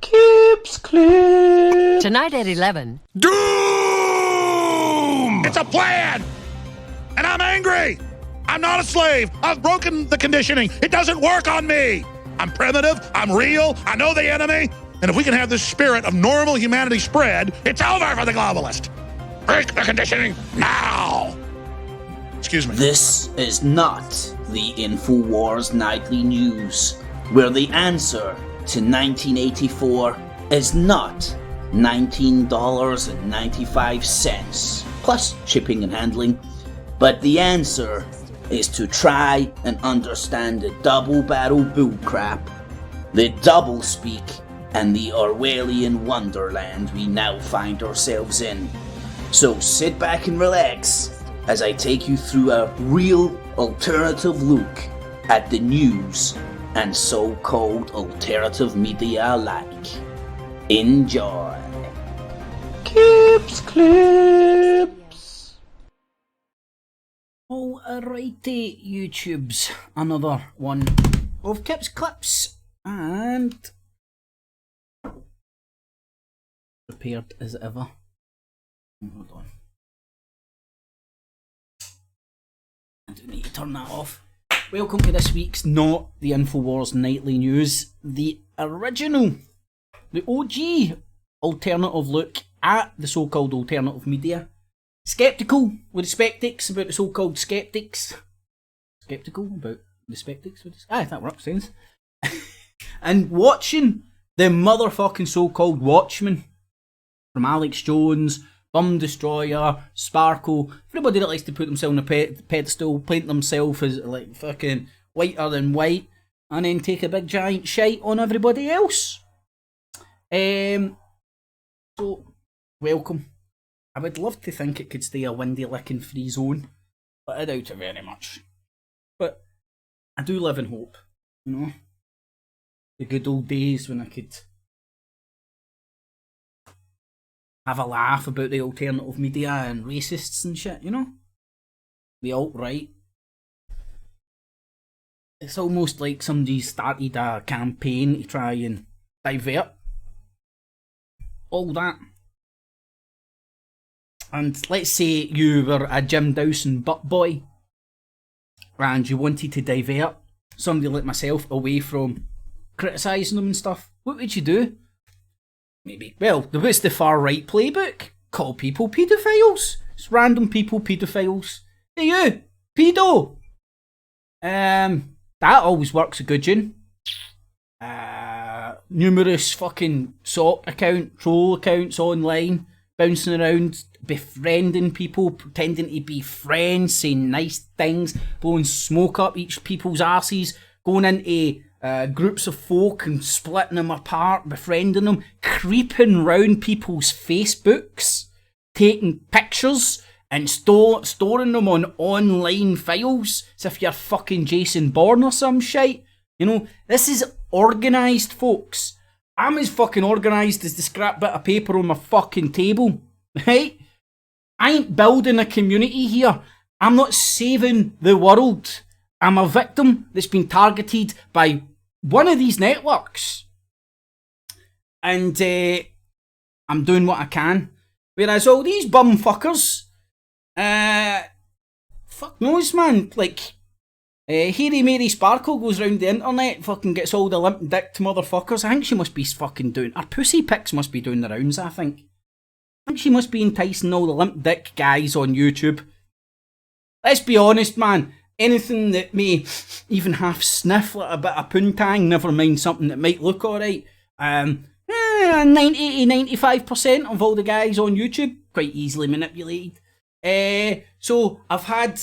Cips clip. Tonight at 11. Doom! It's a plan! And I'm angry! I'm not a slave! I've broken the conditioning! It doesn't work on me! I'm primitive, I'm real, I know the enemy, and if we can have this spirit of normal humanity spread, it's over for the globalist! Break the conditioning now! Excuse me. This is not the Infowars Nightly News, where the answer to 1984 is not $19.95 plus shipping and handling, but the answer is to try and understand the double barrel bullcrap, the double speak, and the Orwellian wonderland we now find ourselves in. So sit back and relax as I take you through a real alternative look at the news and so-called alternative media alike. Enjoy. Cips clips. Alrighty, YouTubes, another one of Kips Clips, and prepared as ever. Hold on. I do need to turn that off. Welcome to this week's Not the Infowars Nightly News, the original, the OG alternative look at the so-called alternative media. Skeptical with the skeptics about the so-called skeptics. Skeptical about the skeptics with the... that works, sense. And watching the motherfucking so-called Watchmen from Alex Jones, Bum Destroyer, Sparkle, everybody that likes to put themselves on a pedestal, paint themselves as like fucking whiter than white, and then take a big giant shite on everybody else. So, welcome. I would love to think it could stay a windy licking free zone, but I doubt it very much. But I do live in hope, you know? The good old days when I could have a laugh about the alternative media and racists and shit, you know? The alt-right. It's almost like somebody started a campaign to try and divert all that. And let's say you were a Jim Dawson butt boy and you wanted to divert somebody like myself away from criticising them and stuff. What would you do? Maybe, well, what's the far right playbook? Call people paedophiles. It's random people paedophiles. Hey you, pedo! That always works a good one. Numerous fucking troll accounts online, bouncing around, befriending people, pretending to be friends, saying nice things, blowing smoke up each people's arses, going into groups of folk and splitting them apart, befriending them, creeping round people's Facebooks, taking pictures and storing them on online files as if you're fucking Jason Bourne or some shite. You know, this is organised, folks. I'm as fucking organised as the scrap bit of paper on my fucking table, right? I ain't building a community here. I'm not saving the world. I'm a victim that's been targeted by one of these networks. And I'm doing what I can. Whereas all these bum fuckers, fuck knows, man. Like, Hairy Mary Sparkle goes round the internet, fucking gets all the limp dicked motherfuckers. I think she must be fucking doing... Her pussy pics must be doing the rounds, I think. I think she must be enticing all the limp dick guys on YouTube. Let's be honest, man. Anything that may even half sniff like a bit of poontang, never mind something that might look alright. 90-95% of all the guys on YouTube, quite easily manipulated. So I've had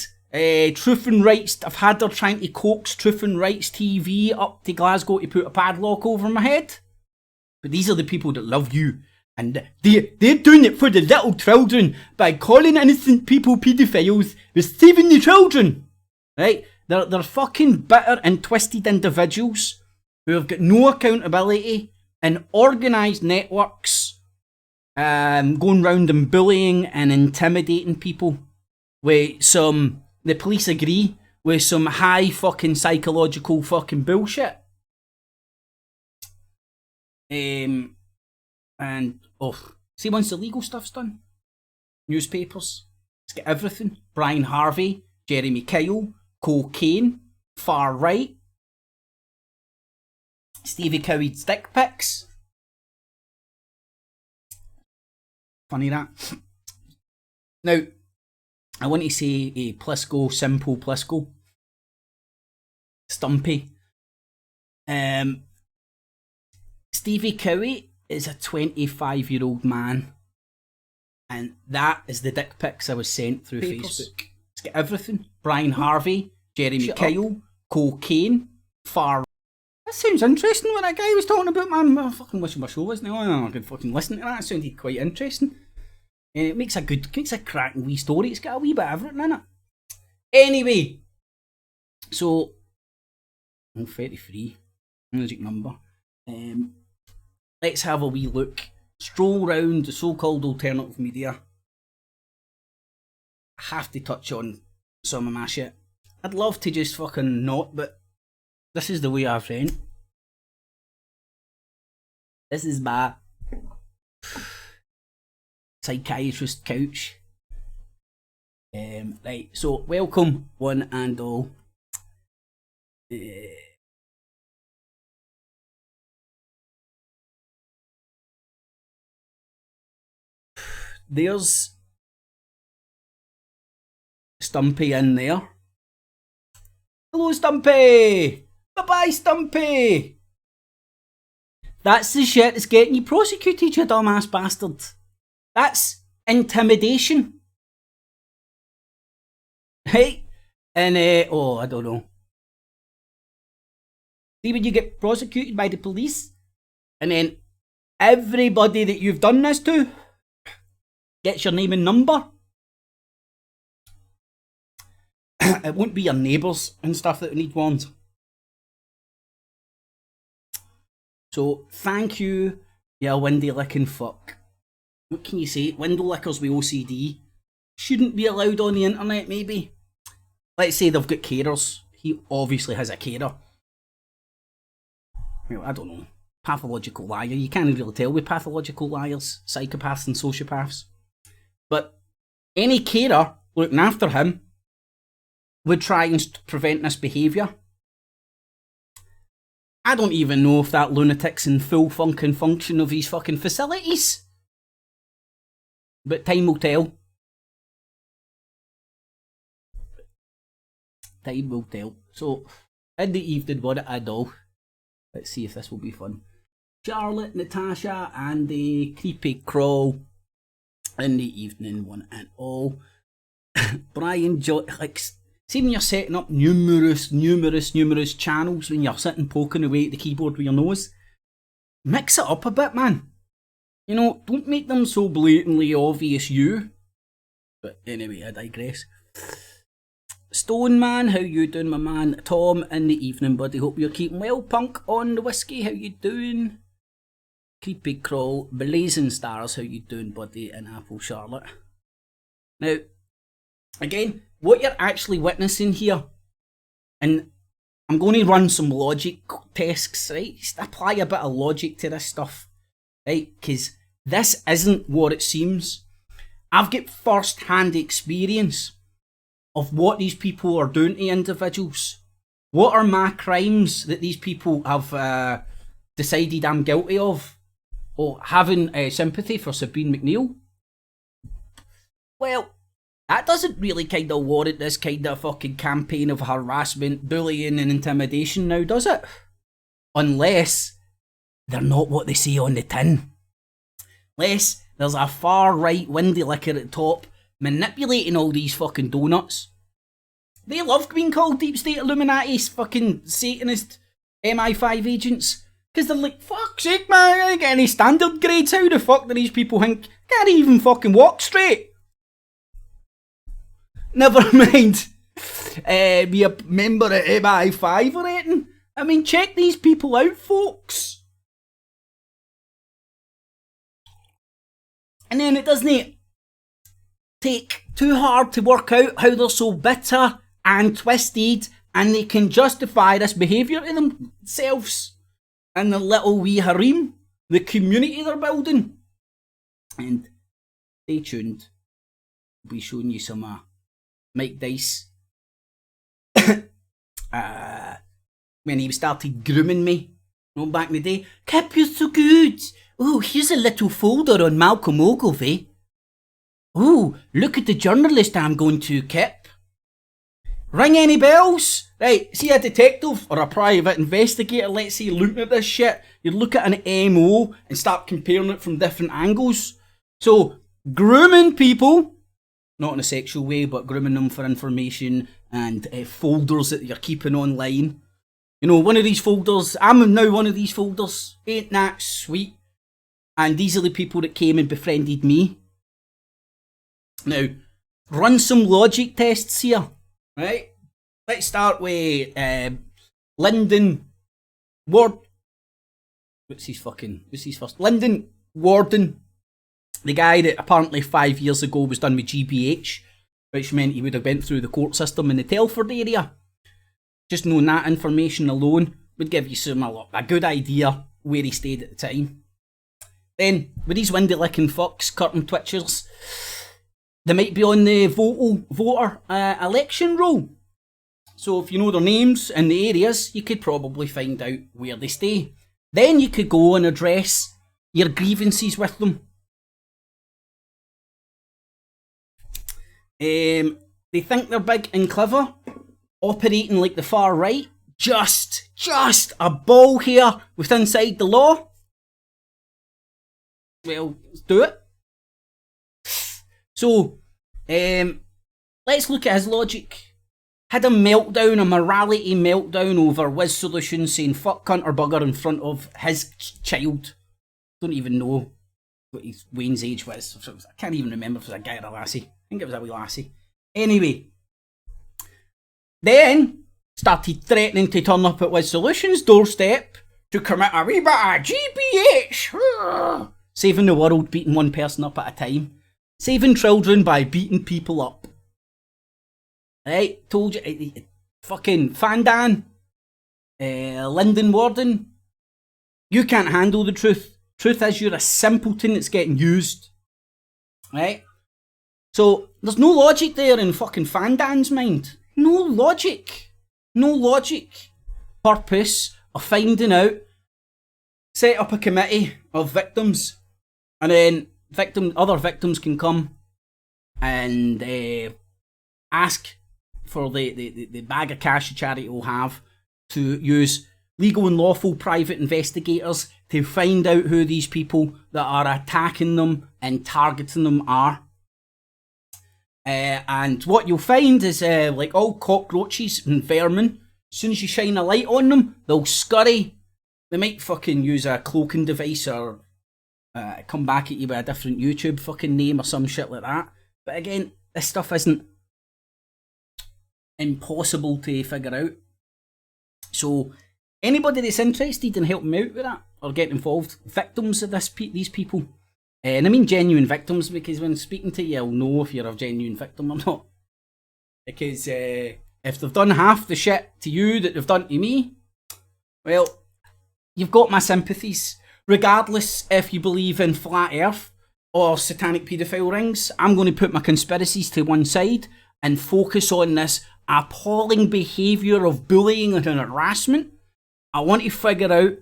Truth and Rights, I've had her trying to coax Truth and Rights TV up to Glasgow to put a padlock over my head. But these are the people that love you. And they're doing it for the little children by calling innocent people paedophiles with saving the children. Right? They're fucking bitter and twisted individuals who have got no accountability and organised networks going round and bullying and intimidating people with some, the police agree, with some high fucking psychological fucking bullshit. And see, once the legal stuff's done, newspapers, it's got everything. Brian Harvey, Jeremy Kyle, cocaine, far right, Stevie Cowie's dick pics. Funny that. Now, I want to say a Plisco, simple Plisco, Stumpy. Stevie Cowie is a 25-year-old man, and that is the dick pics I was sent through Facebook. It's got everything. Brian Harvey, Jeremy Kyle, cocaine, far. That sounds interesting. What that guy was talking about, man. I fucking wish my show wasn't on. I could fucking listen to that. It sounded quite interesting. And it makes a cracking wee story. It's got a wee bit of everything in it. Anyway, so 33 magic number. Let's have a wee look. Stroll round the so-called alternative media. I have to touch on some of my shit. I'd love to just fucking not, but this is the way I've went. This is my psychiatrist couch. Right, so welcome one and all. There's Stumpy in there. Hello, Stumpy! Bye-bye, Stumpy! That's the shit that's getting you prosecuted, you dumbass bastard. That's intimidation. Hey? And, I don't know. See when you get prosecuted by the police, and then everybody that you've done this to gets your name and number. It won't be your neighbours and stuff that need warned. So, thank you, you windy licking fuck. What can you say? Window lickers with OCD shouldn't be allowed on the internet, maybe. Let's say they've got carers. He obviously has a carer. Well, I don't know. Pathological liar. You can't really tell with pathological liars, psychopaths and sociopaths. But any carer looking after him would try and prevent this behaviour. I don't even know if that lunatic's in full fucking function of his fucking facilities. But time will tell. Time will tell. So, in the evening, what I do. Let's see if this will be fun. Charlotte, Natasha, and the creepy crawl. In the evening, one and all. Brian, like, see when you're setting up numerous channels, when you're sitting poking away at the keyboard with your nose, mix it up a bit, man. You know, don't make them so blatantly obvious you. But anyway, I digress. Stone Man, how you doing, my man? Tom, in the evening, buddy. Hope you're keeping well. Punk on the whiskey, how you doing? Creepy Crawl, Blazing Stars, how you doing, buddy? And Apple Charlotte. Now, again, what you're actually witnessing here, and I'm going to run some logic tests, right? Just apply a bit of logic to this stuff, right? Because this isn't what it seems. I've got first-hand experience of what these people are doing to individuals. What are my crimes that these people have decided I'm guilty of? Or having sympathy for Sabine McNeil? Well, that doesn't really kind of warrant this kind of fucking campaign of harassment, bullying and intimidation now, does it? Unless they're not what they say on the tin. Unless there's a far right windy licker at the top manipulating all these fucking donuts. They love being called Deep State Illuminati, fucking Satanist MI5 agents. Because they're like, fuck's sake, man, I ain't get any standard grades. How the fuck do these people think? Can't even fucking walk straight. Never mind, be a member of MI5 or anything. I mean, check these people out, folks. And then it doesn't take too hard to work out how they're so bitter and twisted and they can justify this behaviour to themselves and the little wee harem. the community they're building. And stay tuned. We'll be showing you some Mike Dice when he started grooming me, back in the day. Kip, you're so good. Oh, here's a little folder on Malcolm Ogilvie. Oh, look at the journalist I'm going to, Kip. Ring any bells? Right, see a detective or a private investigator, let's say, looking at this shit. You look at an MO and start comparing it from different angles. So, grooming people, not in a sexual way, but grooming them for information and folders that you're keeping online. You know, one of these folders, I'm now one of these folders. Ain't that sweet? And these are the people that came and befriended me. Now, run some logic tests here, right? Let's start with Lyndon Ward. What's his first? Lyndon Warden. The guy that apparently 5 years ago was done with GBH, which meant he would have went through the court system in the Telford area. Just knowing that information alone would give you a good idea where he stayed at the time. Then, with these windy licking fucks, curtain twitchers, they might be on the voter election roll. So if you know their names and the areas, you could probably find out where they stay. Then you could go and address your grievances with them. They think they're big and clever, operating like the far right. Just a ball here with inside the law. Well, let's do it. So, let's look at his logic. Had a meltdown, a morality meltdown over Wiz Solutions saying fuck cunt or bugger in front of his child. Don't even know what Wayne's age was. I can't even remember if it was a guy or a lassie. I think it was a wee lassie. Anyway, then started threatening to turn up at Wiz Solutions' doorstep to commit a wee bit of GBH. Saving the world, beating one person up at a time. Saving children by beating people up. Right, told you, fucking Fandan, Lyndon Warden, you can't handle the truth. Truth is you're a simpleton that's getting used. Right? So, there's no logic there in fucking Fandan's mind. No logic. No logic. Purpose of finding out, set up a committee of victims, and then other victims can come and ask for the bag of cash the charity will have to use legal and lawful private investigators to find out who these people that are attacking them and targeting them are. And what you'll find is like all cockroaches and vermin, as soon as you shine a light on them, they'll scurry. They might fucking use a cloaking device or come back at you with a different YouTube fucking name or some shit like that. But again, this stuff isn't impossible to figure out. So anybody that's interested in helping me out with that or getting involved, victims of these people, and I mean genuine victims, because when speaking to you, I'll know if you're a genuine victim or not. Because if they've done half the shit to you that they've done to me, well, you've got my sympathies. Regardless if you believe in flat earth or satanic paedophile rings, I'm going to put my conspiracies to one side and focus on this appalling behaviour of bullying and harassment. I want to figure out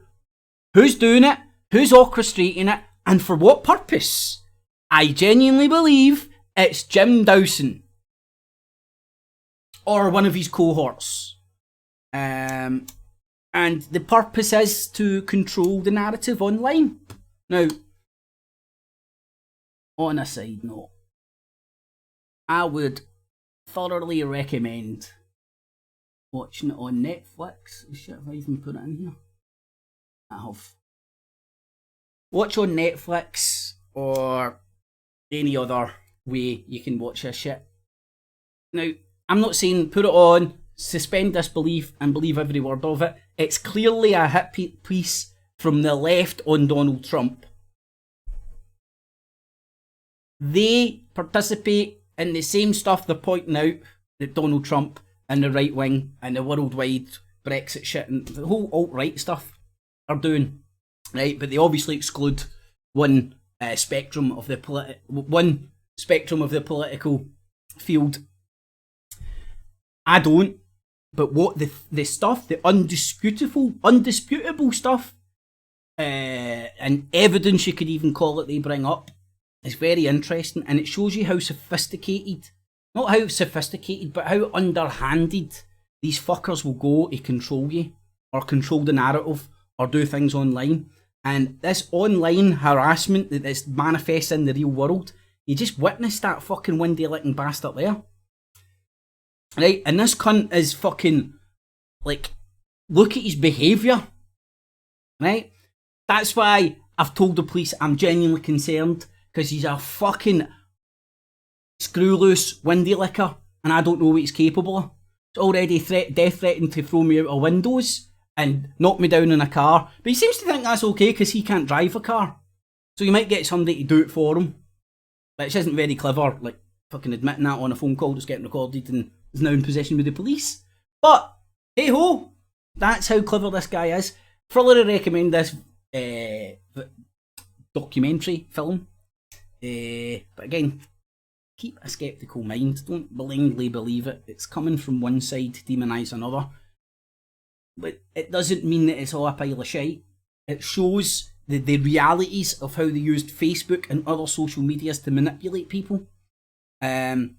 who's doing it, who's orchestrating it, and for what purpose. I genuinely believe it's Jim Dawson or one of his cohorts. And the purpose is to control the narrative online. Now, on a side note, I would thoroughly recommend watching it on Netflix. Shit, have I even put it in here? I have. Watch on Netflix or any other way you can watch this shit. Now, I'm not saying put it on, suspend disbelief and believe every word of it. It's clearly a hit piece from the left on Donald Trump. They participate in the same stuff they're pointing out that Donald Trump and the right wing and the worldwide Brexit shit and the whole alt-right stuff are doing. right? But they obviously exclude one spectrum of the political field. I don't. But what the stuff, the undisputable stuff, and evidence you could even call it, they bring up, is very interesting, and it shows you how sophisticated, not how sophisticated, but how underhanded these fuckers will go to control you, or control the narrative, or do things online. And this online harassment that is manifests in the real world, you just witnessed that fucking windy licking bastard there. Right, and this cunt is fucking, like, look at his behaviour, right? That's why I've told the police I'm genuinely concerned, because he's a fucking screw loose windy licker, and I don't know what he's capable of. He's already death threatened to throw me out of windows and knock me down in a car, but he seems to think that's okay because he can't drive a car. So you might get somebody to do it for him, which isn't very clever, like fucking admitting that on a phone call that's getting recorded and is now in possession with the police. But hey ho, that's how clever this guy is. Thoroughly recommend this documentary film. But again, keep a sceptical mind. Don't blindly believe it. It's coming from one side to demonise another. But it doesn't mean that it's all a pile of shite. It shows the realities of how they used Facebook and other social medias to manipulate people. One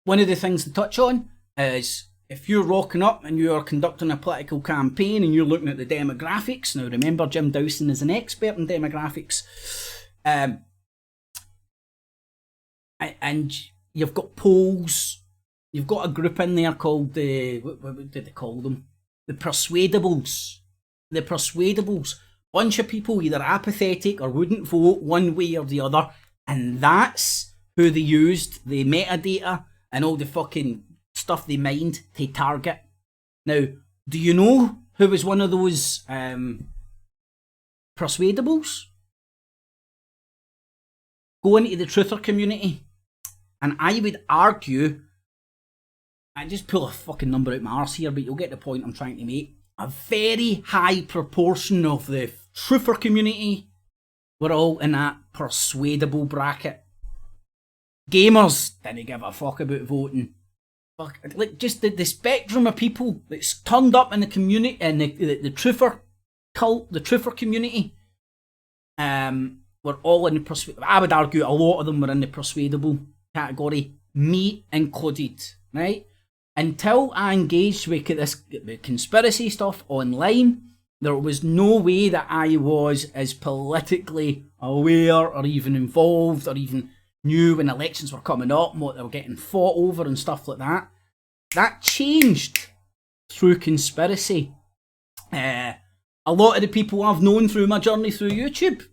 of the things to touch on is if you're rocking up and you're conducting a political campaign and you're looking at the demographics. Now remember, Jim Dawson is an expert in demographics. And you've got polls. You've got a group in there called what did they call them? The Persuadables. The Persuadables. Bunch of people either apathetic or wouldn't vote one way or the other. And that's who they used, the metadata and all the fucking stuff they mined to target. Now, do you know who was one of those Persuadables? Go into the truther community, and I would argue, I just pull a fucking number out my arse here, but you'll get the point I'm trying to make. A very high proportion of the truther community were all in that persuadable bracket. Gamers didn't give a fuck about voting. Fuck, like just the spectrum of people that's turned up in the community, in the truther cult, the truther community, were all in the I would argue a lot of them were in the persuadable category, me included, right? Until I engaged with this conspiracy stuff online, there was no way that I was as politically aware or even involved or even knew when elections were coming up and what they were getting fought over and stuff like that. That changed through conspiracy. A lot of the people I've known through my journey through YouTube,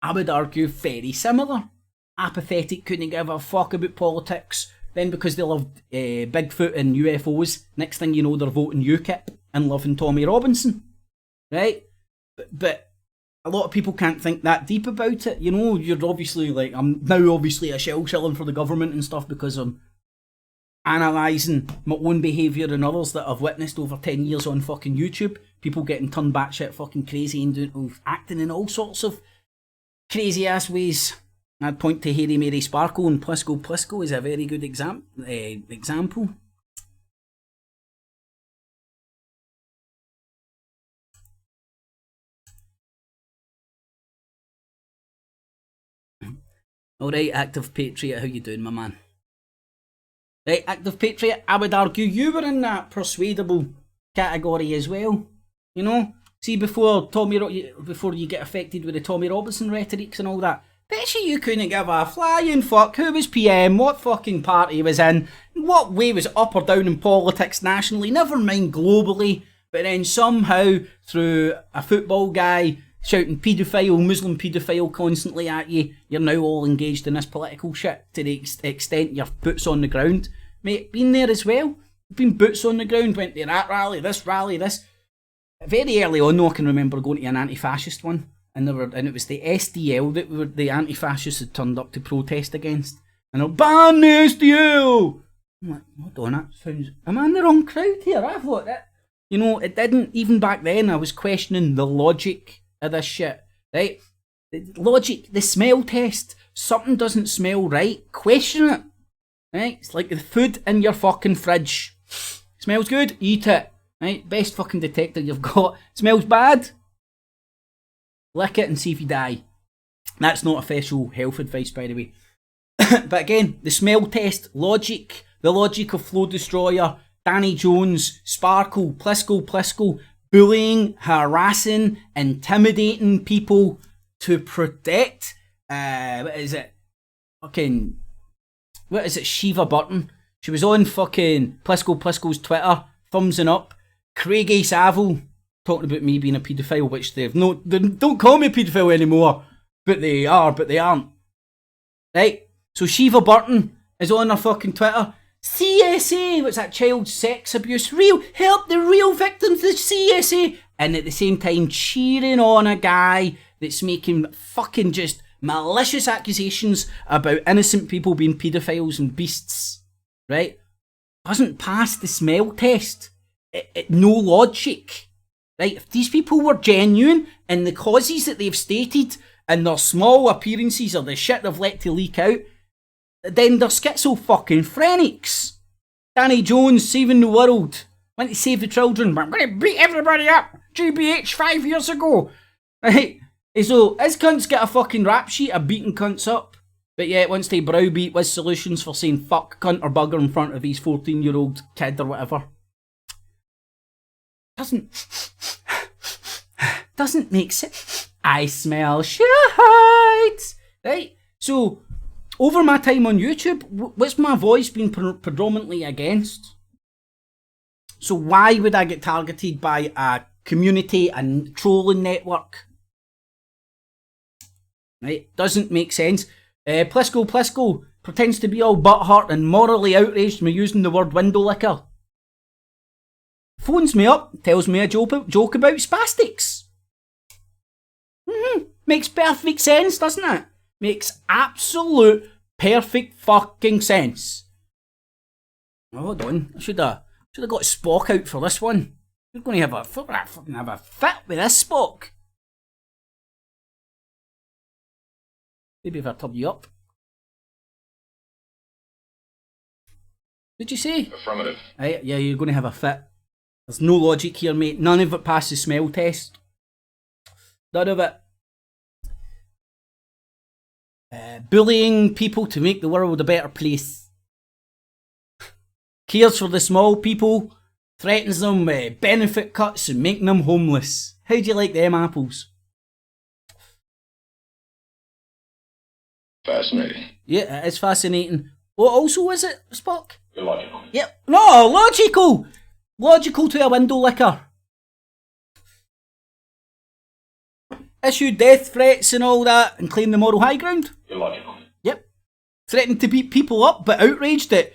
I would argue very similar. Apathetic, couldn't give a fuck about politics. Then because they loved Bigfoot and UFOs, next thing you know they're voting UKIP and loving Tommy Robinson. Right? But a lot of people can't think that deep about it. You know, you're obviously like, I'm now obviously a shilling for the government and stuff because I'm analysing my own behaviour and others that I've witnessed over 10 years on fucking YouTube. People getting turned batshit fucking crazy and doing, acting in all sorts of crazy ass ways. I'd point to Hairy Mary Sparkle and Plisco Plisco is a very good example. Alright, Active Patriot, how you doing, my man? Right, Active Patriot, I would argue you were in that persuadable category as well. You know? See, before you get affected with the Tommy Robinson rhetorics and all that, bet you couldn't give a flying fuck who was PM, what fucking party was in, what way was up or down in politics nationally, never mind globally, but then somehow through a football guy shouting paedophile, Muslim paedophile constantly at you, you're now all engaged in this political shit to the extent you're boots on the ground. Mate, been there as well. Been boots on the ground, went to that rally, this. Very early on though, I can remember going to an anti-fascist one. And it was the SDL that the anti-fascists had turned up to protest against. And they're, ban the SDL! I'm like, hold on, that sounds... Am I in the wrong crowd here? I thought that... You know, it didn't... Even back then, I was questioning the logic of this shit. right? Logic, the smell test. Something doesn't smell right, question it. Right? It's like the food in your fucking fridge. Smells good, eat it. Right? Best fucking detector you've got. Smells bad, lick it and see if you die. That's not official health advice, by the way. But again, the smell test, logic, the logic of Flow Destroyer, Danny Jones, Sparkle, Plisco, bullying, harassing, intimidating people to protect, what is it? Shiva Burton. She was on fucking Plisco's Twitter, thumbsing up. Craigie Saville, talking about me being a paedophile, which they don't call me a paedophile anymore. But they aren't. Right? So Shiva Burton is on her fucking Twitter. CSA, what's that, child sex abuse? Help the real victims, the CSA. And at the same time cheering on a guy that's making fucking just malicious accusations about innocent people being paedophiles and beasts. Right? Doesn't pass the smell test. No logic. Right? If these people were genuine and the causes that they've stated and their small appearances or the shit they've let to leak out, then they're schizo-fucking-phrenics. Danny Jones saving the world. Went to save the children, but I'm going to beat everybody up. GBH 5 years ago. Right? So, his cunts get a fucking rap sheet of beating cunts up. But yet, once they browbeat with solutions for saying fuck, cunt or bugger in front of his 14-year-old kid or whatever. Doesn't make sense. I smell shit. Right? So, over my time on YouTube, what's my voice been predominantly against? So why would I get targeted by a community and trolling network? Right? Doesn't make sense. Plisco pretends to be all butthurt and morally outraged me using the word window licker. Phones me up, tells me a joke about spastics. Makes perfect sense, doesn't it? Makes absolute perfect fucking sense. Oh, hold on, I should have got Spock out for this one. We're going to have a fit with this Spock. Maybe if I tub you up. Did you say? Affirmative. Right, yeah, you're going to have a fit. There's no logic here, mate. None of it passes smell test. None of it. Bullying people to make the world a better place. Cares for the small people. Threatens them with benefit cuts and making them homeless. How do you like them apples? Fascinating. Yeah, it is fascinating. What also is it, Spock? Illogical. Yep. No, logical! Logical to a window licker. Issue death threats and all that and claim the moral high ground. Illogical. Yep. Threatened to beat people up but outraged at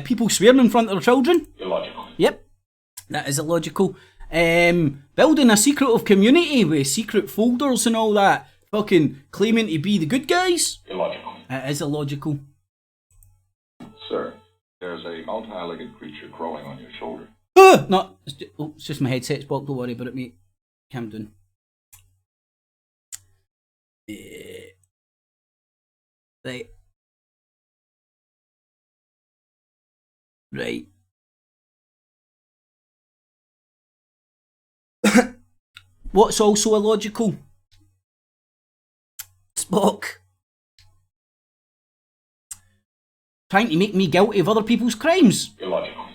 people swearing in front of their children. Illogical. Yep. That is illogical. Building a secretive community with secret folders and all that. Fucking claiming to be the good guys. Illogical. That is illogical. Sir, there's a multi-legged creature crawling on your shoulder. No, it's just my headset's blocked, don't worry about it, mate. Calm down. Right. Right. What's also illogical? Spock. Trying to make me guilty of other people's crimes. Illogical.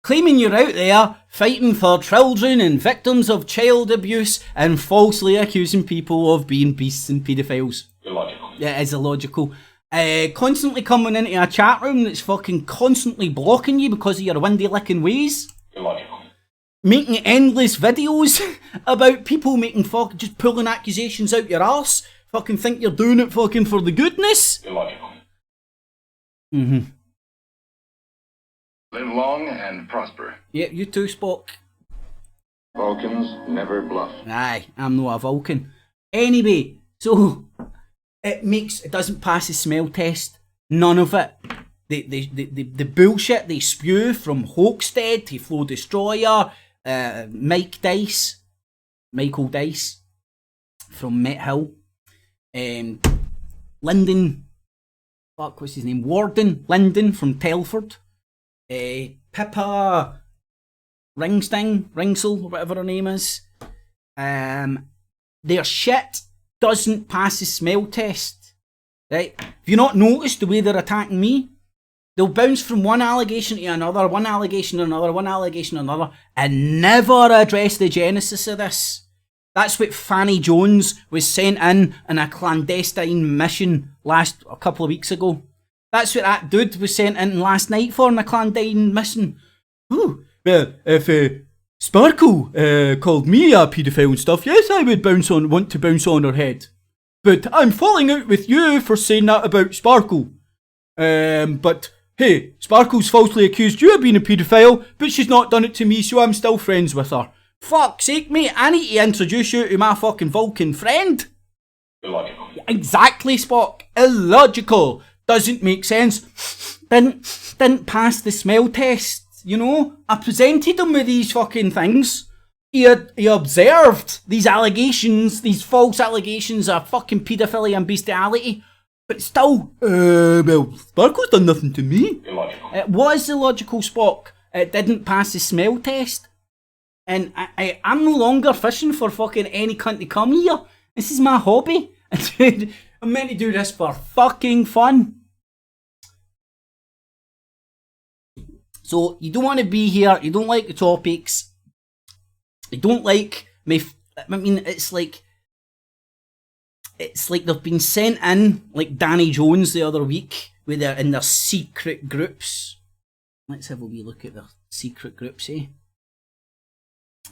Claiming you're out there fighting for children and victims of child abuse and falsely accusing people of being beasts and paedophiles. Illogical. Yeah, it is illogical. Constantly coming into a chat room that's fucking constantly blocking you because of your windy licking ways. Illogical. Making endless videos about people making just pulling accusations out your arse. Fucking think you're doing it fucking for the goodness. Illogical. Mm-hmm. Live long and prosper. Yeah, you too, Spock. Vulcans never bluff. Aye, I'm not a Vulcan. Anyway, so it doesn't pass the smell test. None of it. The bullshit they spew from Hoaxstead to Flow Destroyer, Mike Dice, Michael Dice from Met Hill. Lyndon, what's his name? Warden Lyndon from Telford. Pippa Ringsell, or whatever her name is. Their shit doesn't pass the smell test. Right? Have you not noticed the way they're attacking me? They'll bounce from one allegation to another, one allegation to another, one allegation to another, and never address the genesis of this. That's what Fanny Jones was sent in a clandestine mission a couple of weeks ago. That's what that dude was sent in last night for, in a clandestine mission. Ooh, well, if Sparkle called me a paedophile and stuff, yes, I would want to bounce on her head. But I'm falling out with you for saying that about Sparkle. But hey, Sparkle's falsely accused you of being a paedophile, but she's not done it to me, so I'm still friends with her. Fuck's sake, mate, I need to introduce you to my fucking Vulcan friend. Illogical. Exactly, Spock. Illogical. Doesn't make sense. Didn't pass the smell test, you know? I presented him with these fucking things. He observed these allegations, these false allegations of fucking paedophilia and bestiality. But still, well, Sparkle's done nothing to me. Illogical. It was illogical, Spock. It didn't pass the smell test. And I'm no longer fishing for fucking any cunt to come here. This is my hobby. I'm meant to do this for fucking fun. So, you don't want to be here, you don't like the topics, you don't like me. I mean, it's like they've been sent in, like Danny Jones the other week, in their secret groups. Let's have a wee look at their secret groups, eh?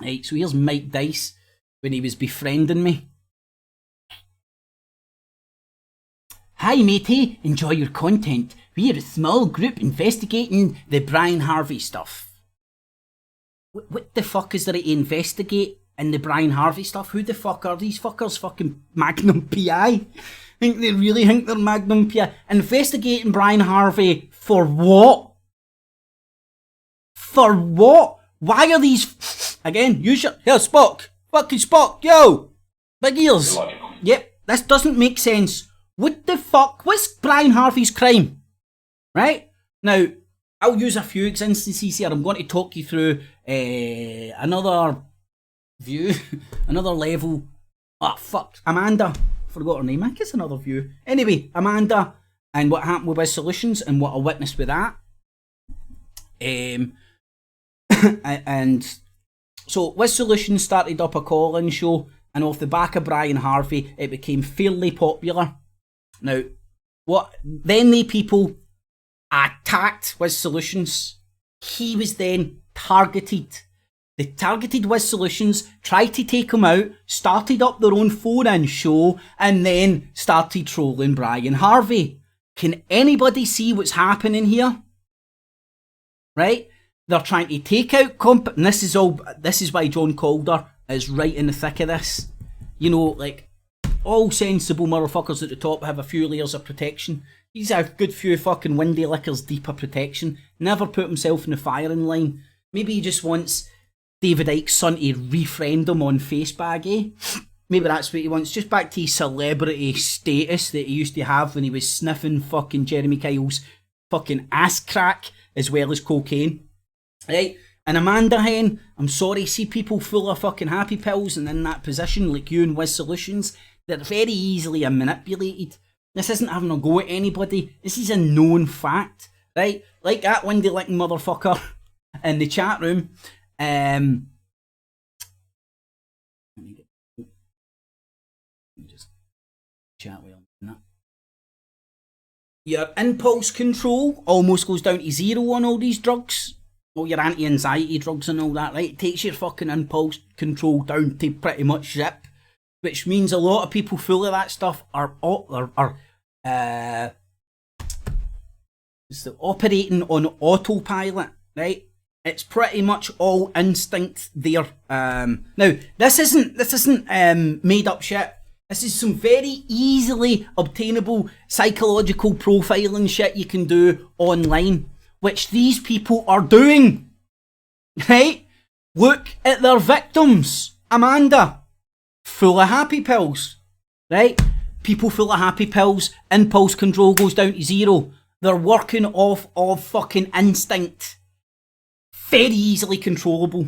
Right, so here's Mike Dice when he was befriending me. Hi matey, enjoy your content. We are a small group investigating the Brian Harvey stuff. What the fuck is there to investigate in the Brian Harvey stuff? Who the fuck are these fuckers? Fucking Magnum PI? They really think they're Magnum PI? Investigating Brian Harvey for what? For what? Why are these... Again, use your... Here, Spock. Fucking Spock, yo! Big ears. Illogical. Yep, this doesn't make sense. What the fuck? What's Brian Harvey's crime? Right? Now, I'll use a few instances here. I'm going to talk you through another view, another level. Ah, fuck. Amanda. Forgot her name. I think it's another view. Anyway, Amanda and what happened with Wiz Solutions and what I witnessed with that. And so Wiz Solutions started up a call-in show, and off the back of Brian Harvey, it became fairly popular. Now, then the people attacked Wiz Solutions. He was then targeted. They targeted Wiz Solutions, tried to take him out, started up their own phone-in show, and then started trolling Brian Harvey. Can anybody see what's happening here? Right? They're trying to take out and this is why John Calder is right in the thick of this. You know, like, all sensible motherfuckers at the top have a few layers of protection. He's a good few fucking windy lickers deep of protection. Never put himself in the firing line. Maybe he just wants David Icke's son to refriend him on Facebook, eh? Maybe that's what he wants. Just back to his celebrity status that he used to have when he was sniffing fucking Jeremy Kyle's fucking ass crack as well as cocaine. Right? And Amanda Hen, I'm sorry, see people full of fucking happy pills and in that position like you and Wiz Solutions, they're very easily manipulated. This isn't having a go at anybody. This is a known fact, right? Like that windy licking motherfucker in the chat room. Let me just chat with him. Your impulse control almost goes down to zero on all these drugs. All your anti-anxiety drugs and all that, right? It takes your fucking impulse control down to pretty much zip, which means a lot of people full of that stuff are operating on autopilot, right? It's pretty much all instinct there. Now, this isn't made up shit. This is some very easily obtainable psychological profiling shit you can do online, which these people are doing, right? Look at their victims. Amanda, full of happy pills, right? People full of happy pills, impulse control goes down to zero. They're working off of fucking instinct. Very easily controllable,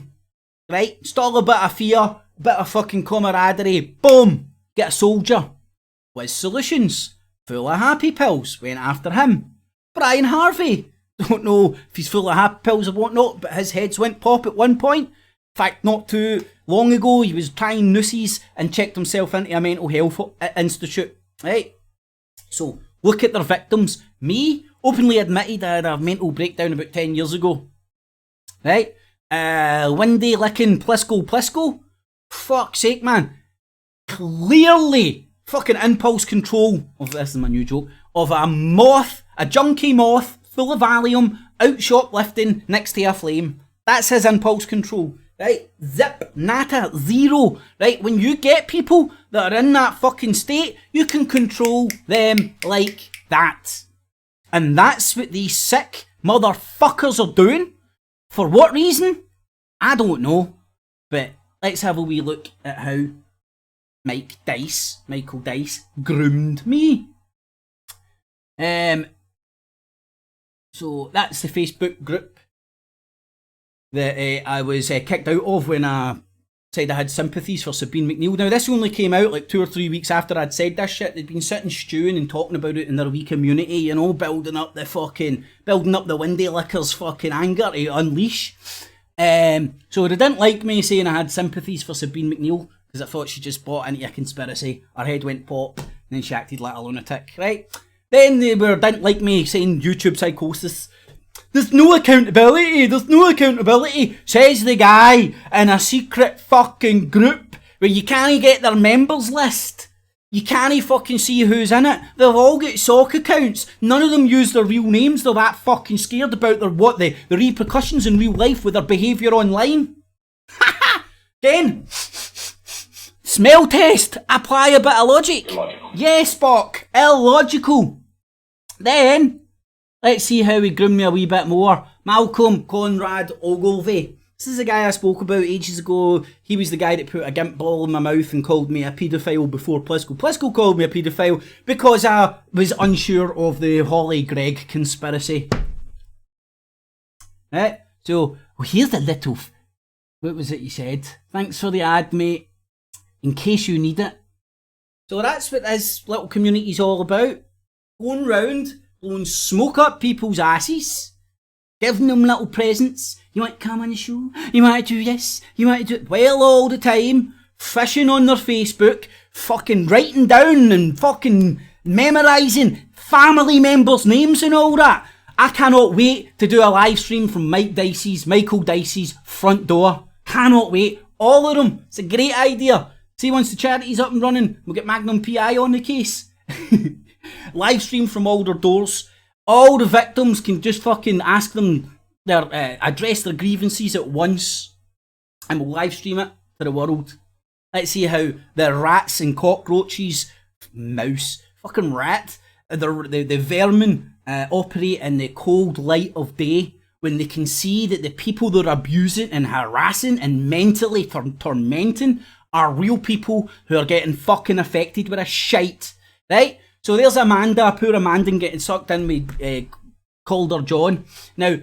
right? Install a bit of fear, bit of fucking camaraderie, boom, get a soldier. With solutions, full of happy pills, went after him. Brian Harvey, don't know if he's full of happy pills or whatnot, but his heads went pop at one point. In fact, not too long ago, he was trying nooses and checked himself into a mental health institute, right? So, look at their victims. Me, openly admitted I had a mental breakdown about 10 years ago, right? Windy licking Plisco. Fuck's sake, man. Clearly, fucking impulse control, this is my new joke, of a moth, a junkie moth, full of Valium, out shoplifting next to a flame. That's his impulse control, right? Zip, nata, zero, right? When you get people that are in that fucking state, you can control them like that. And that's what these sick motherfuckers are doing. For what reason? I don't know. But let's have a wee look at how Michael Dice, groomed me. So that's the Facebook group that I was kicked out of when I said I had sympathies for Sabine McNeill. Now this only came out like 2 or 3 weeks after I'd said this shit. They'd been sitting stewing and talking about it in their wee community, you know, building up the Windy Lickers fucking anger to unleash. So they didn't like me saying I had sympathies for Sabine McNeill, because I thought she just bought into a conspiracy. Her head went pop, and then she acted like a lunatic, right? Then they didn't like me saying YouTube psychosis. There's no accountability, says the guy in a secret fucking group where you can't get their members list. You can't fucking see who's in it. They've all got sock accounts. None of them use their real names. They're that fucking scared about the repercussions in real life with their behaviour online. Again, smell test. Apply a bit of logic. Illogical. Yes, Spock. Illogical. Then, let's see how he groomed me a wee bit more. Malcolm Conrad Ogilvie. This is a guy I spoke about ages ago. He was the guy that put a gimp ball in my mouth and called me a paedophile before Plisco. Plisco called me a paedophile because I was unsure of the Holly Gregg conspiracy. Right, so here's the little... What was it you said? Thanks for the ad, mate. In case you need it. So that's what this little community's all about. Going round, blowing smoke up people's asses, giving them little presents. You want to come on the show? You want to do this? You want to do it? Well, all the time, fishing on their Facebook, fucking writing down and fucking memorising family members' names and all that. I cannot wait to do a live stream from Michael Dicey's front door. Cannot wait. All of them. It's a great idea. See, once the charity's up and running, we'll get Magnum PI on the case. Live stream from all their doors. All the victims can just fucking ask them address their grievances at once, and we'll live stream it to the world. Let's see how the rats and cockroaches, mouse, fucking rat, the vermin operate in the cold light of day, when they can see that the people they're abusing and harassing and mentally tormenting are real people who are getting fucking affected with a shite, right? So there's Amanda, poor Amanda getting sucked in with Calder John. Now,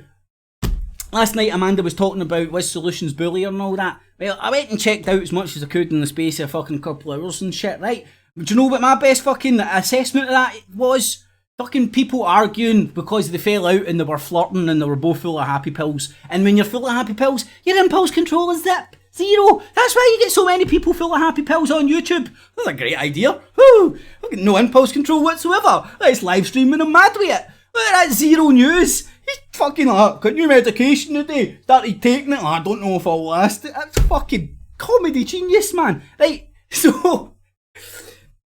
last night Amanda was talking about was Solutions bullying and all that. Well, I went and checked out as much as I could in the space of a fucking couple of hours and shit, right? But do you know what my best fucking assessment of that was? Fucking people arguing because they fell out and they were flirting and they were both full of happy pills. And when you're full of happy pills, your impulse control is zip. Zero. That's why you get so many people full of happy pills on YouTube. That's a great idea. Woo! No impulse control whatsoever. Let's live stream and I'm mad with it. Look at that Zero News. He's fucking like, got new medication today. Started taking it. I don't know if I'll last it. That's fucking comedy genius, man. Right, so...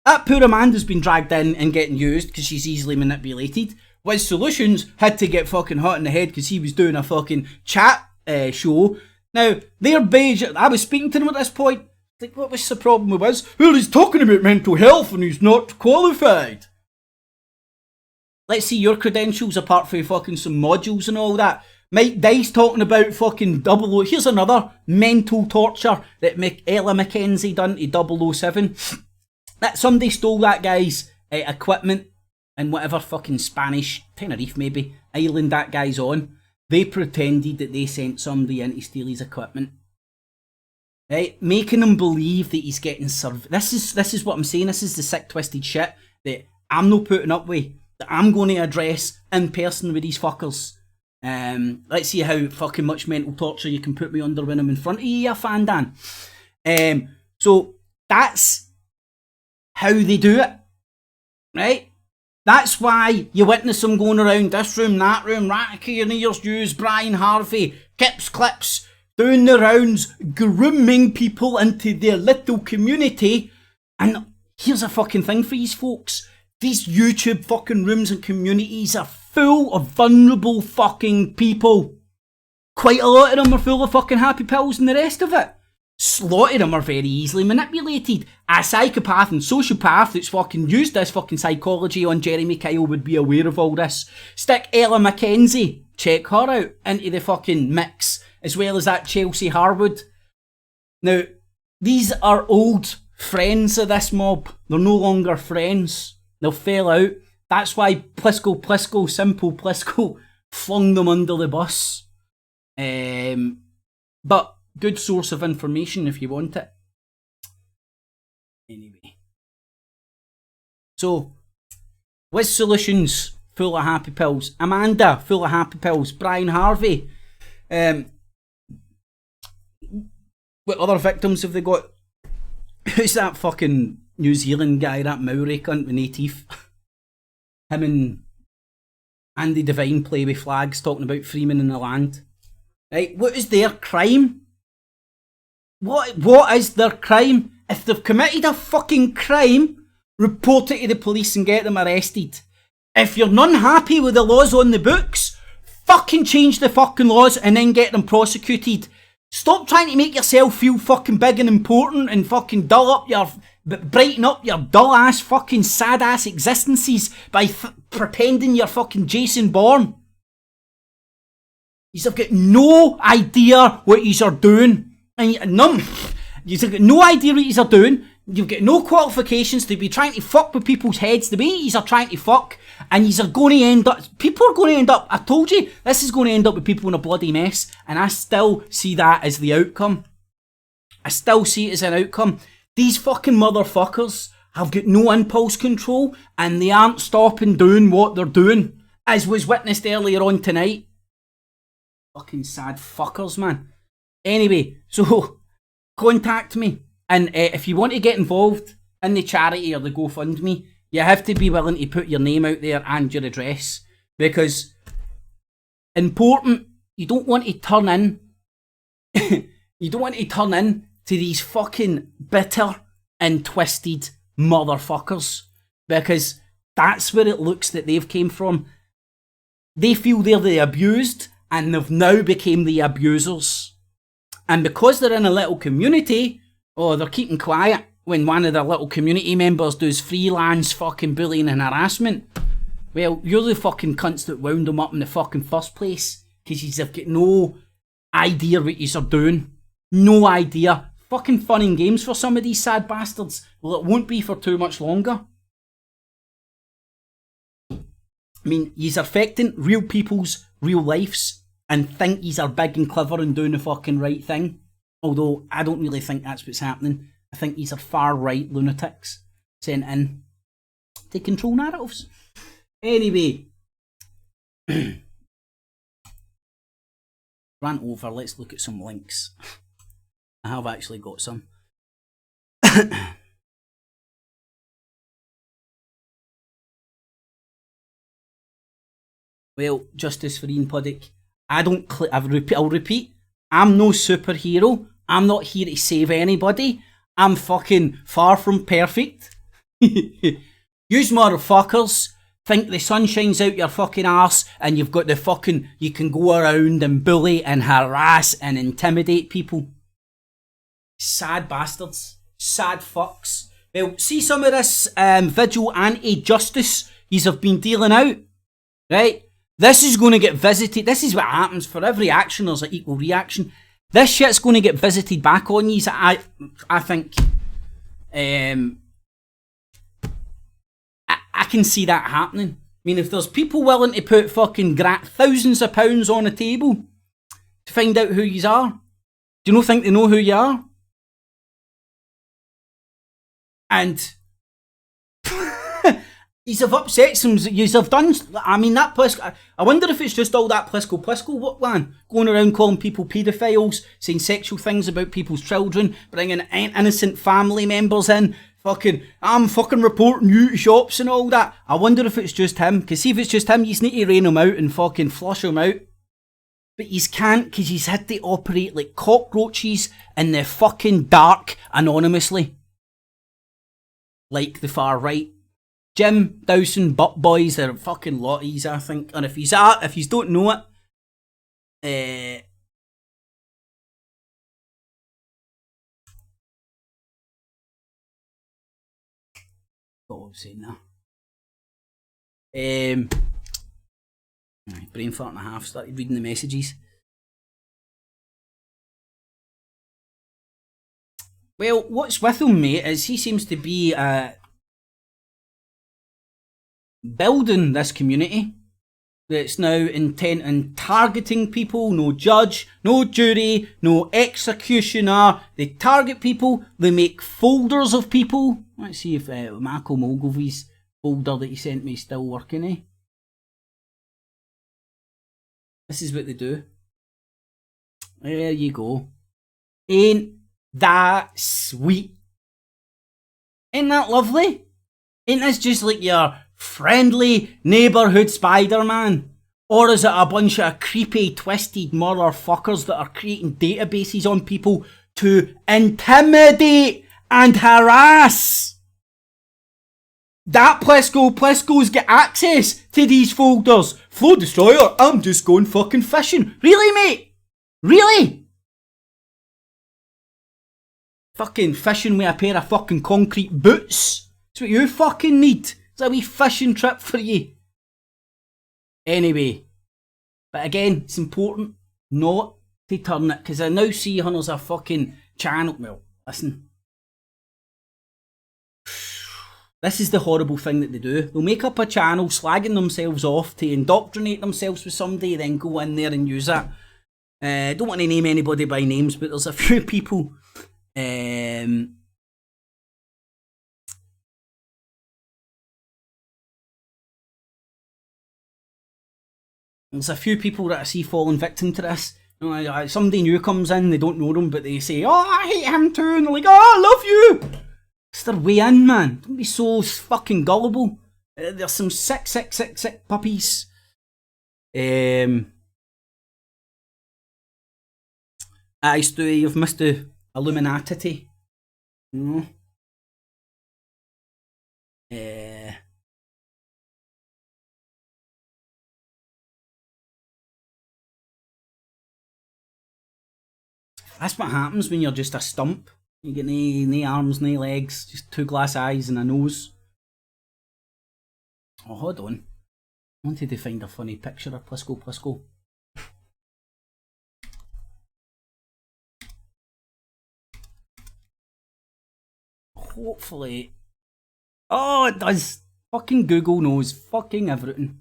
that poor Amanda's been dragged in and getting used because she's easily manipulated. Wiz Solutions had to get fucking hot in the head because he was doing a fucking chat show. Now, they're beige. I was speaking to them at this point. Like, what was the problem with Wiz? Well, he's talking about mental health and he's not qualified. Let's see your credentials apart from fucking some modules and all that. Mike Dice talking about fucking 00. Here's another mental torture that Ella Mackenzie done to 007. That somebody stole that guy's equipment in whatever fucking Spanish, Tenerife maybe, island that guy's on. They pretended that they sent somebody in to steal his equipment. Right? Making him believe that he's getting This is what I'm saying. This is the sick, twisted shit that I'm not putting up with, that I'm going to address in person with these fuckers. Let's see how fucking much mental torture you can put me under when I'm in front of you, Fandan. So that's how they do it, right? That's why you witness them going around this room, that room, Ratticky and Ears, News, Brian Harvey, Kips Clips, doing the rounds, grooming people into their little community. And here's a fucking thing for these folks. These YouTube fucking rooms and communities are full of vulnerable fucking people. Quite a lot of them are full of fucking happy pills and the rest of it. A lot of them are very easily manipulated. A psychopath and sociopath that's fucking used this fucking psychology on Jeremy Kyle would be aware of all this. Stick Ella Mackenzie, check her out, into the fucking mix, as well as that Chelsea Harwood. Now, these are old friends of this mob. They're no longer friends. They fell out. That's why Plisco, Simple Plisco, flung them under the bus. But good source of information if you want it. Anyway. So, Wiz Solutions, full of happy pills. Amanda, full of happy pills. Brian Harvey. What other victims have they got? Who's that fucking New Zealand guy, that Maori cunt with no teeth? Him and Andy Devine play with flags talking about Freeman in the land. Right, what is their crime? What is their crime? If they've committed a fucking crime, report it to the police and get them arrested. If you're not happy with the laws on the books, fucking change the fucking laws and then get them prosecuted. Stop trying to make yourself feel fucking big and important and fucking brighten up your dull ass fucking sad ass existences by pretending you're fucking Jason Bourne. You've got no idea what yous are doing. And you've got no idea what yous are doing. You've got no qualifications to be trying to fuck with people's heads the way yous are trying to fuck. And yous are going to end up, people are going to end up, I told you, this is going to end up with people in a bloody mess. And I still see that as the outcome. I still see it as an outcome. These fucking motherfuckers have got no impulse control and they aren't stopping doing what they're doing, as was witnessed earlier on tonight. Fucking sad fuckers, man. Anyway, so contact me, and if you want to get involved in the charity or the GoFundMe, you have to be willing to put your name out there and your address, because important, you don't want to turn in to these fucking bitter and twisted motherfuckers, because that's where it looks that they've came from. They feel they're the abused and they've now become the abusers. And because they're in a little community, they're keeping quiet when one of their little community members does freelance fucking bullying and harassment. Well, you're the fucking cunts that wound them up in the fucking first place, because you've got no idea what yous are doing. No idea. Fucking fun and games for some of these sad bastards. Well, it won't be for too much longer. I mean, yous are affecting real people's real lives and think yous are big and clever and doing the fucking right thing. Although, I don't really think that's what's happening. I think yous are far right lunatics sent in to control narratives. Anyway. Ran over, let's look at some links. I have actually got some. Well, Justice for Ian Puddick. I'll repeat, I'm no superhero. I'm not here to save anybody. I'm fucking far from perfect. Yous motherfuckers think the sun shines out your fucking arse and you've got the fucking, you can go around and bully and harass and intimidate people. Sad bastards. Sad fucks. Well, see some of this vigil anti-justice yous have been dealing out, right? This is going to get visited. This is what happens for every action. There's an equal reaction. This shit's going to get visited back on you. So I think, I can see that happening. I mean, if there's people willing to put fucking thousands of pounds on a table to find out who you are, do you not think they know who you are? And yous have upset some. Yous have done. I mean, that Plisco. I wonder if it's just all that Plisco one going around calling people paedophiles, saying sexual things about people's children, bringing innocent family members in. Fucking, I'm fucking reporting you to shops and all that. I wonder if it's just him. Because see, if it's just him, you need to rain him out and fucking flush him out. But you can't, because he's had to operate like cockroaches in the fucking dark anonymously. Like the far right. Jim Dawson butt boys, they're fucking lotties, I think. And if you don't know it, what was I saying now? Brain fart and a half, started reading the messages. Well, what's with him, mate, is he seems to be building this community that's now intent on targeting people. No judge, no jury, no executioner. They target people, they make folders of people. Let's see if Michael Ogilvy's folder that he sent me is still working, eh? This is what they do. There you go. Ain't that sweet? Ain't that lovely? Ain't this just like your friendly neighbourhood Spider-Man? Or is it a bunch of creepy, twisted motherfuckers that are creating databases on people to intimidate and harass? That Plisco's got access to these folders. Flow Destroyer, I'm just going fucking fishing. Really, mate? Really? Fucking fishing with a pair of fucking concrete boots? That's what you fucking need. It's a wee fishing trip for you. Anyway. But again, it's important not to turn it, because I now see there's a fucking channel. Well, listen. This is the horrible thing that they do. They'll make up a channel slagging themselves off to indoctrinate themselves with somebody, then go in there and use that. Don't want to name anybody by names, but there's a few people. There's a few people that I see falling victim to this. You know, somebody new comes in, they don't know them, but they say, "Oh, I hate him too," and they're like, "Oh, I love you." It's their way in, man. Don't be so fucking gullible. There's some sick puppies. I used to, you've missed the Illuminati. You know? That's what happens when you're just a stump. You get no arms, no legs, just two glass eyes and a nose. Oh, hold on. I wanted to find a funny picture of Plisco. Hopefully. Oh, it does. Fucking Google knows fucking everything.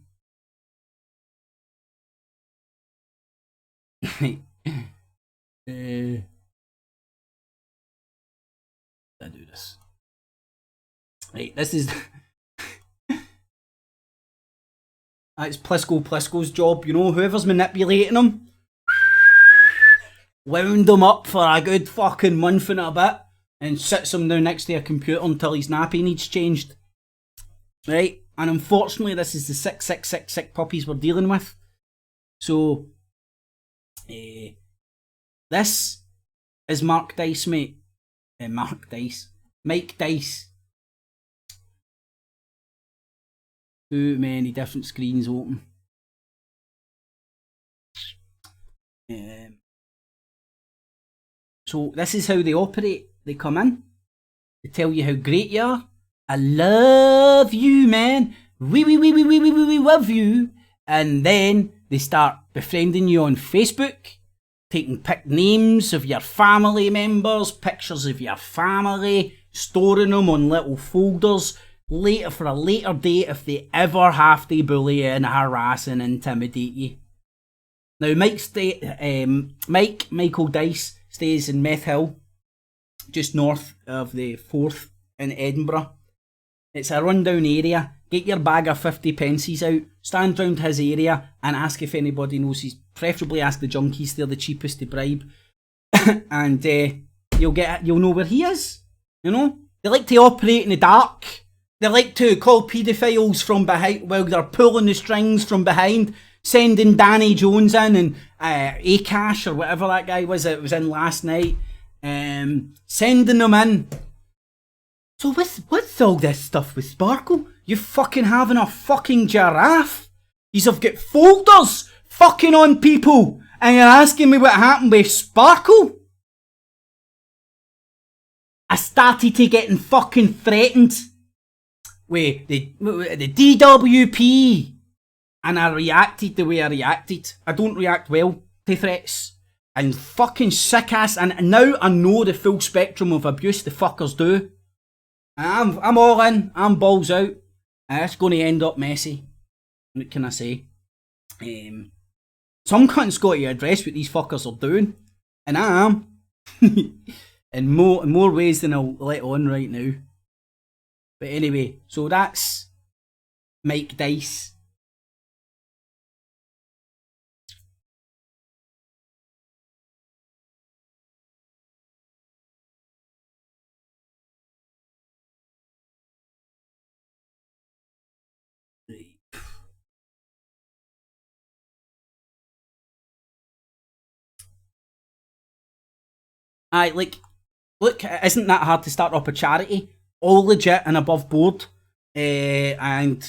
I do this. Right, this is that's Plisco's job, you know, whoever's manipulating him. Wound him up for a good fucking month and a bit and sits him down next to a computer until his nappy needs changed. Right? And unfortunately this is the sick puppies we're dealing with. So this is Mark Dice, mate. Mike Dice. Too many different screens open. So this is how they operate. They come in. They tell you how great you are. I love you, man. We love you. And then they start befriending you on Facebook, taking pick names of your family members, pictures of your family, storing them on little folders, later for a later date if they ever have to bully you and harass and intimidate you. Now, Michael Dice stays in Meth Hill, just north of the 4th in Edinburgh. It's a rundown area. Get your bag of 50 pences out, stand round his area and ask if anybody knows he's, preferably ask the junkies, they're the cheapest to bribe. And you'll know where he is, you know? They like to operate in the dark. They like to call paedophiles from behind while they're pulling the strings from behind, sending Danny Jones in and Akash or whatever that guy was that was in last night, sending them in. So what's all this stuff with Sparkle? You fucking having a fucking giraffe? You've got folders fucking on people and you're asking me what happened with Sparkle? I started to getting fucking threatened with the DWP and I reacted the way I reacted. I don't react well to threats. And fucking sick ass, and now I know the full spectrum of abuse the fuckers do. I'm all in, I'm balls out. It's going to end up messy. What can I say? Some cunt's got to address what these fuckers are doing. And I am. in more ways than I'll let on right now. But anyway, so that's Mike Dice. Look, isn't that hard to start up a charity? All legit and above board. And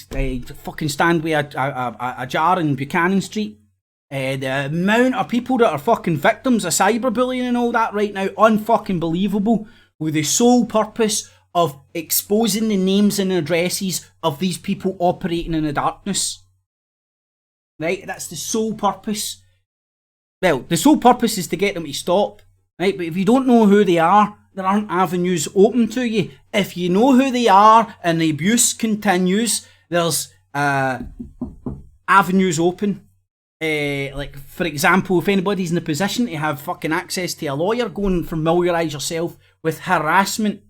fucking stand with a jar in Buchanan Street. The amount of people that are fucking victims of cyberbullying and all that right now, unfucking believable, with the sole purpose of exposing the names and addresses of these people operating in the darkness. Right? That's the sole purpose. Well, the sole purpose is to get them to stop. Right, but if you don't know who they are, there aren't avenues open to you. If you know who they are and the abuse continues, there's avenues open. Like, for example, if anybody's in a position to have fucking access to a lawyer, go and familiarise yourself with harassment.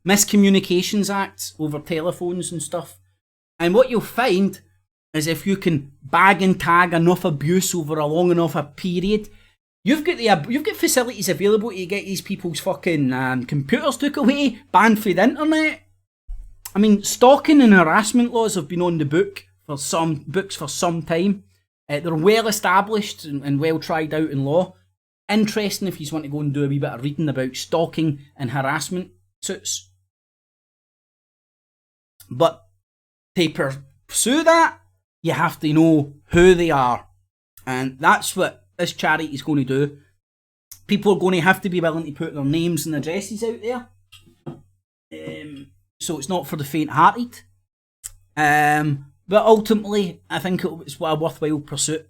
Miscommunications Acts over telephones and stuff. And what you'll find is if you can bag and tag enough abuse over a long enough a period, you've got facilities available to get these people's fucking computers took away, banned from the internet. I mean, stalking and harassment laws have been on the books for some time. They're well established and well tried out in law. Interesting if you want to go and do a wee bit of reading about stalking and harassment suits. But to pursue that, you have to know who they are. And that's what this charity is going to do. People are going to have to be willing to put their names and addresses out there. So it's not for the faint-hearted. But ultimately, I think it's a worthwhile pursuit.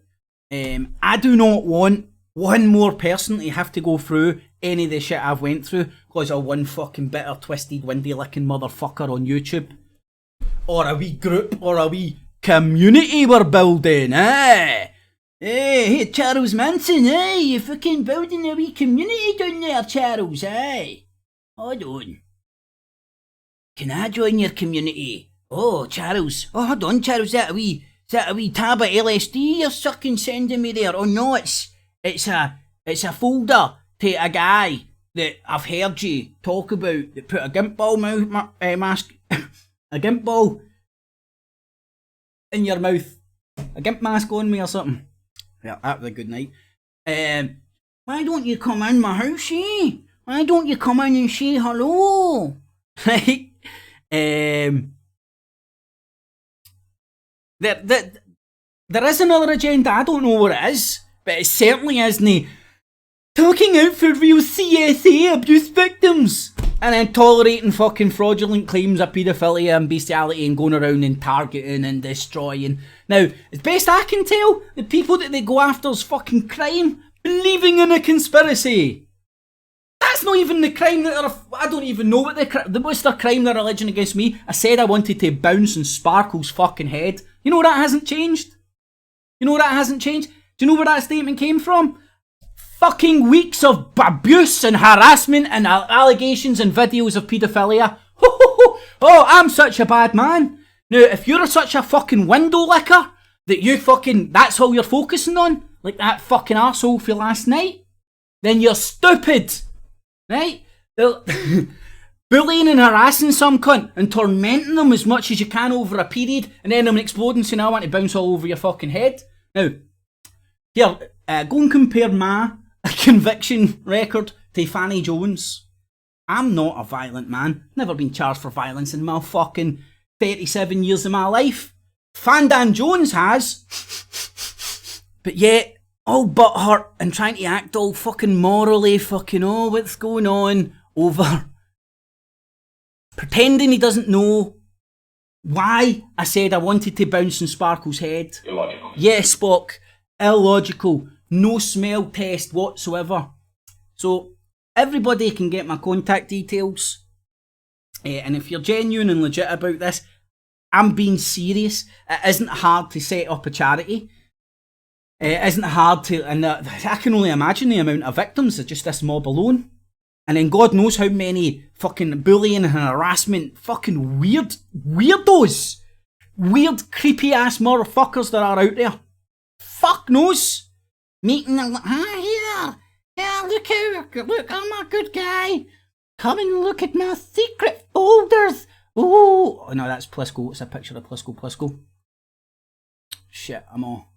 I do not want one more person to have to go through any of the shit I've went through because of one fucking bitter, twisted, windy-licking motherfucker on YouTube. Or a wee group, or a wee community we're building, eh? Hey, Charles Manson, eh? You fucking building a wee community down there, Charles, eh? Hold on. Can I join your community? Oh, Charles. Oh, hold on, Charles. Is that a wee tab of LSD you're sucking sending me there? Oh no, it's a folder to a guy that I've heard you talk about that put a gimp ball mask, a gimp ball in your mouth, a gimp mask on me or something. Yeah, that was a good night. Why don't you come in my house, eh? Why don't you come in and say hello? Right? There is another agenda. I don't know what it is, but it certainly isn't talking out for real CSA abuse victims. And then tolerating fucking fraudulent claims of paedophilia and bestiality and going around and targeting and destroying. Now, as best I can tell, the people that they go after is fucking crime. Believing in a conspiracy. That's not even the crime that I don't even know what's their crime, their religion against me. I said I wanted to bounce on Sparkle's fucking head. You know that hasn't changed? You know that hasn't changed? Do you know where that statement came from? Fucking weeks of abuse and harassment and allegations and videos of paedophilia. Oh, I'm such a bad man. Now, if you're such a fucking window licker that you fucking, that's all you're focusing on, like that fucking arsehole for last night, then you're stupid. Right? Bullying and harassing some cunt and tormenting them as much as you can over a period and then them exploding saying I want to bounce all over your fucking head. Now, here, go and compare my conviction record to Fanny Jones. I'm not a violent man. Never been charged for violence in my fucking 37 years of my life. Fandan Jones has. But yet, all butthurt and trying to act all fucking morally fucking, oh, what's going on over pretending he doesn't know why I said I wanted to bounce on Sparkle's head. Illogical. Yes, Spock. Illogical. No smell test whatsoever. So, everybody can get my contact details. And if you're genuine and legit about this, I'm being serious. It isn't hard to set up a charity. It isn't hard to, and I can only imagine the amount of victims of just this mob alone. And then God knows how many fucking bullying and harassment, fucking weirdos, weird creepy ass motherfuckers there are out there. Fuck knows. Meeting them like, look, I'm a good guy. Come and look at my secret folders. Oh no, that's Plisco. It's a picture of Plisco. Shit, I'm all.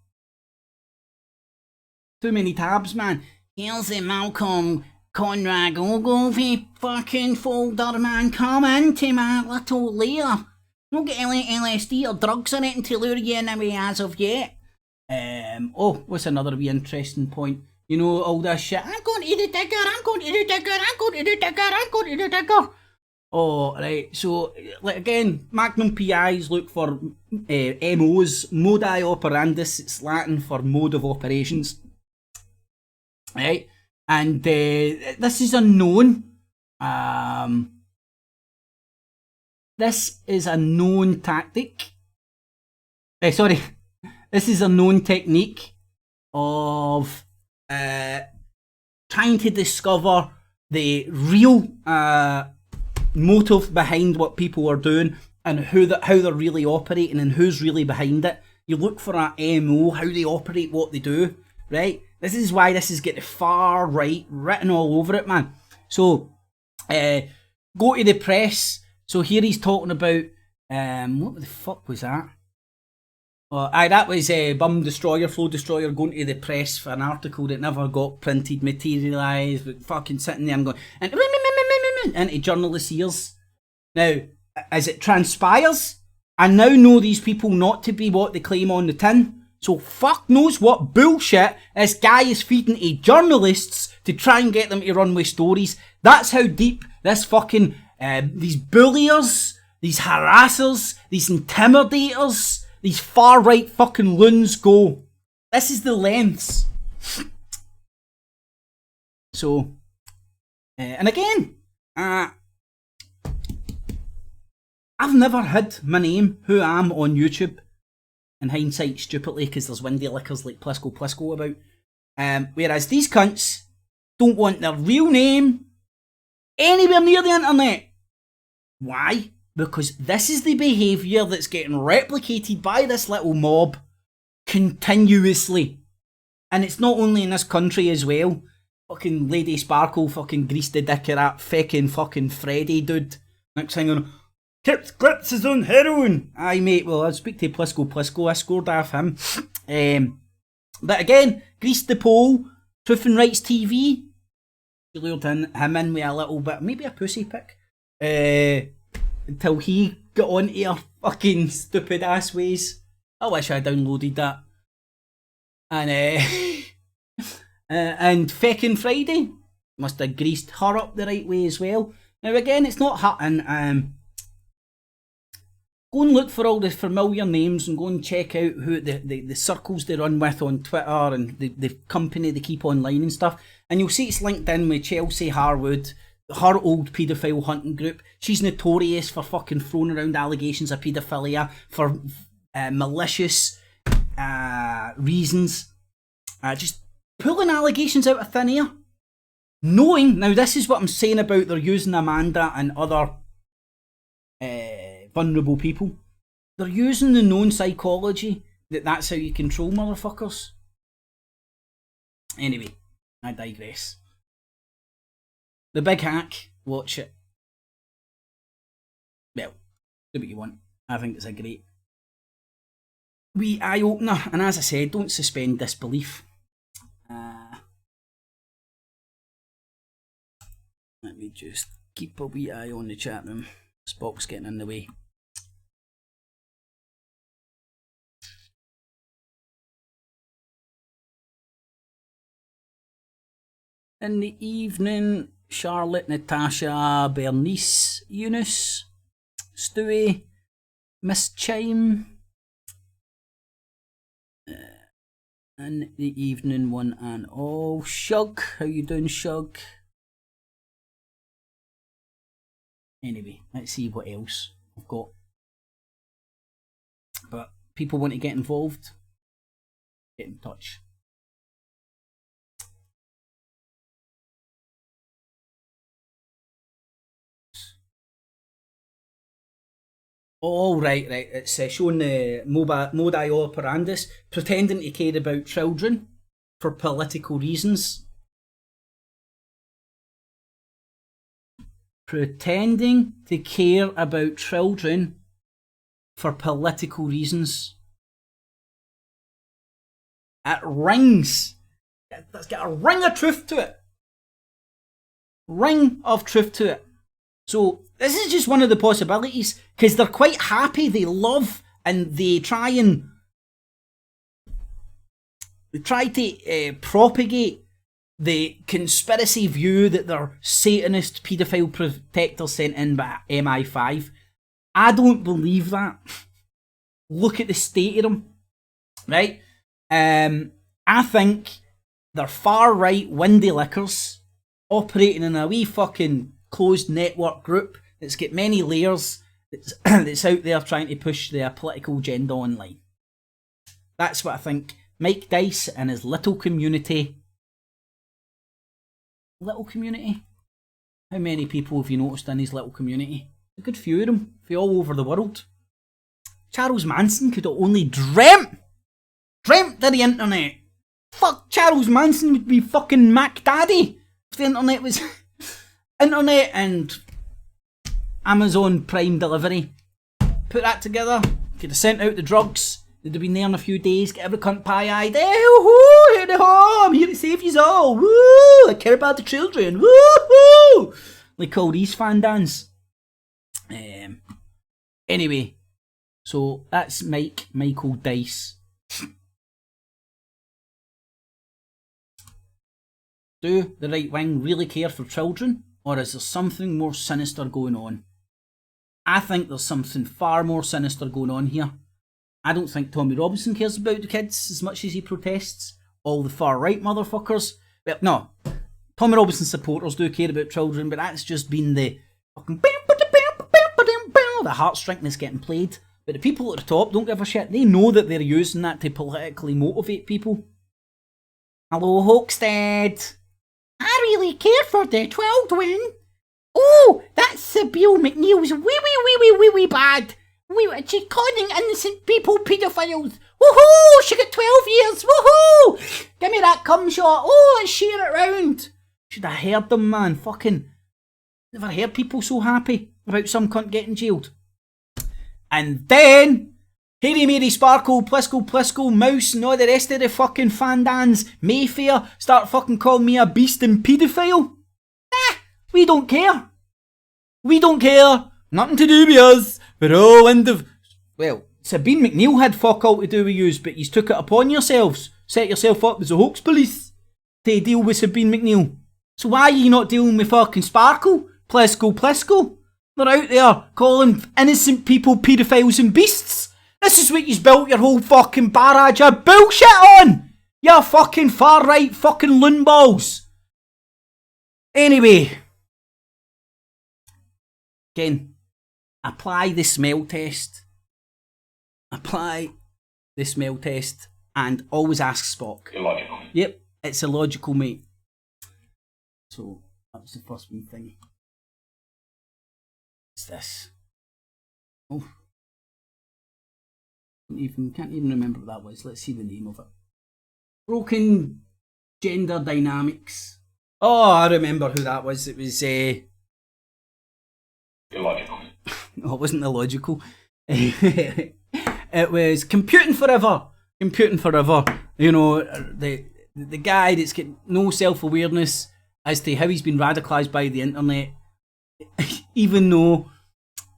Too many tabs, man. Here's the Malcolm Conrad Ogilvy fucking folder, man. Come into my little lair. Don't get any LSD or drugs in it to lure you in a way as of yet. Oh, what's another wee interesting point? You know, all this shit. I'm going to the digger, I'm going to the digger, I'm going to the digger, I'm going to the digger. Oh, right. So, like again, Magnum PIs look for MOs, modi operandis. It's Latin for mode of operations. Right? And this is unknown. This is a known tactic. Sorry. This is a known technique of trying to discover the real motive behind what people are doing and how they're really operating and who's really behind it. You look for a MO, how they operate, what they do, right? This is why this is getting far right written all over it, man. So, go to the press. So here he's talking about, what the fuck was that? That was Bum Destroyer, Flow Destroyer going to the press for an article that never got printed, materialised, but fucking sitting there and going, and into journalists' ears. Now, as it transpires, I now know these people not to be what they claim on the tin. So fuck knows what bullshit this guy is feeding to journalists to try and get them to run with stories. That's how deep this fucking, these bulliers, these harassers, these intimidators, these far right fucking loons go. This is the lengths. So, and again, I've never hid my name, who I am, on YouTube. In hindsight, stupidly, because there's windy lickers like Plisco about. Whereas these cunts don't want their real name anywhere near the internet. Why? Because this is the behaviour that's getting replicated by this little mob continuously. And it's not only in this country as well. Fucking Lady Sparkle fucking greased the dick of that fucking Freddy dude. Next thing on, Tips Grips is on heroin. Aye mate, well I'll speak to Plisco, I scored off him. But again, greased the pole, Truth and Rights TV. She lured him in with a little bit, maybe a pussy pick. Until he got onto your fucking stupid ass ways. I wish I downloaded that. And feckin' Friday must have greased her up the right way as well. Now again, it's not hurting. Go and look for all the familiar names and go and check out who the circles they run with on Twitter and the company they keep online and stuff. And you'll see it's linked in with Chelsea Harwood, her old paedophile hunting group. She's notorious for fucking throwing around allegations of paedophilia for malicious reasons. Just pulling allegations out of thin air. Knowing, now this is what I'm saying about they're using Amanda and other vulnerable people. They're using the known psychology that's how you control motherfuckers. Anyway, I digress. The Big Hack, watch it. Well, do what you want. I think it's a great wee eye-opener, and as I said, don't suspend disbelief. Let me just keep a wee eye on the chat room. Spock's getting in the way. In the evening, Charlotte, Natasha, Bernice, Eunice, Stewie, Miss Chime. In the evening, one and all. Shug, how you doing, Shug? Anyway, let's see what else I've got. But people want to get involved, get in touch. Oh, right. It's showing the modi operandus, pretending to care about children for political reasons. Pretending to care about children for political reasons. It rings. It's got a ring of truth to it. Ring of truth to it. So this is just one of the possibilities, because they're quite happy, they love, and they try to propagate the conspiracy view that they're Satanist paedophile protectors sent in by MI5. I don't believe that. Look at the state of them, right? I think they're far right windy lickers operating in a wee fucking closed network group that's got many layers, that's out there trying to push their political agenda online. That's what I think. Mike Dice and his little community. Little community? How many people have you noticed in his little community? A good few of them, all over the world. Charles Manson could have only dreamt of the internet. Fuck, Charles Manson would be fucking Mac Daddy if the internet was internet and Amazon Prime delivery. Put that together, could have sent out the drugs. They'd have been there in a few days, get every cunt pie-eyed. Hey, woo-hoo, here they are, I'm here to save yous all. Woo, I care about the children. Woo-hoo. Like all these fandans. Anyway, so that's Michael Dice. Do the right wing really care for children, or is there something more sinister going on? I think there's something far more sinister going on here. I don't think Tommy Robinson cares about the kids as much as he protests. All the far right motherfuckers. Well, no. Tommy Robinson supporters do care about children, but that's just been the fucking the heartstring that's getting played. But the people at the top don't give a shit. They know that they're using that to politically motivate people. Hello, Hoaxted. I really care for the children. Oh, that's Bill McNeil's wee bad. She's calling innocent people paedophiles. Woohoo! She got 12 years. Woohoo! Give me that cum shot. Oh, let's share it round. Should have heard them, man. Fucking never heard people so happy about some cunt getting jailed. And then Harry, Mary, Sparkle, Plisco, Mouse, and all the rest of the fucking fandans, Mayfair, start fucking calling me a beast and paedophile. We don't care. We don't care. Nothing to do with us. We're all in the... Well, Sabine McNeil had fuck all to do with yous, but yous took it upon yourselves. Set yourself up as a hoax police to deal with Sabine McNeil. So why are you not dealing with fucking Sparkle? Plisco. They're out there calling innocent people paedophiles and beasts. This is what you've built your whole fucking barrage of bullshit on! You fucking far-right fucking loonballs. Anyway. Again, apply the smell test. And always ask Spock. Illogical. Yep, it's illogical, mate. So, that was the first wee thing. What's this? Oh. Can't even remember what that was. Let's see the name of it. Broken gender dynamics. Oh, I remember who that was. It was Illogical. No, it wasn't illogical. It was Computing Forever. You know, the guy that's got no self-awareness as to how he's been radicalised by the internet. Even though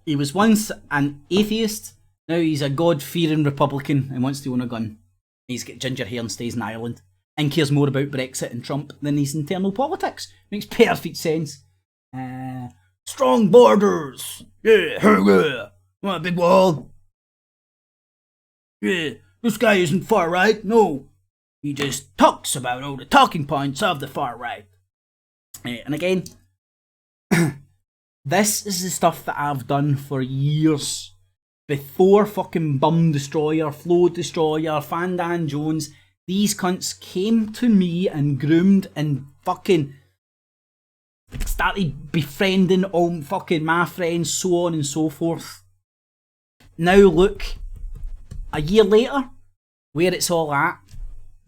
he was once an atheist, now he's a God-fearing Republican and wants to own a gun. He's got ginger hair and stays in Ireland and cares more about Brexit and Trump than his internal politics. Makes perfect sense. Strong borders. Yeah, want a big wall. Yeah, this guy isn't far right. No, he just talks about all the talking points of the far right. And again, this is the stuff that I've done for years. Before fucking Bum Destroyer, Flow Destroyer, Fandan Jones, these cunts came to me and groomed and fucking started befriending all fucking my friends, so on and so forth. Now look, a year later, where it's all at.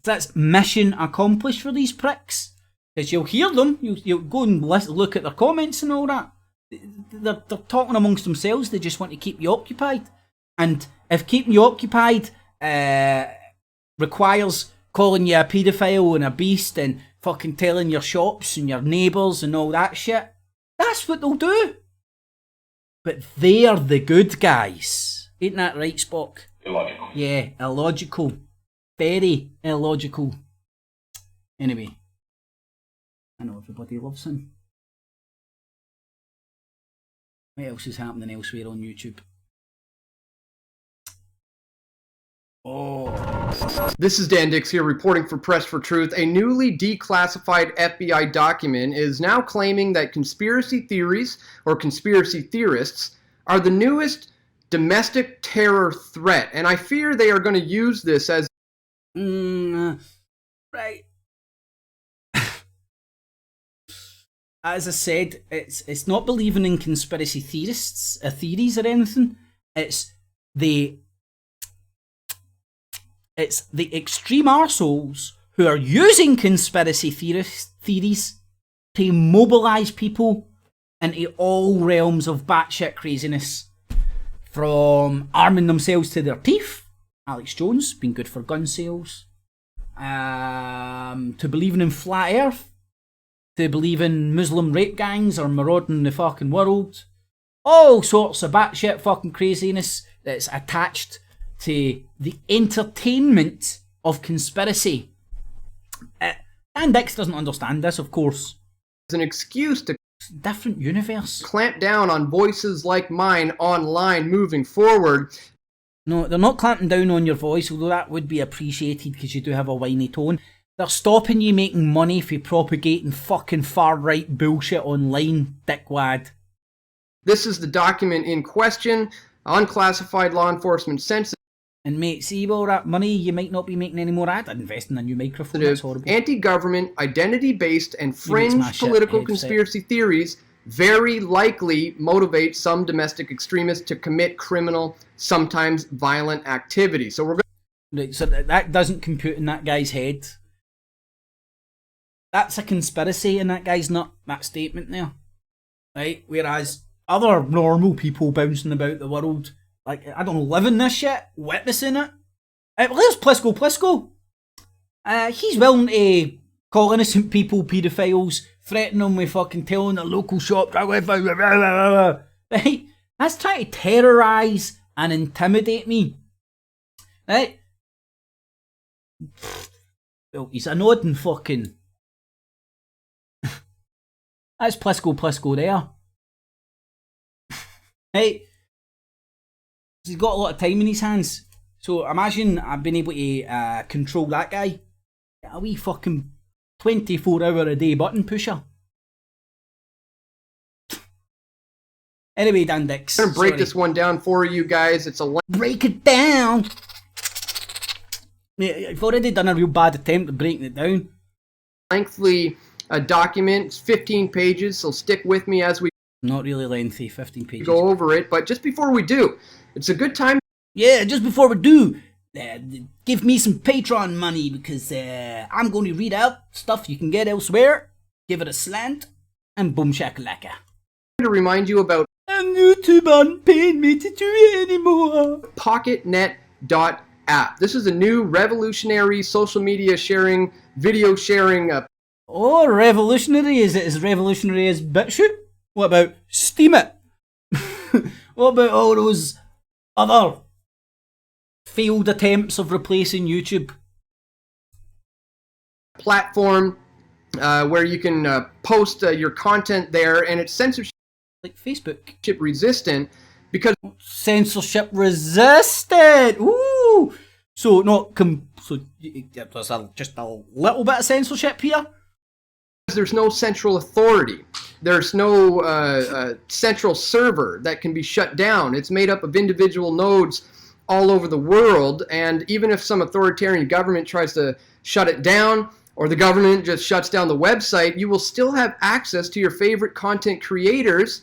That's mission accomplished for these pricks. Because you'll hear them, you'll go and look at their comments and all that. They're talking amongst themselves, they just want to keep you occupied. And if keeping you occupied requires calling you a paedophile and a beast and fucking telling your shops and your neighbours and all that shit, that's what they'll do. But they're the good guys. Ain't that right, Spock? Illogical. Yeah, illogical. Very illogical. Anyway. I know everybody loves him. What else is happening elsewhere on YouTube? Oh. This is Dan Dix here reporting for Press for Truth. A newly declassified FBI document is now claiming that conspiracy theories or conspiracy theorists are the newest domestic terror threat, and I fear they are going to use this as right. As I said, it's not believing in conspiracy theorists, theories or anything. It's the extreme arseholes who are using conspiracy theories to mobilise people into all realms of batshit craziness. From arming themselves to their teeth, Alex Jones, been good for gun sales, to believing in flat earth, to believing Muslim rape gangs are marauding the fucking world. All sorts of batshit fucking craziness that's attached to the entertainment of conspiracy. Dan Dix doesn't understand this, of course. an excuse to Different universe. clamp down on voices like mine online moving forward. No, they're not clamping down on your voice, although that would be appreciated because you do have a whiny tone. They're stopping you making money for propagating fucking far-right bullshit online, dickwad. This is the document in question. Unclassified law enforcement sensitive. And mate, see all that money you might not be making any more at. I'd invest in a new microphone, that's horrible. Anti-government, identity-based, and fringe smash it, political headset. conspiracy theories very likely motivate some domestic extremists to commit criminal, sometimes violent activity. So we're going Right, so that doesn't compute in that guy's head. That's a conspiracy in that guy's nut, that statement there. Right? Whereas other normal people bouncing about the world, like, I don't know, living this shit, witnessing it. Well, there's Plisco. He's willing to call innocent people paedophiles, threaten them with fucking telling their local shop, right? That's trying to terrorise and intimidate me. Right? Well, he's a nodding fucking... That's Plisco there. Right? He's got a lot of time in his hands. So imagine I've been able to control that guy. A wee fucking 24-hour-a-day button pusher. Anyway, Dan Dix. I'm going to break this one down for you guys. It's a break it down. Mate, I've already done a real bad attempt at breaking it down. lengthy document. It's 15 pages, so stick with me as we Not really lengthy, 15 pages. go over it. But just before we do, it's a good time. Yeah, just before we do, give me some Patreon money because I'm going to read out stuff you can get elsewhere, give it a slant, and boom shakalaka. To remind you about And YouTube aren't paying me to do it anymore. PocketNet.app. This is a new revolutionary social media sharing, video sharing. Oh, revolutionary? Is it as revolutionary as BitChute? What about Steam It? What about all those other failed attempts of replacing YouTube? Platform where you can post your content there, and it's censorship Like Facebook. resistant because Censorship resistant! Ooh! So, not there's just a little bit of censorship here? there's no central authority. There's no central server that can be shut down. It's made up of individual nodes all over the world, and even if some authoritarian government tries to shut it down, or the government just shuts down the website, you will still have access to your favorite content creators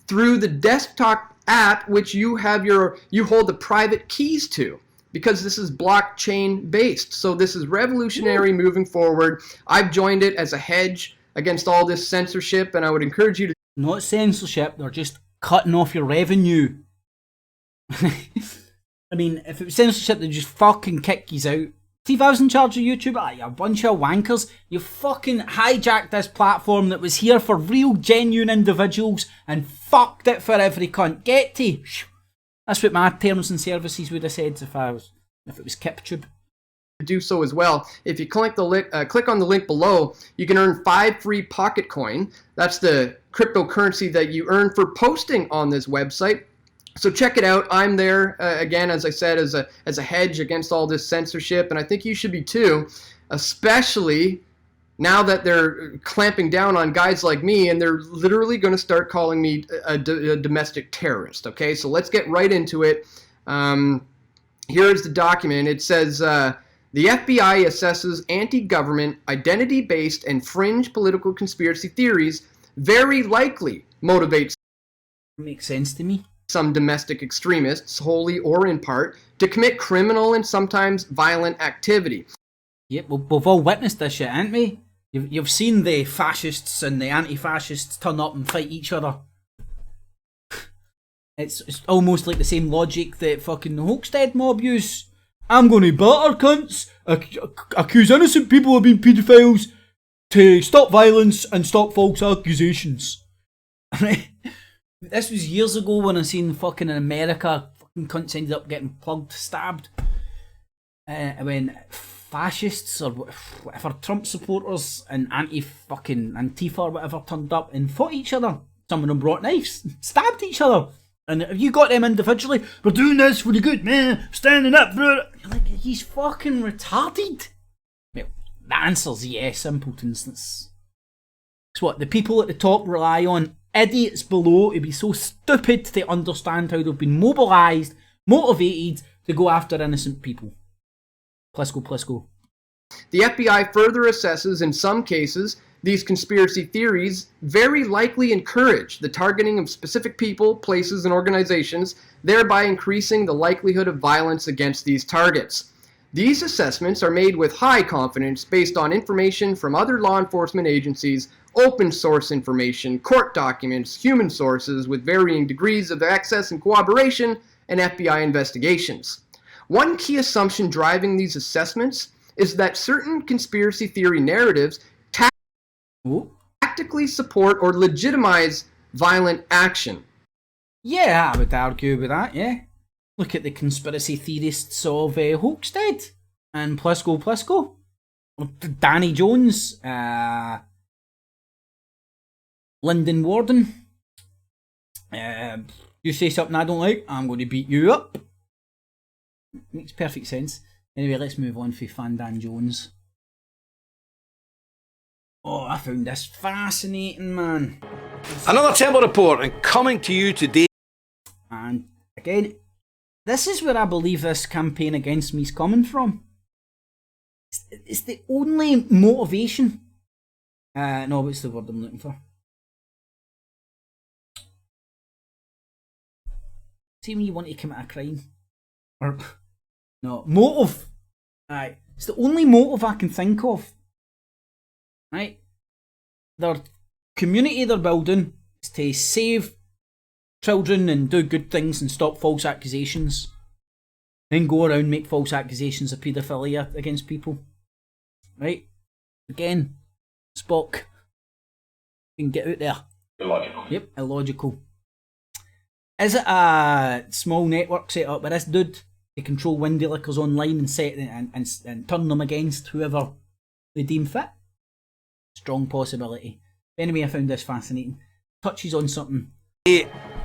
through the desktop app, which you hold the private keys to, because this is blockchain based. So this is revolutionary moving forward. I've joined it as a hedge against all this censorship, and I would encourage you to. Not censorship, they're just cutting off your revenue. I mean, if it was censorship, they'd just fucking kick yous out. See, if I was in charge of YouTube, you a bunch of wankers, you fucking hijacked this platform that was here for real, genuine individuals and fucked it for every cunt. Get to. That's what my terms and services would have said if it was KipTube. Do so as well. If you click on the link below, you can earn 5 free Pocket Coin. That's the cryptocurrency that you earn for posting on this website. So check it out. I'm there again, as I said, as a hedge against all this censorship, and I think you should be too, especially now that they're clamping down on guys like me, and they're literally going to start calling me a domestic terrorist. Okay, so let's get right into it. Here's the document. It says the FBI assesses anti-government, identity-based, and fringe political conspiracy theories very likely motivates. Makes sense to me. Some domestic extremists, wholly or in part, to commit criminal and sometimes violent activity. Yep, we've all witnessed this shit, haven't we? You've seen the fascists and the anti-fascists turn up and fight each other. It's almost like the same logic that fucking the Hoaxted mob use. I'm gonna batter cunts, accuse innocent people of being paedophiles to stop violence and stop false accusations. This was years ago when I seen fucking in America, fucking cunts ended up getting plugged, stabbed. When fascists or whatever, Trump supporters and anti-fucking Antifa or whatever turned up and fought each other. Some of them brought knives, stabbed each other. And if you got them individually, we're doing this for the good man, standing up for it. You're like, he's fucking retarded. Well, the answer's yes, simpletons. It's what the people at the top rely on idiots below to be so stupid to understand how they've been mobilised, motivated to go after innocent people. Let's go. The FBI further assesses, in some cases, these conspiracy theories very likely encourage the targeting of specific people, places, and organizations, thereby increasing the likelihood of violence against these targets. These assessments are made with high confidence based on information from other law enforcement agencies, open source information, court documents, human sources with varying degrees of access and cooperation, and FBI investigations. One key assumption driving these assessments is that certain conspiracy theory narratives tactically support or legitimize violent action. Yeah, I would argue with that, yeah. Look at the conspiracy theorists of Hoaxted and Plisco. Danny Jones, Lyndon Warden, You say something I don't like, I'm going to beat you up. Makes perfect sense. Anyway, let's move on for Fandan Jones. Oh, I found this fascinating, man. Another Temple Report, and coming to you today. And again, this is where I believe this campaign against me is coming from. It's the only motivation. No, what's the word I'm looking for? See when you want to commit a crime. Or, no, motive. Right. It's the only motive I can think of. Right? Their community they're building is to save children and do good things and stop false accusations. Then go around and make false accusations of paedophilia against people. Right? Again, Spock. You can get out there. Illogical. Yep, illogical. Is it a small network set up by this dude to control windy lickers online and set and turn them against whoever they deem fit? Strong possibility. Anyway, I found this fascinating. Touches on something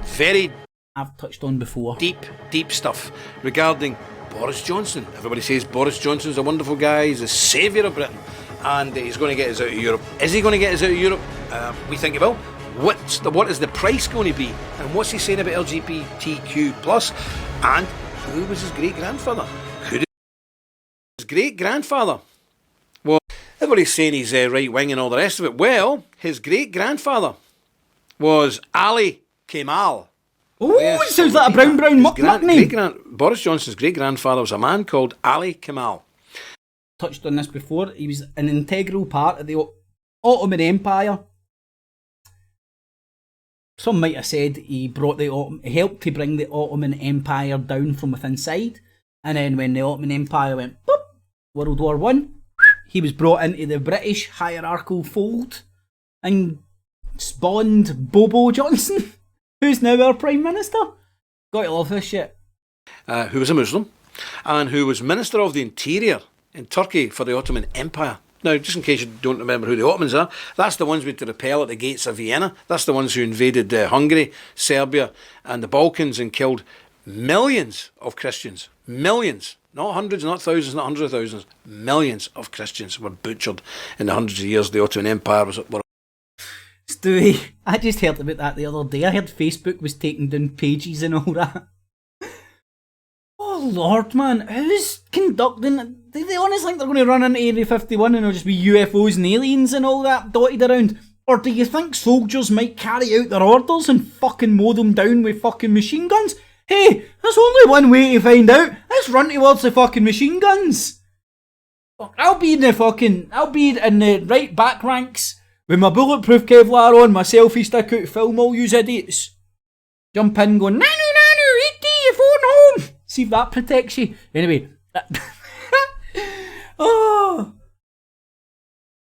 Very I've touched on before. deep stuff regarding Boris Johnson. Everybody says Boris Johnson's a wonderful guy, he's the saviour of Britain, and he's going to get us out of Europe. Is he going to get us out of Europe? We think he will. What is the price going to be? And what's he saying about LGBTQ+? And who was his great-grandfather? Who did his great-grandfather? Well, everybody's saying he's right-wing and all the rest of it. Well, his great-grandfather was Ali Kemal. Oh, Yes, it sounds like a brown muck name. Boris Johnson's great-grandfather was a man called Ali Kemal. Touched on this before. He was an integral part of the Ottoman Empire. Some might have said he helped to bring the Ottoman Empire down from within inside. And then when the Ottoman Empire went boop, World War One, he was brought into the British hierarchical fold and spawned Bobo Johnson, who's now our Prime Minister. Gotta love this shit. Who was a Muslim and who was Minister of the Interior in Turkey for the Ottoman Empire. Now, just in case you don't remember who the Ottomans are, that's the ones who went to repel at the gates of Vienna. That's the ones who invaded Hungary, Serbia and the Balkans and killed millions of Christians. Millions. Not hundreds, not thousands, not hundreds of thousands. Millions of Christians were butchered in the hundreds of years the Ottoman Empire were. Stewie, I just heard about that the other day. I heard Facebook was taking down pages and all that. Oh Lord, man, who's conducting? Do they honestly think they're going to run into Area 51 and it'll just be UFOs and aliens and all that dotted around? Or do you think soldiers might carry out their orders and fucking mow them down with fucking machine guns? Hey, there's only one way to find out. Let's run towards the fucking machine guns. I'll be in the right back ranks with my bulletproof Kevlar on, my selfie stick out to film all you idiots. Jump in going, nanu, E.T., your phone home. See if that protects you. Anyway. Oh.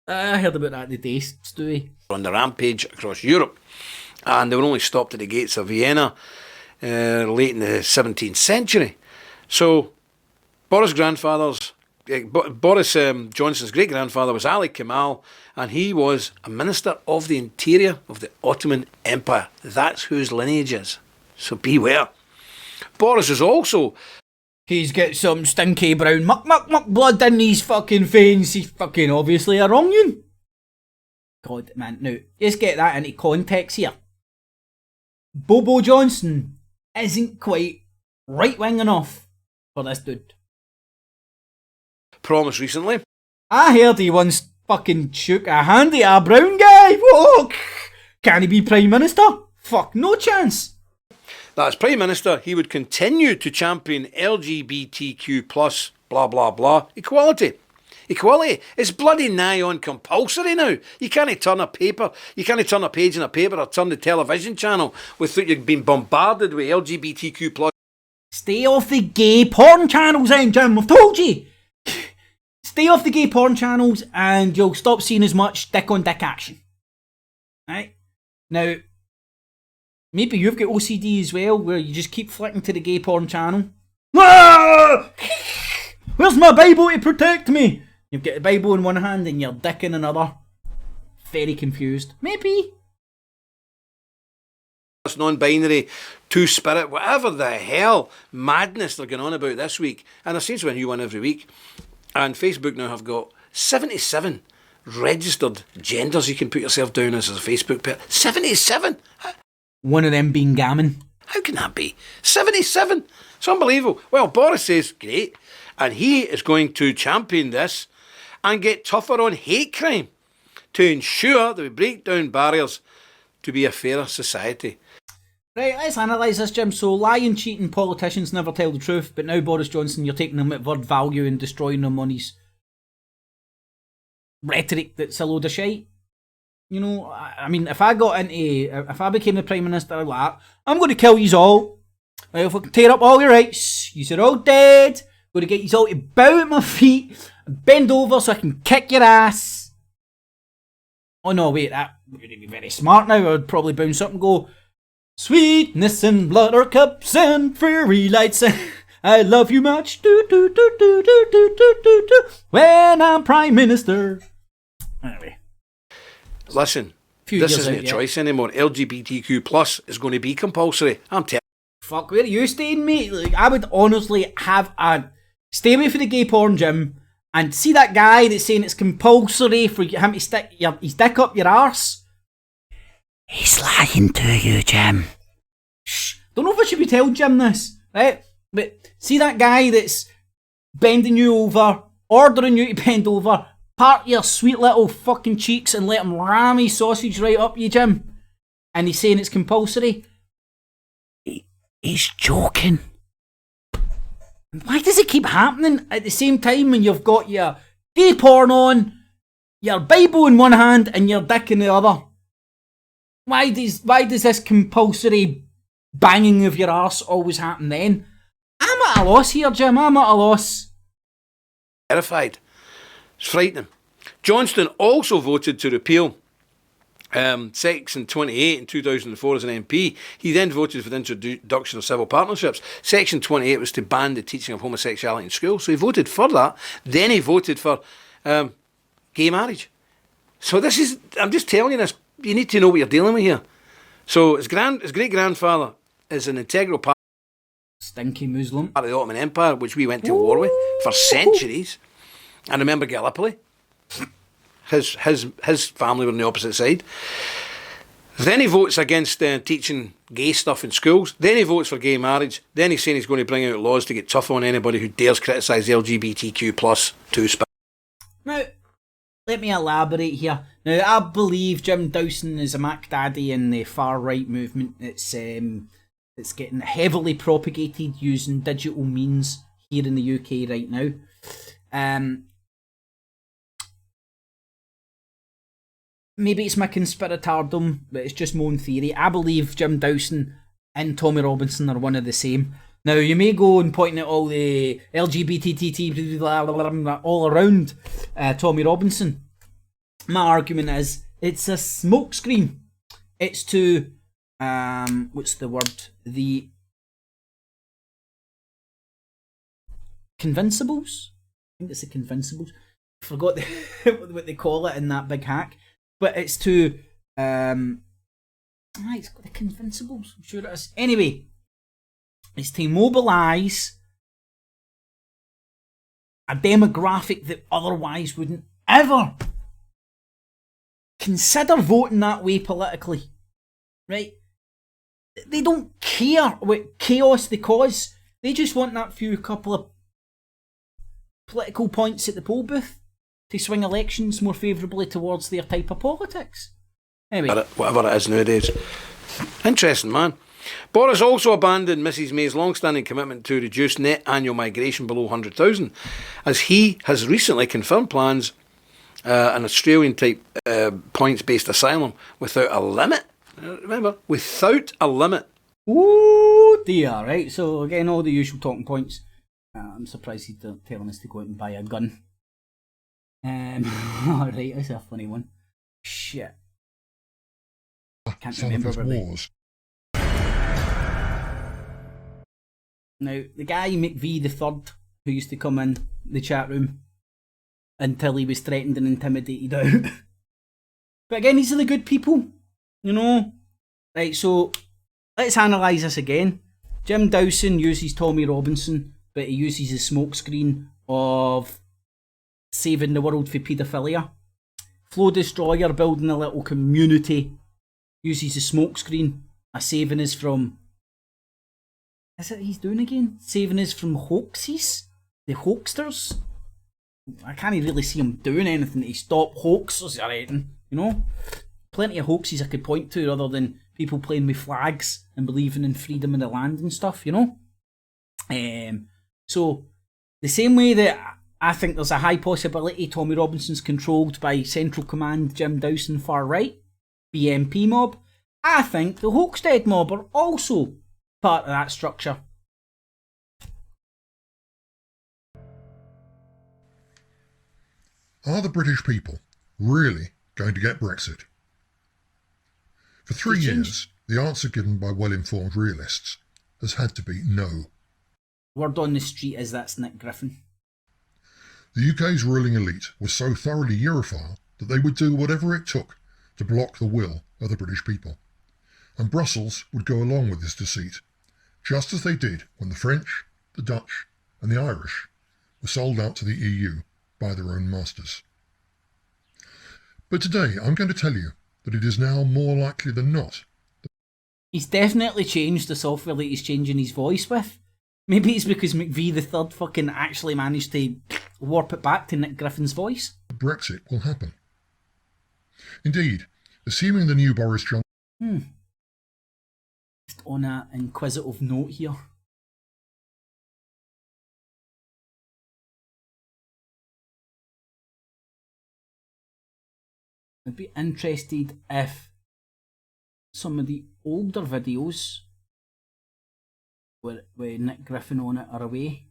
I heard about that today, Stewie. On the rampage across Europe, and they were only stopped at the gates of Vienna late in the 17th century. So Boris Johnson's great-grandfather was Ali Kemal, and he was a Minister of the Interior of the Ottoman Empire. That's whose lineage is. So beware. Boris is also... He's got some stinky brown muck blood in his fucking veins. He's fucking obviously a wrong-un. God, man, now, just get that into context here. Bobo Johnson isn't quite right-wing enough for this dude. promised recently. I heard he once fucking shook a hand at a brown guy. Whoa, can he be Prime Minister? Fuck, no chance. That as Prime Minister, he would continue to champion LGBTQ plus blah blah blah equality. Equality is bloody nigh on compulsory now. You can't turn a paper, you can't turn a page in a paper or turn the television channel without you've been bombarded with LGBTQ plus. Stay off the gay porn channels then, Jim, I've told you. Stay off the gay porn channels and you'll stop seeing as much dick on dick action. Right? Now, maybe you've got OCD as well, where you just keep flicking to the gay porn channel. Ah! Where's my Bible to protect me? You've got the Bible in one hand and your dick in another. Very confused. Maybe. non-binary, two-spirit, whatever the hell madness they're going on about this week. And there seems to be a new one every week. And Facebook now have got 77 registered genders you can put yourself down as a Facebook page. 77? One of them being gammon. How can that be? 77? It's unbelievable. Well, Boris says, great. And he is going to champion this and get tougher on hate crime to ensure that we break down barriers to be a fairer society. Right, let's analyse this, Jim. So, lying, cheating politicians never tell the truth, but now Boris Johnson, you're taking them at word value and destroying them on his rhetoric that's a load of shite. You know, I mean, if I became the Prime Minister, I'd like, I'm going to kill yous all. If I can tear up all your rights, yous are all dead. I'm going to get yous all to bow at my feet and bend over so I can kick your ass. Oh no, wait, that would be very smart now. I would probably bounce up and go, sweetness and buttercups and fairy lights. I love you much. Do, do, do, do, do, do, do, do, do, when I'm Prime Minister. Anyway. Listen, this isn't a choice anymore. LGBTQ plus is going to be compulsory. I'm telling you. Fuck, where are you staying, mate? Like, I would honestly have a... Stay away from the gay porn, Jim. And see that guy that's saying it's compulsory for him to stick his dick up your arse? He's lying to you, Jim. Shh. Don't know if I should be telling Jim this, right? But see that guy that's bending you over, ordering you to bend over, part your sweet little fucking cheeks and let him ram his sausage right up you, Jim. And he's saying it's compulsory. He's joking. Why does it keep happening at the same time when you've got your gay porn on, your Bible in one hand and your dick in the other? Why does this compulsory banging of your arse always happen then? I'm at a loss here, Jim. I'm at a loss. Terrified. It's frightening. Johnston also voted to repeal Section 28 in 2004 as an MP. He then voted for the introduction of civil partnerships. Section 28 was to ban the teaching of homosexuality in school, so he voted for that. Then he voted for gay marriage. So this is, I'm just telling you this, you need to know what you're dealing with here. So his great-grandfather is an integral part Stinky Muslim. of the Ottoman Empire, which we went to war with for centuries. And remember Gallipoli? His family were on the opposite side. Then he votes against teaching gay stuff in schools. Then he votes for gay marriage. Then he's saying he's going to bring out laws to get tough on anybody who dares criticise LGBTQ plus two-spirit. Now, let me elaborate here. Now, I believe Jim Dawson is a Mac Daddy in the far-right movement. It's getting heavily propagated using digital means here in the UK right now. Maybe it's my conspiratardom, but it's just my own theory. I believe Jim Dawson and Tommy Robinson are one of the same. Now, you may go and point at all the LGBT all around Tommy Robinson. My argument is, it's a smokescreen. It's to, what's the word? The Convincibles? I think it's the Convincibles. I forgot what they call it in that big hack. But it's to, it's got the Convincibles, I'm sure it is. Anyway, it's to mobilise a demographic that otherwise wouldn't ever consider voting that way politically, right? They don't care what chaos they cause. They just want that few couple of political points at the poll booth to swing elections more favourably towards their type of politics. Anyway. Whatever it is nowadays. Interesting, man. Boris also abandoned Mrs May's long-standing commitment to reduce net annual migration below 100,000, as he has recently confirmed plans an Australian-type points-based asylum without a limit. Remember, without a limit. Ooh dear, right? So again, all the usual talking points. I'm surprised he's telling us to go out and buy a gun. Alright, that's a funny one. Shit. Can't remember where Now, the guy McVie the Third, who used to come in the chat room until he was threatened and intimidated out. But again, these are the good people, you know. Right, so let's analyse this again. Jim Dawson uses Tommy Robinson, but he uses a smokescreen of saving the world for paedophilia. Flow Destroyer building a little community, uses a smokescreen of saving us from... Is it he's doing again? Saving us from hoaxes? The hoaxsters? I can't really see him doing anything to stop hoaxers or anything, you know? Plenty of hoaxes I could point to other than people playing with flags and believing in freedom of the land and stuff, you know? So, the same way that I think there's a high possibility Tommy Robinson's controlled by Central Command Jim Dawson far right, BMP mob, I think the Hoaxdead mob are also part of that structure. Are the British people really going to get Brexit? For 3 years, the answer given by well-informed realists has had to be no. Word on the street is that's Nick Griffin. The UK's ruling elite was so thoroughly Europhile that they would do whatever it took to block the will of the British people. And Brussels would go along with this deceit, just as they did when the French, the Dutch and the Irish were sold out to the EU by their own masters. But today I'm going to tell you that it is now more likely than not. He's definitely changed the software that he's changing his voice with. Maybe it's because McVie the Third fucking actually managed to warp it back to Nick Griffin's voice. Brexit will happen. Indeed, assuming the new Boris Johnson... Just on an inquisitive note here. I'd be interested if some of the older videos with Nick Griffin on it are away.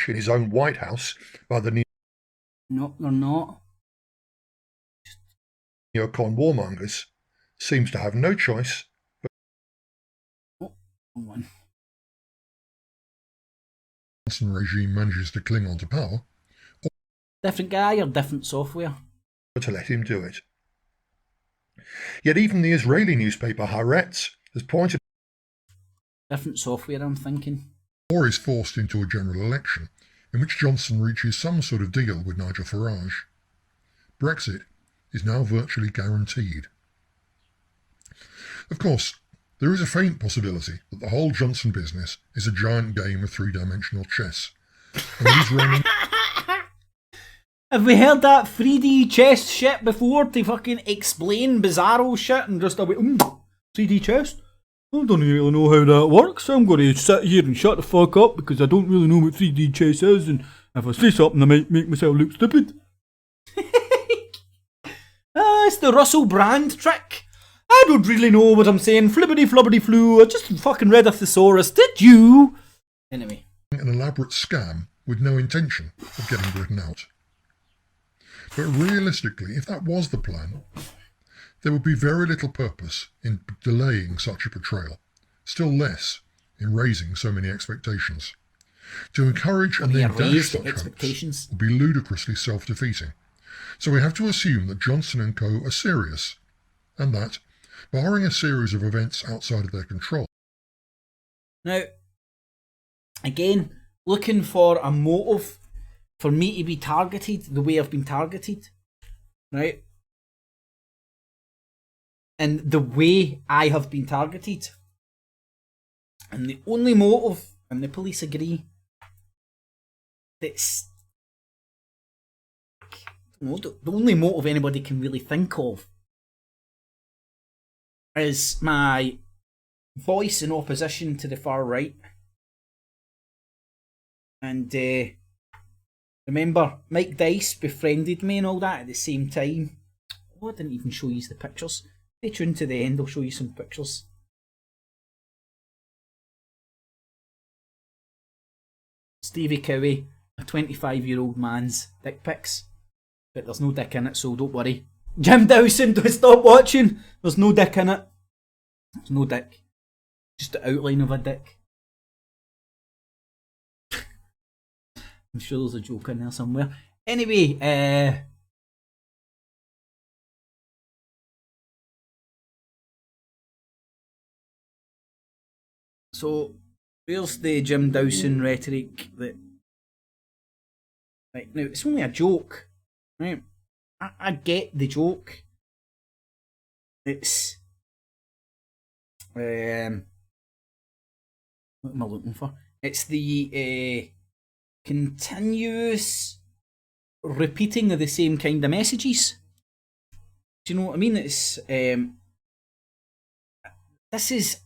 in his own White House by the No, they're not. neocon warmongers seems to have no choice but One. the Johnson regime manages to cling on to power, Different guy or different software? or to let him do it. Yet even the Israeli newspaper Haaretz has pointed Different software, I'm thinking. or is forced into a general election in which Johnson reaches some sort of deal with Nigel Farage. Brexit is now virtually guaranteed. Of course, there is a faint possibility that the whole Johnson business is a giant game of three-dimensional chess. And he's running Have we heard that 3D chess shit before to fucking explain bizarro shit and just a bit, 3D chess? I don't really know how that works. I'm going to sit here and shut the fuck up because I don't really know what 3D chess is, and if I say something I might make myself look stupid. It's the Russell Brand trick. I don't really know what I'm saying. Flippity floppity flu. I just fucking read a thesaurus. Did you? Anyway. an elaborate scam with no intention of getting Britain out. But realistically, if that was the plan, there would be very little purpose in delaying such a portrayal, still less in raising so many expectations. To encourage and then dash such hopes would be ludicrously self-defeating. So we have to assume that Johnson and co are serious, and that, barring a series of events outside of their control. Now, again, looking for a motive for me to be targeted the way I've been targeted, right? And the way I have been targeted. And the only motive, and the police agree, that's the only motive anybody can really think of is my voice in opposition to the far right. And remember, Mike Dice befriended me and all that at the same time. Oh, I didn't even show you the pictures. Stay tuned to the end, I'll show you some pictures. Stevie Cowie, a 25-year-old man's dick pics. But there's no dick in it, so don't worry. Jim Dawson, don't stop watching. There's no dick in it. There's no dick. Just the outline of a dick. I'm sure there's a joke in there somewhere. Anyway, So, where's the Jim Dawson rhetoric that... Right, now, it's only a joke, right? I get the joke. It's... what am I looking for? It's the continuous repeating of the same kind of messages. Do you know what I mean? It's... this is...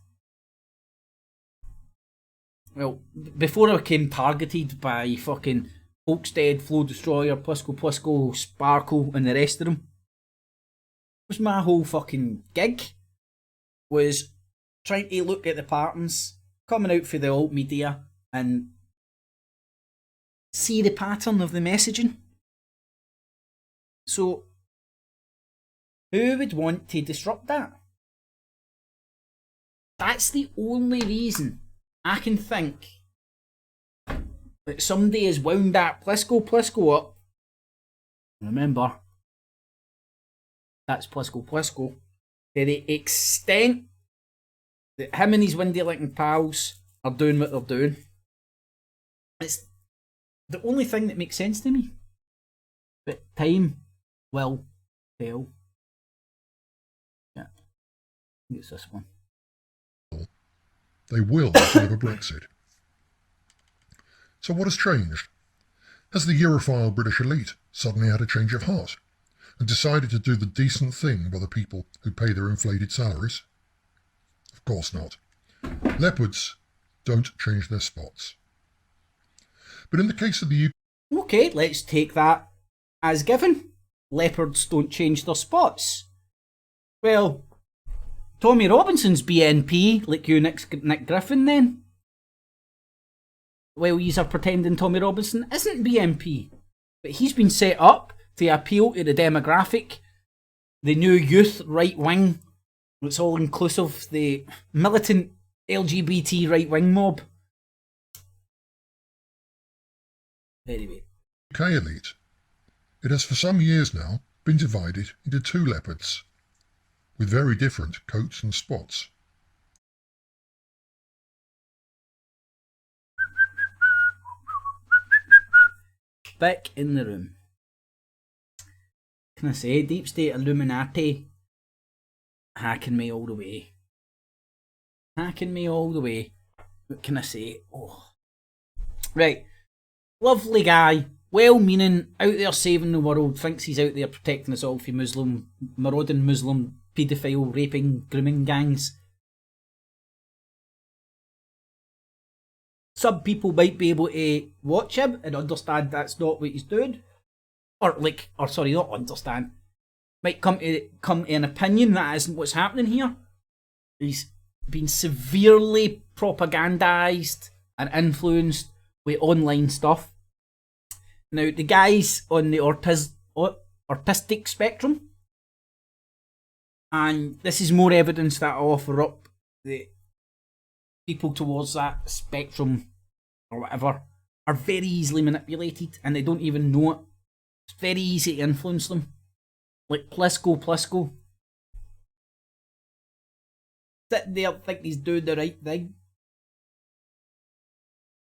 Well, before I became targeted by fucking Oakstead, Flow Destroyer, Plisco, Sparkle, and the rest of them, was my whole fucking gig was trying to look at the patterns coming out for the alt media and see the pattern of the messaging. So, who would want to disrupt that? That's the only reason I can think that somebody has wound that Plisco up. Remember, that's Plisco. To the extent that him and his Windy Lincoln pals are doing what they're doing. It's the only thing that makes sense to me. But time will tell. Yeah, I think it's this one. They will deliver Brexit. So what has changed? Has the Europhile British elite suddenly had a change of heart and decided to do the decent thing by the people who pay their inflated salaries? Of course not. Leopards don't change their spots. But in the case of the UK... Okay, let's take that as given. Leopards don't change their spots. Well, Tommy Robinson's BNP, like you, Nick Griffin, then? Well, yous are pretending Tommy Robinson isn't BNP. But he's been set up to appeal to the demographic, the new youth right wing, it's all inclusive, the militant LGBT right wing mob. Anyway. UK elite, it has for some years now been divided into two leopards, with very different coats and spots. Back in the room. Can I say, Deep State Illuminati hacking me all the way. Hacking me all the way. What can I say? Oh. Right. Lovely guy. Well-meaning, out there saving the world, thinks he's out there protecting us all from marauding Muslim, paedophile, raping, grooming gangs. Some people might be able to watch him and understand that's not what he's doing. Not understand. Might come to an opinion that isn't what's happening here. He's been severely propagandised and influenced with online stuff. Now, the guys on the autistic spectrum, and this is more evidence that I offer up, the people towards that spectrum, or whatever, are very easily manipulated, and they don't even know it. It's very easy to influence them. Like Plisco. Sit there, think he's doing the right thing.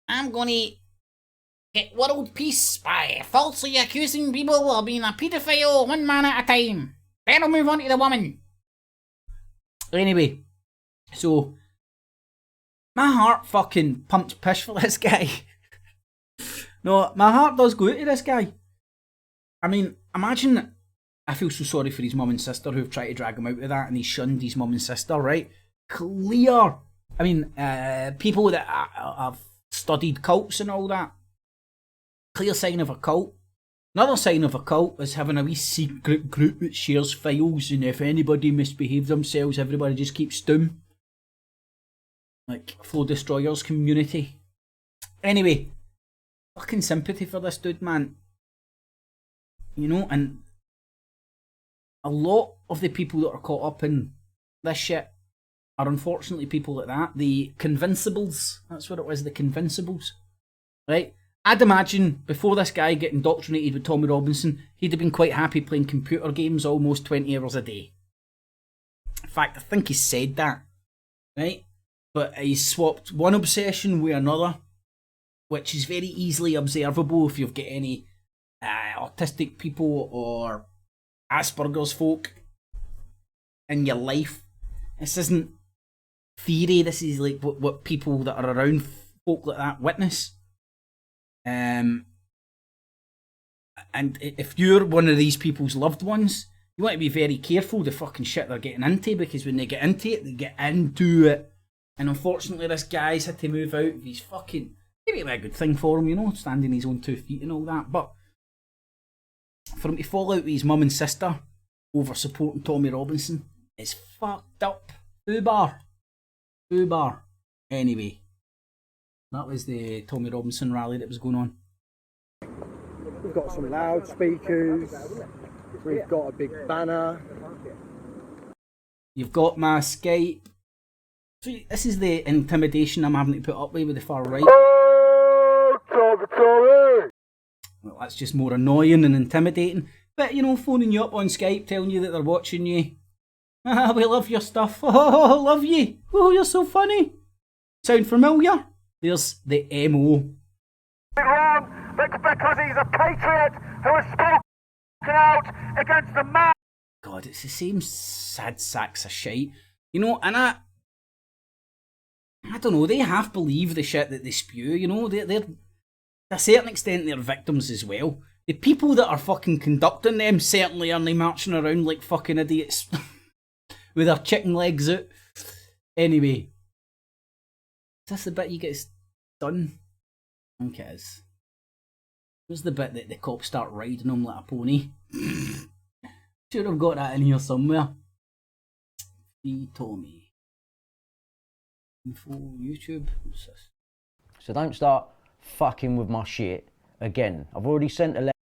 I'm gonna get world peace by falsely accusing people of being a paedophile one man at a time. Then I'll move on to the woman. Anyway, so my heart fucking pumps piss for this guy. No, my heart does go to this guy. I mean, imagine, I feel so sorry for his mum and sister who've tried to drag him out of that and he shunned his mum and sister, right? Clear. I mean, people that have studied cults and all that. Clear sign of a cult. Another sign of a cult is having a wee secret group that shares files, and if anybody misbehaves themselves, everybody just keeps stum. Like Flow Destroyer's community. Anyway, fucking sympathy for this dude, man. You know, and a lot of the people that are caught up in this shit are unfortunately people like that. The Convincibles. That's what it was, the Convincibles. Right? I'd imagine before this guy get indoctrinated with Tommy Robinson, he'd have been quite happy playing computer games almost 20 hours a day. In fact, I think he said that. Right? but he's swapped one obsession with another, which is very easily observable if you've got any autistic people or Asperger's folk in your life. This isn't theory, this is like what people that are around folk like that witness. And if you're one of these people's loved ones, you want to be very careful the fucking shit they're getting into, because when they get into it, they get into it. And unfortunately this guy's had to move out of his fucking, maybe a good thing for him, you know, standing on his own 2 feet and all that, but for him to fall out with his mum and sister over supporting Tommy Robinson is fucked up. Uber. Anyway, that was the Tommy Robinson rally that was going on. We've got some loudspeakers, we've got a big banner. You've got my Skype. So this is the intimidation I'm having to put up with the far right. Well, that's just more annoying and intimidating. But, you know, phoning you up on Skype, telling you that they're watching you. Ah, we love your stuff. Oh, love you. Oh, you're so funny. Sound familiar? There's the MO. Because he's a patriot who has spoken out against the man. God, it's the same sad sacks of shite. You know, and I don't know, they half believe the shit that they spew, you know, they're to a certain extent they're victims as well. The people that are fucking conducting them certainly aren't marching around like fucking idiots with their chicken legs out. Anyway, is this the bit you get done? I think it is. Where's the bit that the cops start riding them like a pony? Should have got that in here somewhere. Free Tommy. Info YouTube. What's this? So don't start fucking with my shit again. I've already sent a letter.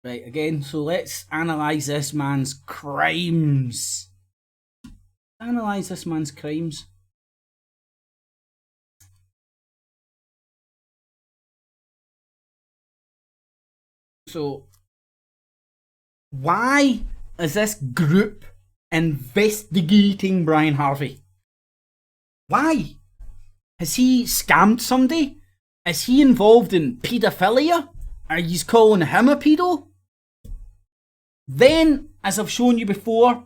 Right, again, so let's analyse this man's crimes. Analyse this man's crimes. So, why is this group investigating Brian Harvey? Why? Has he scammed somebody? Is he involved in paedophilia? Are you calling him a pedo? Then, as I've shown you before,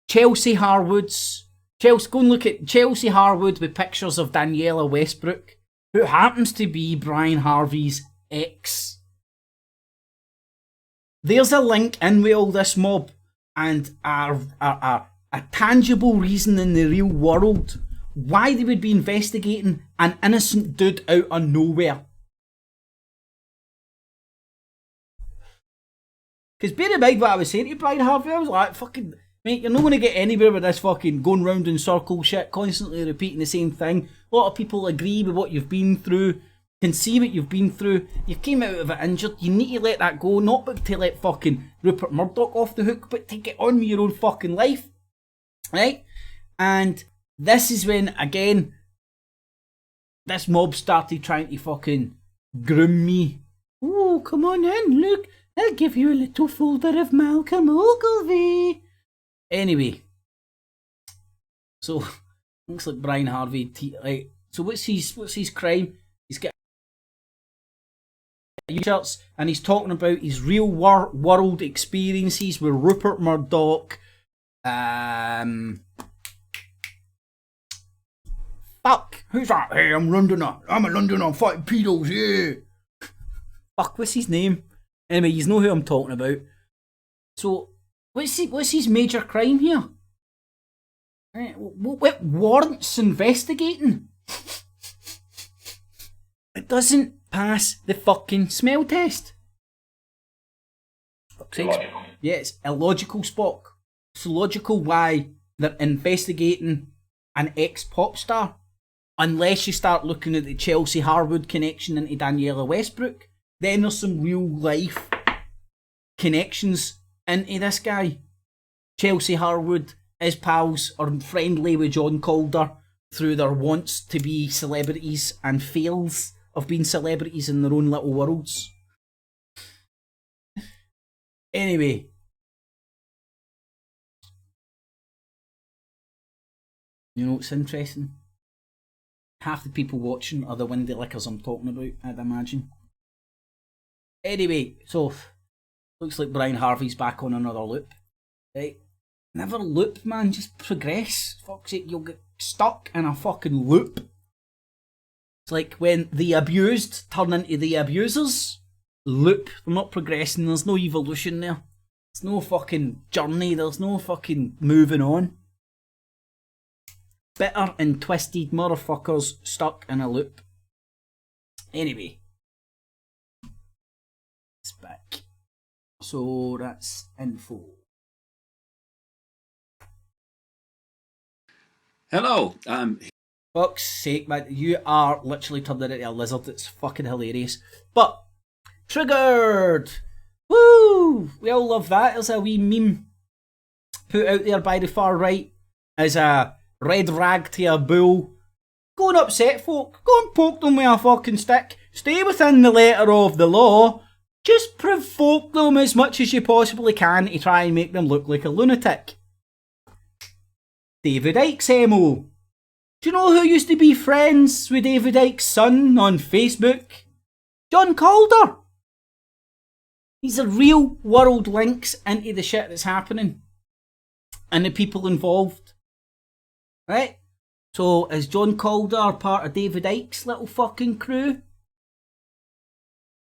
Chelsea Harwood's. Go and look at Chelsea Harwood with pictures of Daniela Westbrook, who happens to be Brian Harvey's ex. There's a link in with all this mob and a tangible reason in the real world why they would be investigating an innocent dude out of nowhere. Because bear in mind what I was saying to Brian Harvey, I was like, fucking, mate, you're not going to get anywhere with this fucking going round in circle shit, constantly repeating the same thing. A lot of people agree with what you've been through, can see what you've been through. You came out of it injured, you need to let that go, not but to let fucking Rupert Murdoch off the hook, but to get on with your own fucking life. Right? And this is when, again, this mob started trying to fucking groom me. Oh, come on in, look, I'll give you a little folder of Malcolm Ogilvy. Anyway, so looks like Brian Harvey. Right, so what's his crime? He's got shirts and he's talking about his real world experiences with Rupert Murdoch. Fuck, who's that? Hey, I'm Londoner. I'm a Londoner. I'm fighting pedos, yeah. Fuck, what's his name? Anyway, you know who I'm talking about. So, what's his major crime here? What warrants investigating? It doesn't pass the fucking smell test. Illogical. Yeah, it's illogical, Spock. It's logical why they're investigating an ex-pop star. Unless you start looking at the Chelsea Harwood connection into Daniela Westbrook. Then there's some real life connections into this guy. Chelsea Harwood is pals or friendly with John Calder through their wants to be celebrities and fails of being celebrities in their own little worlds. Anyway. You know what's interesting? half the people watching are the windy lickers I'm talking about, I'd imagine. Anyway, so looks like Brian Harvey's back on another loop. Right? Never loop, man, just progress. Fuck's sake, you'll get stuck in a fucking loop. It's like when the abused turn into the abusers. Loop. They're not progressing, there's no evolution there. There's no fucking journey, there's no fucking moving on. Bitter and twisted motherfuckers stuck in a loop. Anyway. It's back. So that's info. Hello. Fuck's sake, man. You are literally turned into a lizard. It's fucking hilarious. But, triggered! Woo! We all love that. There's a wee meme put out there by the far right as a red rag to a bull. Go and upset folk. Go and poke them with a fucking stick. Stay within the letter of the law. Just provoke them as much as you possibly can to try and make them look like a lunatic. David Icke's MO. Do you know who used to be friends with David Icke's son on Facebook? John Calder. These are real world links into the shit that's happening. And the people involved. Right? So, is John Calder part of David Icke's little fucking crew?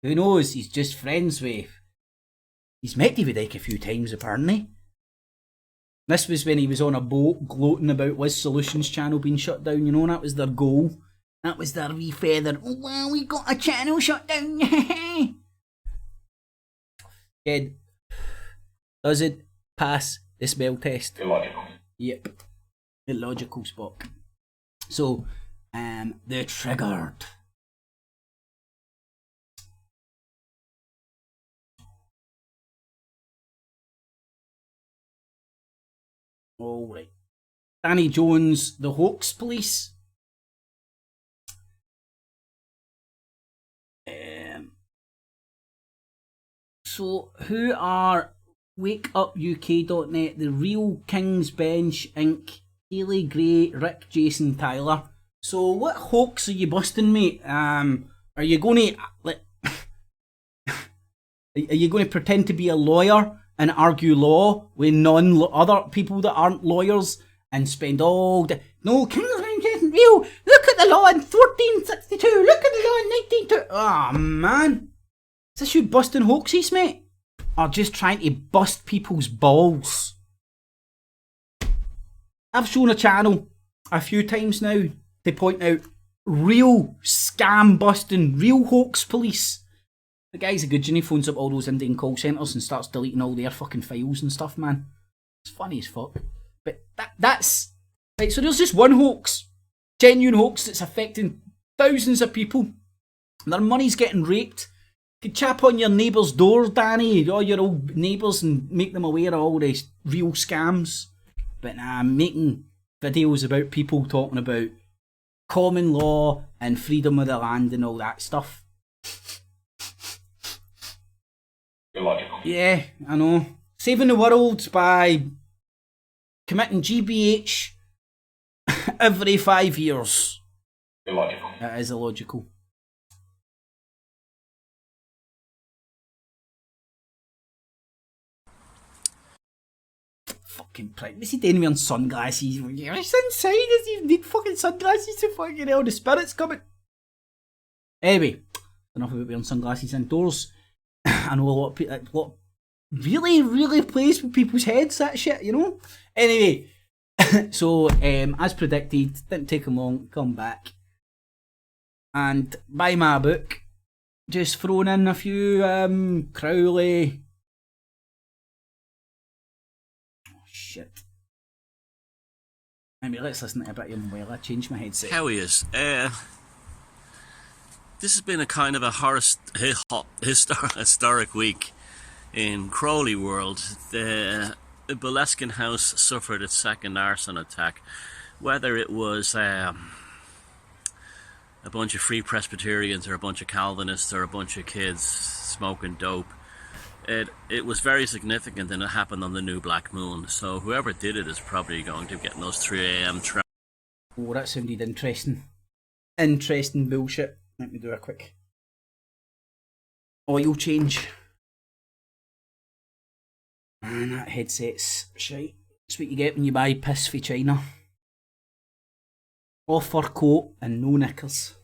Who knows? He's just friends with... He's met David Icke a few times, apparently. This was when he was on a boat gloating about Wiz Solutions channel being shut down, you know, and that was their goal. That was their wee feather. Oh, well, we got a channel shut down. Again, does it pass the smell test? Illogical. Yep. Illogical Spock. So, they're triggered. Alright. Danny Jones, the hoax police. So, who are WakeUpUK.net, The Real King's Bench Inc., Haley Gray, Rick, Jason, Tyler. So, what hoax are you busting, mate? Are you going to like? Are you going to pretend to be a lawyer and argue law with other people that aren't lawyers and spend all day? No, King's Bench isn't real. Look at the law in 1462. Look at the law in 1902. Oh man. Is this you busting hoaxes, mate? Or just trying to bust people's balls? I've shown a channel a few times now to point out real scam busting, real hoax police. The guy's a good, he phones up all those Indian call centres and starts deleting all their fucking files and stuff, man. It's funny as fuck. But that's... Right, so there's just one hoax. Genuine hoax that's affecting thousands of people. Their money's getting raped. You could chap on your neighbour's door, Danny, all your old neighbours, and make them aware of all these real scams. But nah, I'm making videos about people talking about common law and freedom of the land and all that stuff. Illogical. Yeah, I know. Saving the world by committing GBH every 5 years. Illogical. That is illogical. Fucking prick. What's he doing wearing sunglasses? It's inside, doesn't even need fucking sunglasses to fucking hell. The spirit's coming. Anyway, enough about wearing sunglasses indoors. I know a lot of people really, really plays with people's heads, that shit, you know? Anyway, so as predicted, didn't take him long to come back. And by my book, just thrown in a few Crowley. Oh shit. Maybe let's listen to a bit of him while I change my headset. How he is. This has been a kind of a historic week in Crowley world. The Boleskine house suffered its second arson attack. Whether it was a bunch of Free Presbyterians or a bunch of Calvinists or a bunch of kids smoking dope, it was very significant, and it happened on the new black moon. So whoever did it is probably going to get those 3 a.m. Oh, that sounded interesting. interesting bullshit. Let me do a quick oil change. And that headset's shite. It's what you get when you buy piss for China. Off fur coat and no knickers.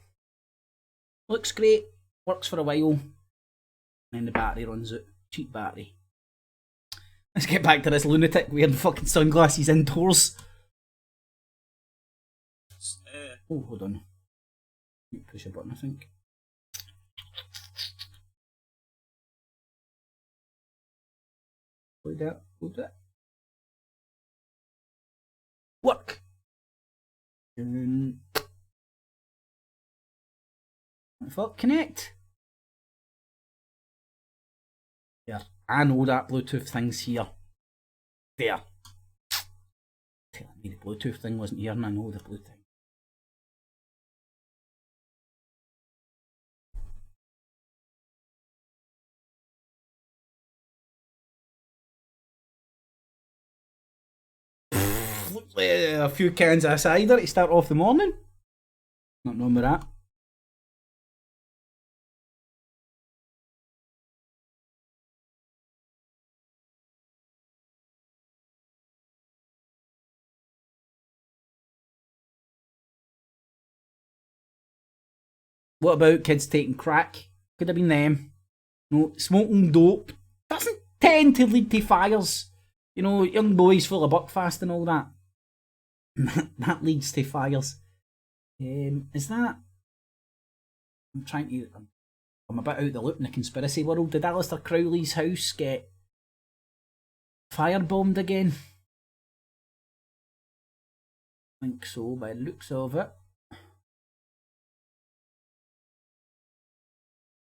Looks great, works for a while, and then the battery runs out. Cheap battery. Let's get back to this lunatic wearing fucking sunglasses indoors. Oh, hold on. Push a button, I think. Hold that. Work! Fuck, connect! Yeah, I know that Bluetooth thing's here. There. Telling me the Bluetooth thing wasn't here and I know the Bluetooth thing. A few cans of cider to start off the morning. Not knowing with that. What about kids taking crack? Could have been them. No, smoking dope doesn't tend to lead to fires. You know, young boys full of buckfast and all that. That leads to fires. Is that... I'm trying to... I'm a bit out of the loop in the conspiracy world. Did Alistair Crowley's house get firebombed again? I think so, by the looks of it.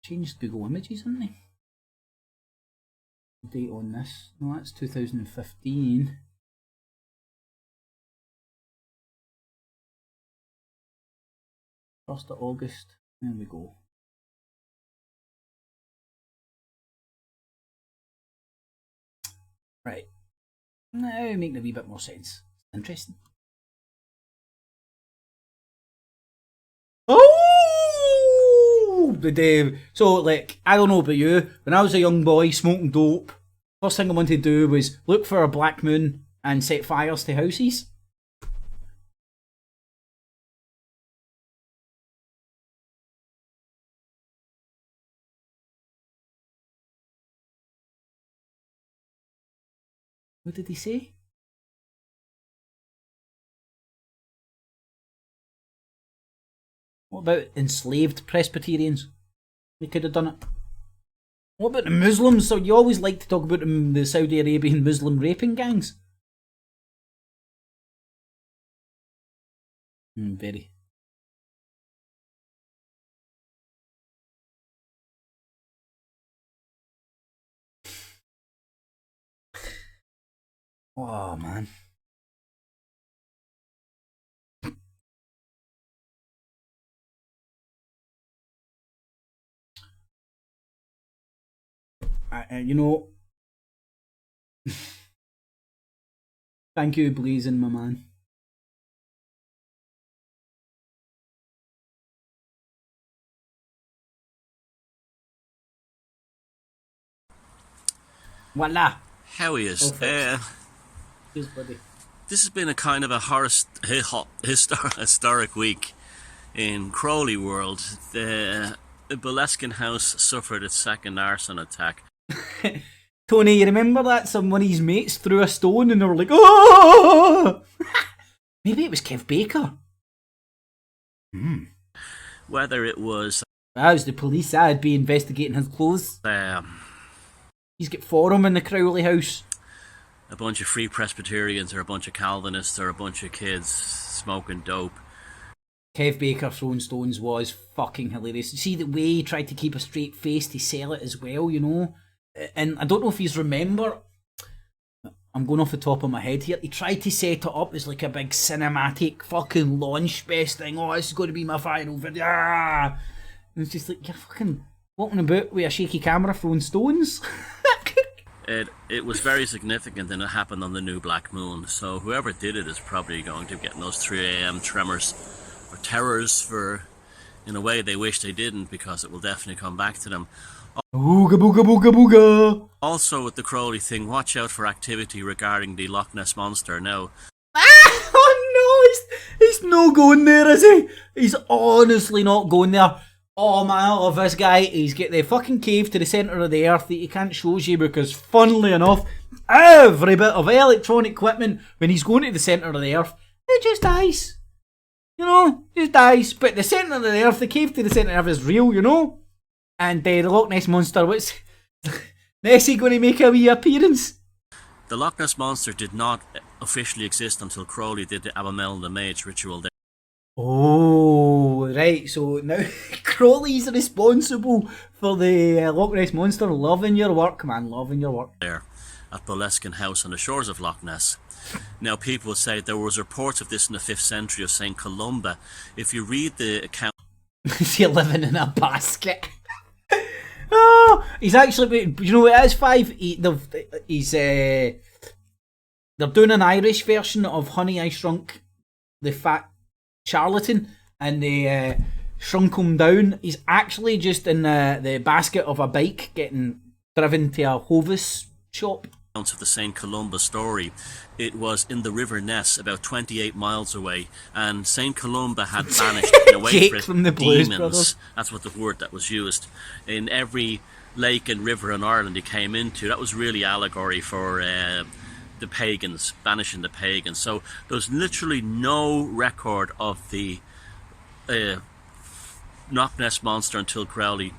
Changed Google Images, haven't they? Date on this. No, that's 2015. First of August. There we go. Right. Now making a wee bit more sense. Interesting. Oh! So, like, I don't know about you, when I was a young boy smoking dope, first thing I wanted to do was look for a black moon and set fires to houses. What did he say? What about enslaved Presbyterians? They could have done it. What about the Muslims? So you always like to talk about the Saudi Arabian Muslim raping gangs. Very. Oh man. You know, thank you, Blazing, my man. Voila. How he is. Cheers, buddy. This has been a kind of a historic week in Crowley world. The Boleskine house suffered its second arson attack. Tony, you remember that some of his mates threw a stone and they were like, oh! Maybe it was Kev Baker. Whether it was... That was the police. I'd be investigating his clothes. He's got forum in the Crowley house. A bunch of Free Presbyterians or a bunch of Calvinists or a bunch of kids smoking dope. Kev Baker throwing stones was fucking hilarious. See the way he tried to keep a straight face to sell it as well, you know? And I don't know if you remember, I'm going off the top of my head here, he tried to set it up as like a big cinematic fucking launch best thing. Oh, this is going to be my final video. And it's just like, you're fucking walking about with a shaky camera throwing stones. It was very significant and it happened on the new black moon. So whoever did it is probably going to be getting those 3 a.m. tremors or terrors for In a way, they wish they didn't, because it will definitely come back to them. Ooga booga booga booga. Also, with the Crowley thing, watch out for activity regarding the Loch Ness Monster. Now, Oh no, he's no going there, is he? He's honestly not going there. Oh man, I love this guy. He's got the fucking cave to the centre of the earth that he can't show you because, funnily enough, every bit of electronic equipment, when he's going to the centre of the earth, it just dies. You know, just dies. But the centre of the earth, the cave to the centre of the earth is real, you know? And the Loch Ness Monster, what's Nessie going to make a wee appearance? the Loch Ness Monster did not officially exist until Crowley did the Abramelin the Mage ritual there. Oh, right, so now Crowley's responsible for the Loch Ness Monster. Loving your work, man, loving your work. There, at Boleskine House on the shores of Loch Ness. Now, people would say there was reports of this in the 5th century of St. Columba. If you read the account... Is he living in a basket? Oh, he's actually, you know what it is, Five? They're doing an Irish version of Honey, I Shrunk the Fat Charlatan, and they shrunk him down. He's actually just in the basket of a bike getting driven to a Hovis shop. Of the St. Columba story, it was in the River Ness, about 28 miles away, and St. Columba had banished in a way Jake for it, from the Blues demons. Brothers. That's what the word that was used. In every lake and river in Ireland he came into, that was really allegory for the pagans, banishing the pagans. So there's literally no record of the Loch Ness Monster until Crowley.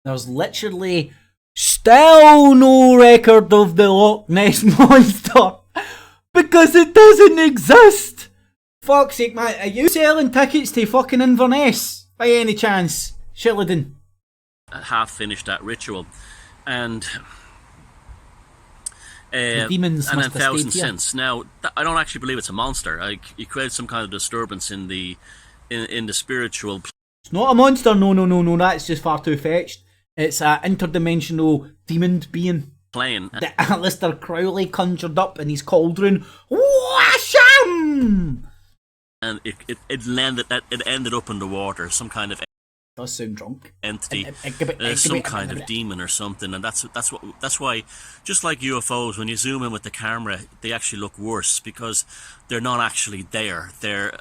There's literally still no record of the Loch Ness Monster because it doesn't exist. Fuck's sake, man. Are you selling tickets to fucking Inverness by any chance, Sheridan? Half finished that ritual, and the demons and must then have thousand stayed here. since. Now, I don't actually believe it's a monster. He created some kind of disturbance in the spiritual. It's not a monster. No. That's just far too fetched. It's an interdimensional demon being Plane. that Aleister Crowley conjured up in his cauldron. Washam! And it ended up in the water. Some kind of Does sound drunk. entity, some kind of demon or something, and that's why, just like UFOs, when you zoom in with the camera, they actually look worse because they're not actually there. They're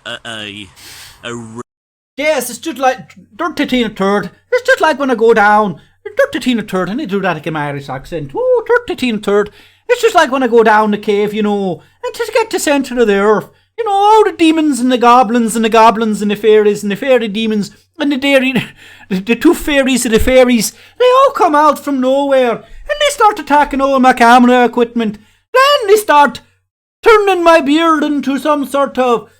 Yes, it's just like Dirty Tina Turd. It's just like when I go down. Dirty Tina Turd, and I do that in my Irish accent. Oh, Dirty Tina Turd. It's just like when I go down the cave, you know, and just get to the centre of the earth. You know, all the demons and the goblins and the goblins and the fairies and the fairy demons and the two fairies and the fairies, they all come out from nowhere and they start attacking all my camera equipment. Then they start turning my beard into some sort of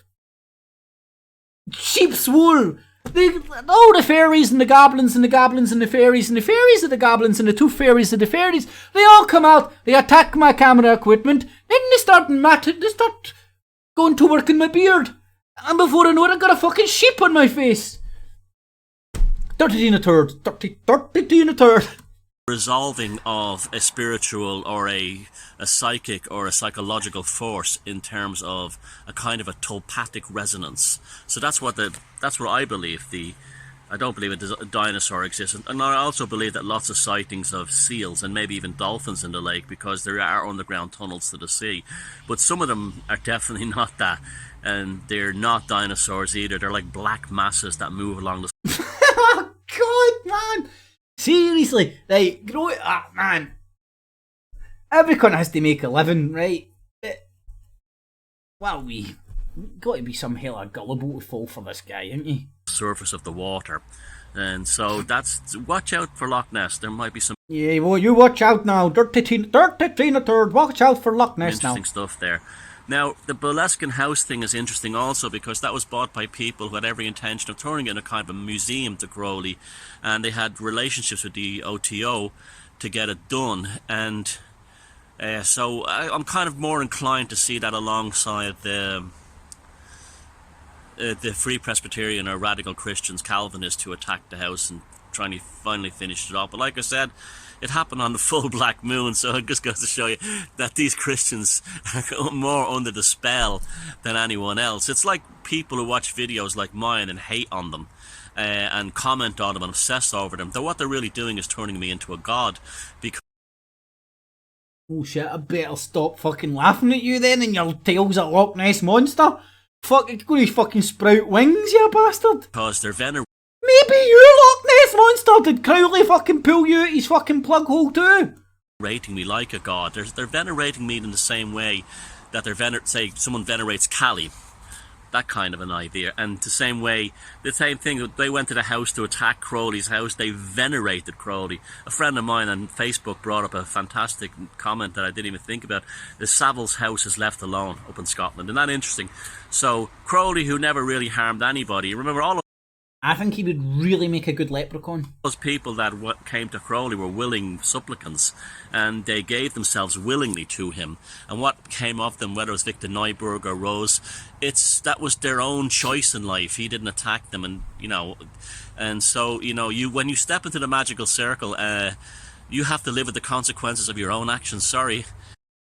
sheep's wool. All the fairies and the goblins and the goblins and the fairies and the fairies and the goblins and the two fairies and the fairies, they all come out, they attack my camera equipment, then they start going to work in my beard. And before I know it, I got a fucking sheep on my face. Dirty Tina Turd. Dirty Tina Turd. resolving of a spiritual or a psychic or a psychological force in terms of a kind of a telepathic resonance. So that's what I believe. I don't believe a dinosaur exists, and I also believe that lots of sightings of seals and maybe even dolphins in the lake, because there are underground tunnels to the sea. But some of them are definitely not that, and they're not dinosaurs either. They're like black masses that move along the. Oh God, man! Seriously, like, grow it up, man. Every cunt has to make a living, right? Well, we got to be some hella gullible to fall for this guy, ain't you? Surface of the water, and so watch out for Loch Ness. There might be some well, you watch out now, dirty Tina Turd. Watch out for Loch Ness interesting stuff there. Now, the Boleskine House thing is interesting also because that was bought by people who had every intention of turning it into kind of a museum to Crowley, and they had relationships with the OTO to get it done, and so I'm kind of more inclined to see that alongside the Free Presbyterian or Radical Christians, Calvinists, who attacked the house and trying to finally finish it off. But like I said, it happened on the full black moon, so it just goes to show you that these Christians are more under the spell than anyone else. It's like people who watch videos like mine and hate on them and comment on them and obsess over them. Though what they're really doing is turning me into a god. Because oh shit, I better stop fucking laughing at you then and your tail's a Loch Ness monster. Fuck, you're going to fucking sprout wings, you bastard. Because they're venerating. Maybe you Loch Ness monster. Did Crowley fucking pull you out his fucking plug hole too? Venerating me like a god. They're venerating me in the same way that say someone venerates Cali. That kind of an idea. And the same way, the same thing, they went to the house to attack Crowley's house, they venerated Crowley. A friend of mine on Facebook brought up a fantastic comment that I didn't even think about. The Savile's house is left alone up in Scotland. Isn't that interesting? So, Crowley, who never really harmed anybody, remember all of I think he would really make a good leprechaun. those people that came to Crowley were willing supplicants, and they gave themselves willingly to him. And what came of them, whether it was Victor Neuburg or Rose, that was their own choice in life. He didn't attack them, and so when you step into the magical circle, you have to live with the consequences of your own actions. Sorry.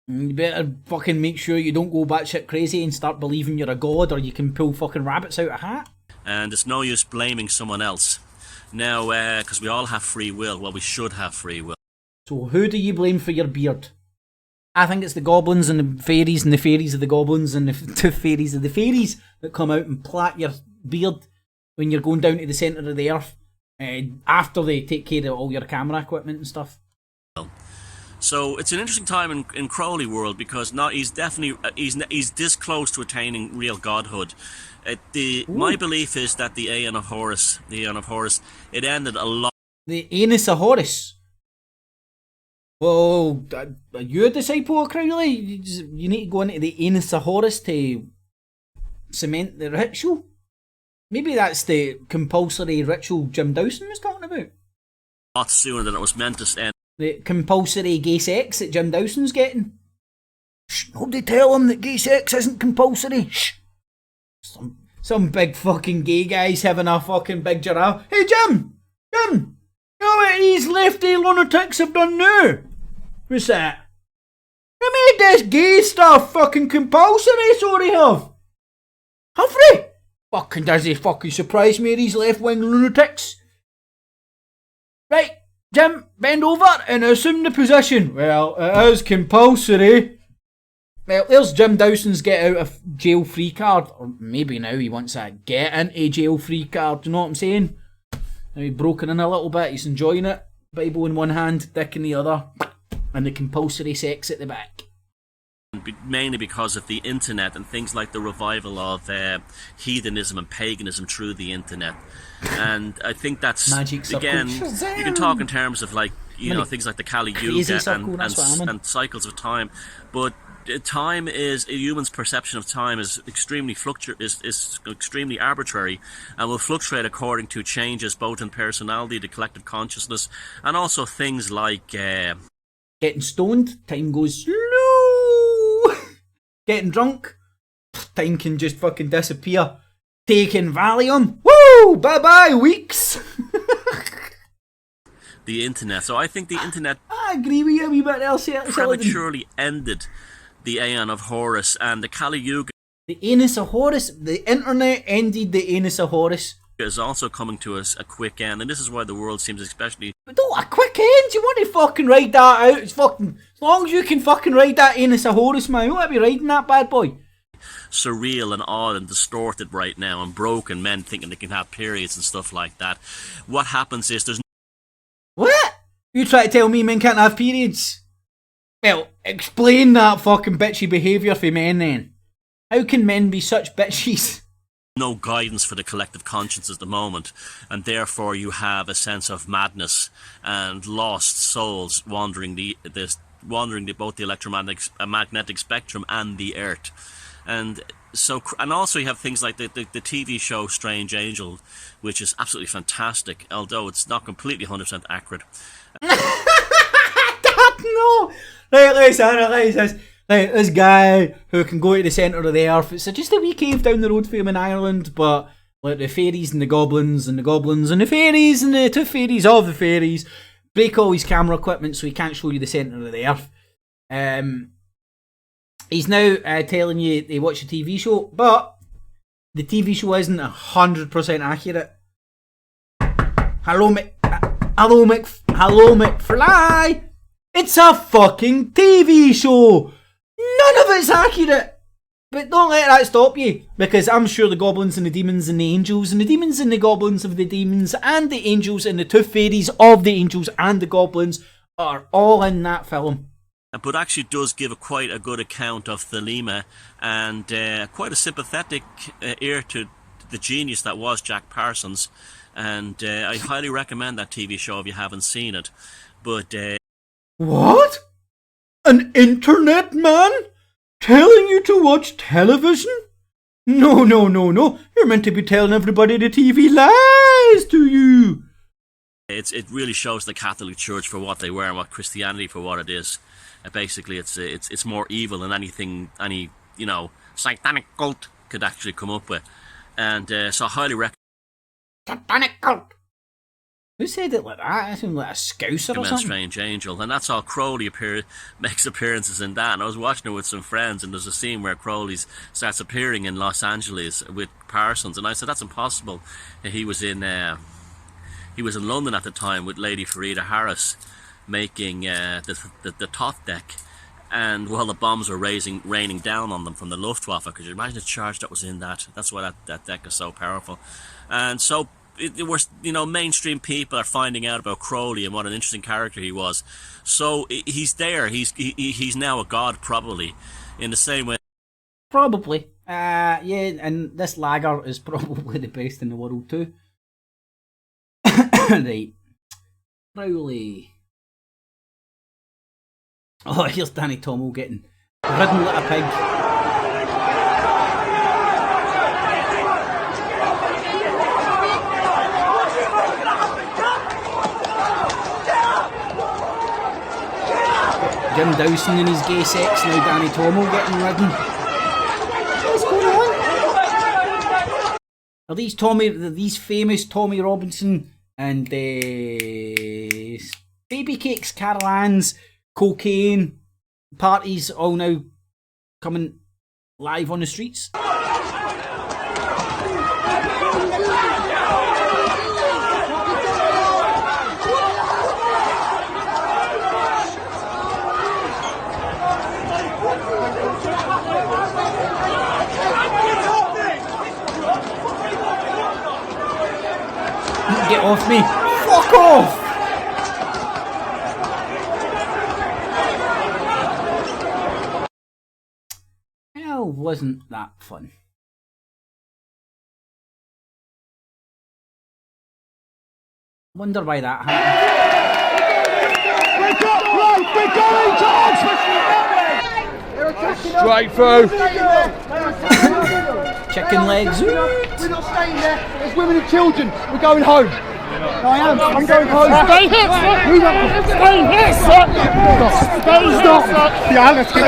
You better fucking make sure you don't go batshit crazy and start believing you're a god, or you can pull fucking rabbits out of a hat. And it's no use blaming someone else. Now, because we all have free will. Well, we should have free will. So who do you blame for your beard? I think it's the goblins and the fairies of the goblins and the fairies of the fairies that come out and plait your beard when you're going down to the centre of the earth after they take care of all your camera equipment and stuff. So it's an interesting time in Crowley world because he's definitely he's this close to attaining real godhood. My belief is that the Aeon of Horus, it ended a lot. The Anus of Horus. Well, are you a disciple of Crowley? You need to go into the Anus of Horus to cement the ritual. Maybe that's the compulsory ritual Jim Dawson was talking about. A lot sooner than it was meant to end. The compulsory gay sex that Jim Dawson's getting. Shh, nobody tell him that gay sex isn't compulsory. Shh. Some big fucking gay guys having a fucking big giraffe. Hey Jim! You know what these lefty lunatics have done now? What's that? They made this gay stuff fucking compulsory, so they have. Have they? Fucking does he fucking surprise me, these left-wing lunatics? Right, Jim, bend over and assume the position. Well, it is compulsory. Well, there's Jim Dawson's get out of jail free card. Or maybe now he wants a get into jail free card, you know what I'm saying? Now he's broken in a little bit, he's enjoying it. Bible in one hand, dick in the other. And the compulsory sex at the back. Mainly because of the internet and things like the revival of heathenism and paganism through the internet. And I think that's, magic again, Shazam! You can talk in terms of like, things like the Kali Yuga and cycles of time. But time is, a human's perception of time is extremely is extremely arbitrary and will fluctuate according to changes both in personality, the collective consciousness, and also things like getting stoned, time goes slow. Getting drunk, time can just fucking disappear. Taking Valium, woo, bye bye weeks. The internet. So I think the internet, I agree with you a wee bit else here. Prematurely ended the Aeon of Horus and the Kali Yuga. The Anus of Horus, the internet ended the Anus of Horus. Is also coming to us a quick end, and this is why the world seems especially. But don't a quick end. You want to fucking ride that out? It's fucking as long as you can fucking ride that Anus of Horus, man. You want to be riding that bad boy? Surreal and odd and distorted right now, and broken men thinking they can have periods and stuff like that. What happens is there's. What? You try to tell me men can't have periods? Well, explain that fucking bitchy behaviour for men then. How can men be such bitches? No guidance for the collective conscience at the moment, and therefore you have a sense of madness and lost souls wandering both the electromagnetic spectrum and the earth, and also you have things like the TV show Strange Angel, which is absolutely fantastic, although it's not completely 100% accurate. No, listen. Like, this guy who can go to the centre of the earth, it's just a wee cave down the road for him in Ireland, but Like the fairies and the goblins and the goblins and the fairies and the tooth fairies of the fairies break all his camera equipment so he can't show you the centre of the earth. He's now telling you to watch a TV show, but the TV show isn't 100% accurate. Hello, McFly! It's a fucking TV show! None of it's accurate! But don't let that stop you, because I'm sure the goblins and the demons and the angels and the demons and the goblins of the demons and the angels and the tooth fairies of the angels and the goblins are all in that film. But actually does give quite a good account of Thelema and quite a sympathetic ear to the genius that was Jack Parsons. And I highly recommend that TV show if you haven't seen it. But what? An internet man? Telling you to watch television? No. You're meant to be telling everybody the TV lies to you. it really shows the Catholic Church for what they were and what Christianity for what it is. Basically, it's more evil than any satanic cult could actually come up with. And so I highly recommend. Satanic cult. Who said it like that? I seem like a scouser or something. Strange Angel, and that's how Crowley makes appearances in that. And I was watching it with some friends, and there's a scene where Crowley starts appearing in Los Angeles with Parsons, and I said that's impossible. He was in London at the time with Lady Farida Harris, making the Thoth deck, and while the bombs were raining down on them from the Luftwaffe, could you imagine the charge that was in that? That's why that deck is so powerful. And so it was, mainstream people are finding out about Crowley and what an interesting character he was. So he's there. He's now a god, probably, in the same way. Probably. Yeah, and this lager is probably the best in the world too. Right. Crowley. Oh, here's Danny Tomo getting ridden like a pig. Jim Dawson and his gay sex, now Danny Tomo getting ridden. What's going on? Are these famous Tommy Robinson and Baby Cakes, Carol Ann's, cocaine parties all now coming live on the streets? Get off me! Fuck off! Hell, wasn't that fun? Wonder why that Straight happened. through. Chicken legs. We're not staying there. There's women and children. We're going home. No, I am. I'm going home. Stay here, sir. Stay here, sir. Stay stop. Yeah, let's go.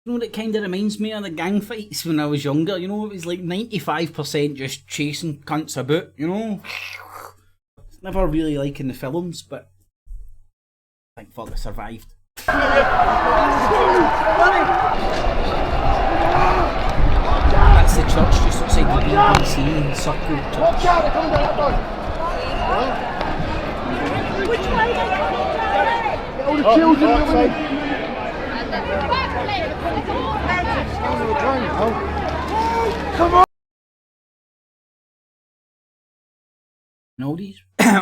You know, it kind of reminds me of the gang fights when I was younger. You know, it was like 95% just chasing cunts about, you know. It's never really like in the films, but thank fuck I survived. That's the church just outside the BBC in Circle Church. Watch out, they're coming down that road. Which way they coming? Get all the children and the women. Come on! And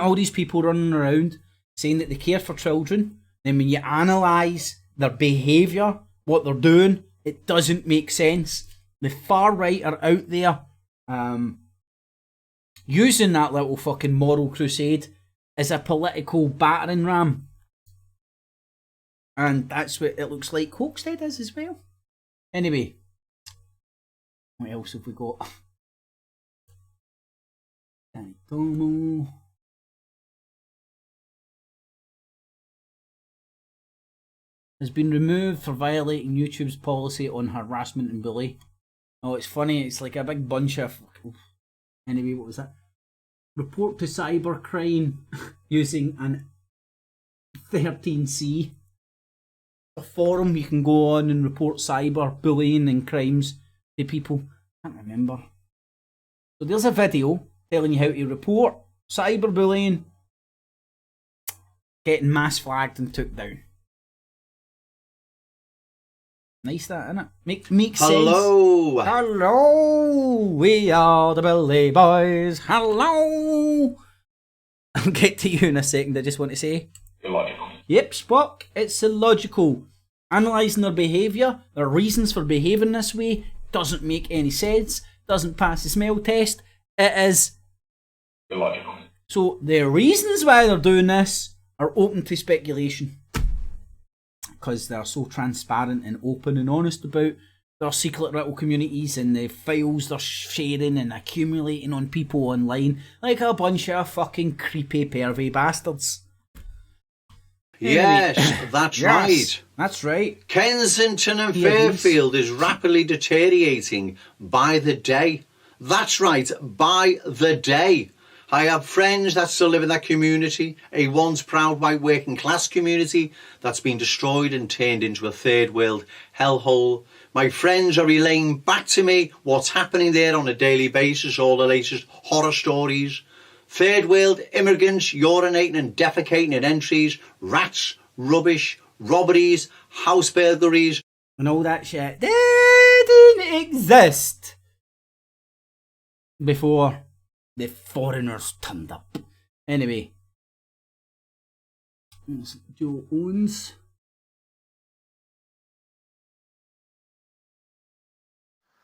all these people running around saying that they care for children, then when you analyse their behaviour, what they're doing, it doesn't make sense. The far right are out there using that little fucking moral crusade as a political battering ram. And that's what it looks like Hoaxhead is as well. Anyway, What else have we got? Danny Domo. Has been removed for violating YouTube's policy on harassment and bullying. Oh, it's funny. It's like a big bunch of... Anyway, what was that? Report to cybercrime using an 13C. A forum you can go on and report cyber bullying and crimes to people. I can't remember. So there's a video telling you how to report cyberbullying, getting mass flagged and took down. Nice that, innit? Makes Hello. sense. Hello! We are the Billy Boys. Hello! I'll get to you in a second. I just want to say... Illogical. Yep, Spock. It's illogical. Analysing their behaviour, their reasons for behaving this way, doesn't make any sense. Doesn't pass the smell test. It is... Illogical. So, the reasons why they're doing this are open to speculation. Because they're so transparent and open and honest about their secret little communities and the files they're sharing and accumulating on people online, like a bunch of fucking creepy pervy bastards. Yes, Anyway. that's Yes, right. That's right. Kensington and Yeah, it is. Fairfield is rapidly deteriorating by the day. That's right, by the day. I have friends that still live in that community, a once proud white working class community that's been destroyed and turned into a third world hellhole. My friends are relaying back to me what's happening there on a daily basis, all the latest horror stories. Third world immigrants urinating and defecating in entries, rats, rubbish, robberies, house burglaries. And all that shit didn't exist before the foreigners turned up. Anyway, Joe Owens.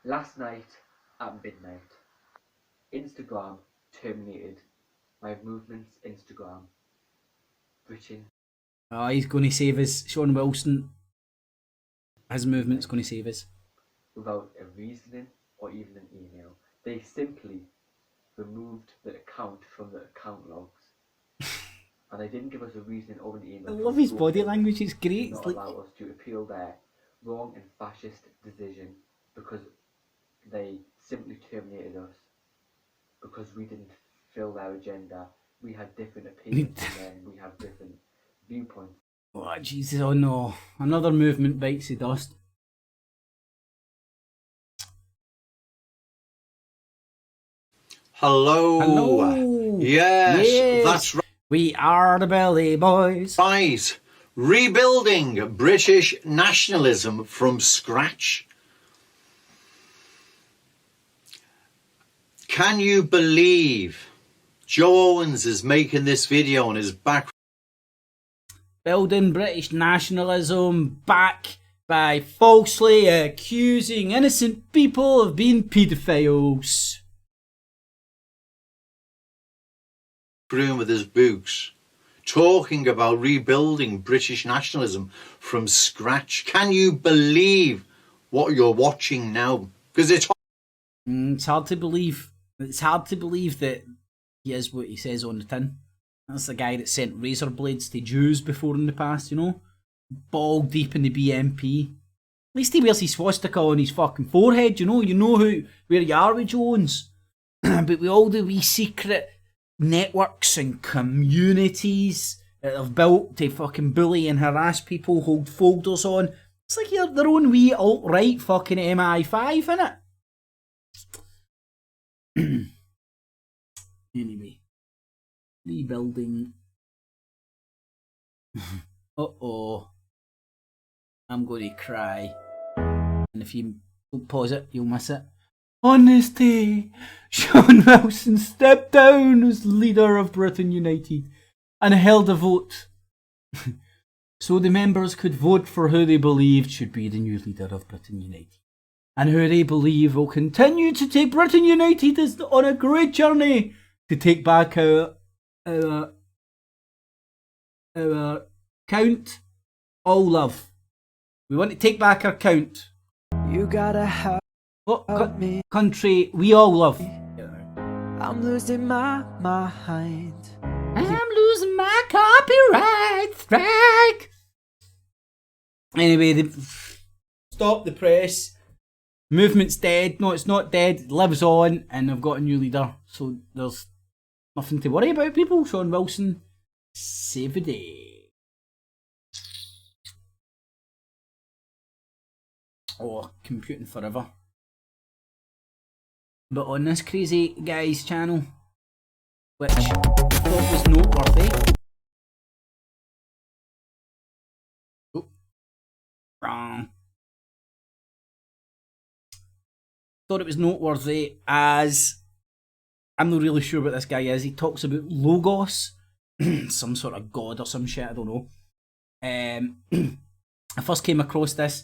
Last night at midnight, Instagram terminated my movements. Instagram. Britain. Oh, he's going to save us. Sean Wilson. His movement's going to save us. Without a reasoning or even an email. They simply removed the account from the account logs. And they didn't give us a reason or an email. I love his body language, it's great. Not It's like... allow us to appeal their wrong and fascist decision because they simply terminated us because we didn't fill their agenda. We had different opinions and then we have different viewpoints. Oh, Jesus, oh no. Another movement bites the dust. Hello. Hello. Yes, that's right. We are the Billy Boys. Right. Rebuilding British nationalism from scratch. Can you believe Joe Owens is making this video on his back? Building British nationalism back by falsely accusing innocent people of being paedophiles. Room with his books, talking about rebuilding British nationalism from scratch. Can you believe what you're watching now? Because it's hard to believe. It's hard to believe that he is what he says on the tin. That's the guy that sent razor blades to Jews before in the past, you know? Ball deep in the BMP. At least he wears his swastika on his fucking forehead, you know? You know where you are with Jones. But with all the wee secret networks and communities that they've built to fucking bully and harass people, hold folders on. It's like you're their own wee alt-right fucking MI5, innit? Anyway. Rebuilding. Uh-oh. I'm going to cry. And if you don't pause it, you'll miss it. On this day, Sean Wilson stepped down as leader of Britain United and held a vote. So the members could vote for who they believed should be the new leader of Britain United. And who they believe will continue to take Britain United on a great journey to take back our count. All love. We want to take back our count. You gotta have... What country we all love? I'm losing my mind. I'm losing my copyright strike. Anyway, stop the press. Movement's dead. No, it's not dead. It lives on, and they've got a new leader. So there's nothing to worry about, people. Sean Wilson, save the day. Oh, computing forever. But on this crazy guy's channel, which I thought was noteworthy. Oh, wrong. Thought it was noteworthy as I'm not really sure what this guy is. He talks about Logos, some sort of god or some shit, I don't know. I first came across this.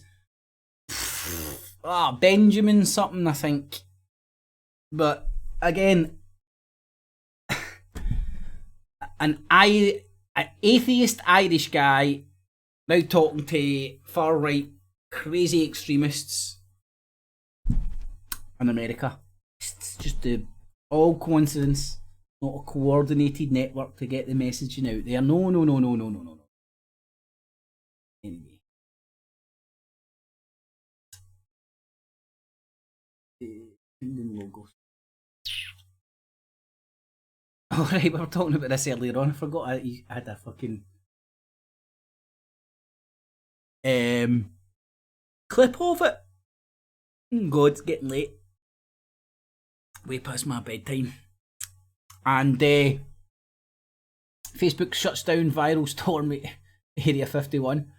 Benjamin something, I think. But again, an atheist Irish guy now talking to far right crazy extremists in America. It's just all coincidence, not a coordinated network to get the messaging out there. No. Anyway. Logos. Alright, we were talking about this earlier on. I forgot I had a fucking clip of it. God, it's getting late. Way past my bedtime. And Facebook shuts down viral storm at Area 51.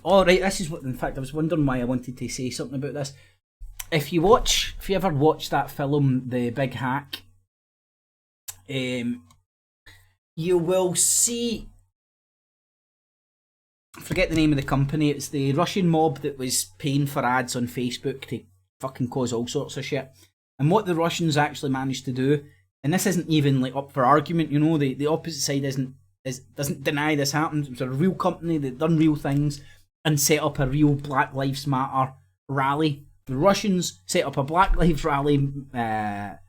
Alright, this is what, in fact, I was wondering why I wanted to say something about this. If you ever watch that film, The Big Hack, you will see, I forget the name of the company, it's the Russian mob that was paying for ads on Facebook to fucking cause all sorts of shit. And what the Russians actually managed to do, and this isn't even like up for argument, you know, the opposite side doesn't deny this happened. It was a real company that done real things and set up a real Black Lives Matter rally. The Russians set up a Black Lives Matter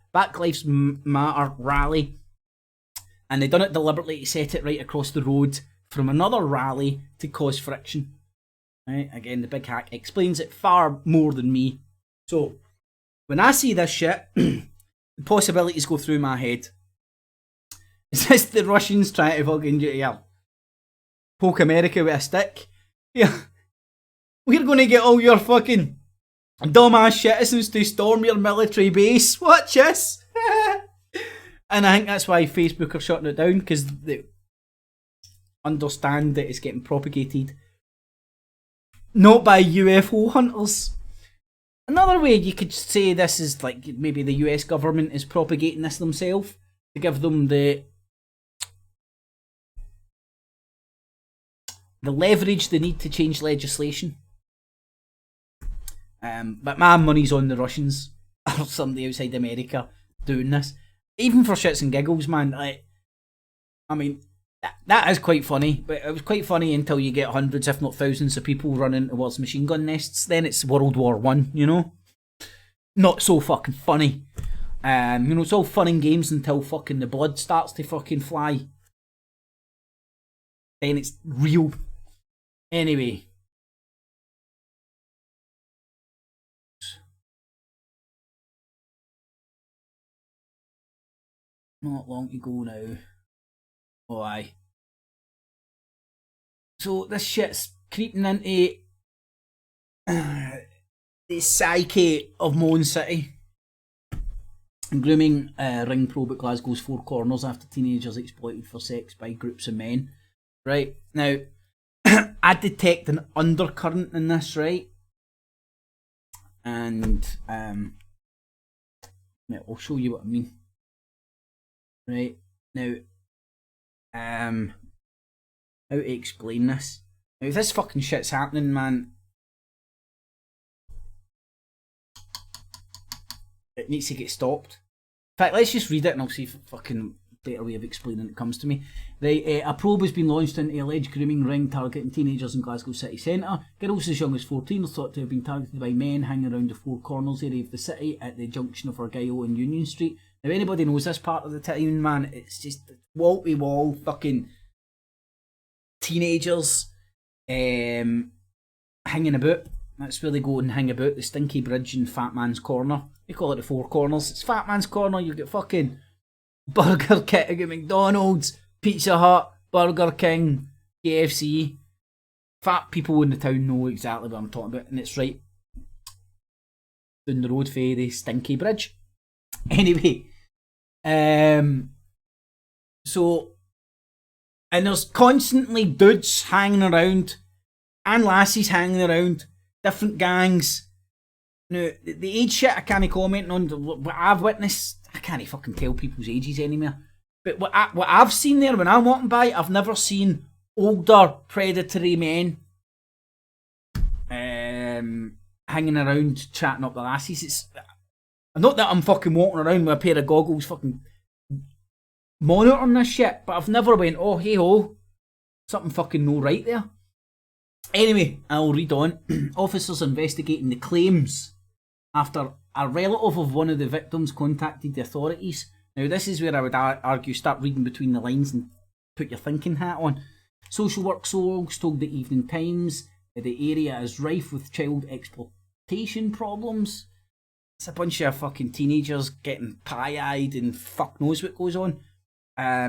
rally, and they done it deliberately to set it right across the road from another rally to cause friction. Right? Again, the Big Hack explains it far more than me. So when I see this shit, the possibilities go through my head. Is this the Russians trying to fucking poke America with a stick? Yeah, we're going to get all your fucking dumbass citizens to storm your military base. Watch this. And I think that's why Facebook are shutting it down, because they understand that it's getting propagated not by UFO hunters. Another way you could say this is like maybe the US government is propagating this themselves to give them the leverage they need to change legislation. But my money's on the Russians or somebody outside America doing this. Even for shits and giggles, man. I mean, that is quite funny, but it was quite funny until you get hundreds, if not thousands, of people running towards machine gun nests. Then it's World War One, you know? Not so fucking funny. It's all fun and games until fucking the blood starts to fucking fly. Then it's real. Anyway. Not long to go now. Oh aye. So this shit's creeping into the psyche of Moan City. Grooming ring probe at Glasgow's Four Corners after teenagers exploited for sex by groups of men. Right, now, I detect an undercurrent in this, right? And, I'll show you what I mean. Right, now, how to explain this? Now, if this fucking shit's happening, man, it needs to get stopped. In fact, let's just read it and I'll see if it fucking better way of explaining it comes to me. Right, a probe has been launched into an alleged grooming ring targeting teenagers in Glasgow city centre. Girls as young as 14 are thought to have been targeted by men hanging around the Four Corners area of the city at the junction of Argyll and Union Street. Now, anybody knows this part of the town, man, it's just wall-to-wall fucking teenagers hanging about. That's where they go and hang about, the Stinky Bridge and Fat Man's Corner. They call it the Four Corners. It's Fat Man's Corner. You get fucking Burger King, you get McDonald's, Pizza Hut, Burger King, KFC. Fat people in the town know exactly what I'm talking about, and it's right down the road for the Stinky Bridge. Anyway, so, and there's constantly dudes hanging around and lassies hanging around, different gangs. Now, the age shit I can't comment on. What I've witnessed, I can't fucking tell people's ages anymore. But what I've seen there when I'm walking by, I've never seen older predatory men hanging around chatting up the lassies. It's not that I'm fucking walking around with a pair of goggles fucking monitoring this shit, but I've never went, oh hey ho, something fucking no right there. Anyway, I'll read on. Officers investigating the claims after a relative of one of the victims contacted the authorities. Now this is where I would argue start reading between the lines and put your thinking hat on. Social work sources told the Evening Times that the area is rife with child exploitation problems. It's a bunch of fucking teenagers getting pie-eyed and fuck knows what goes on. I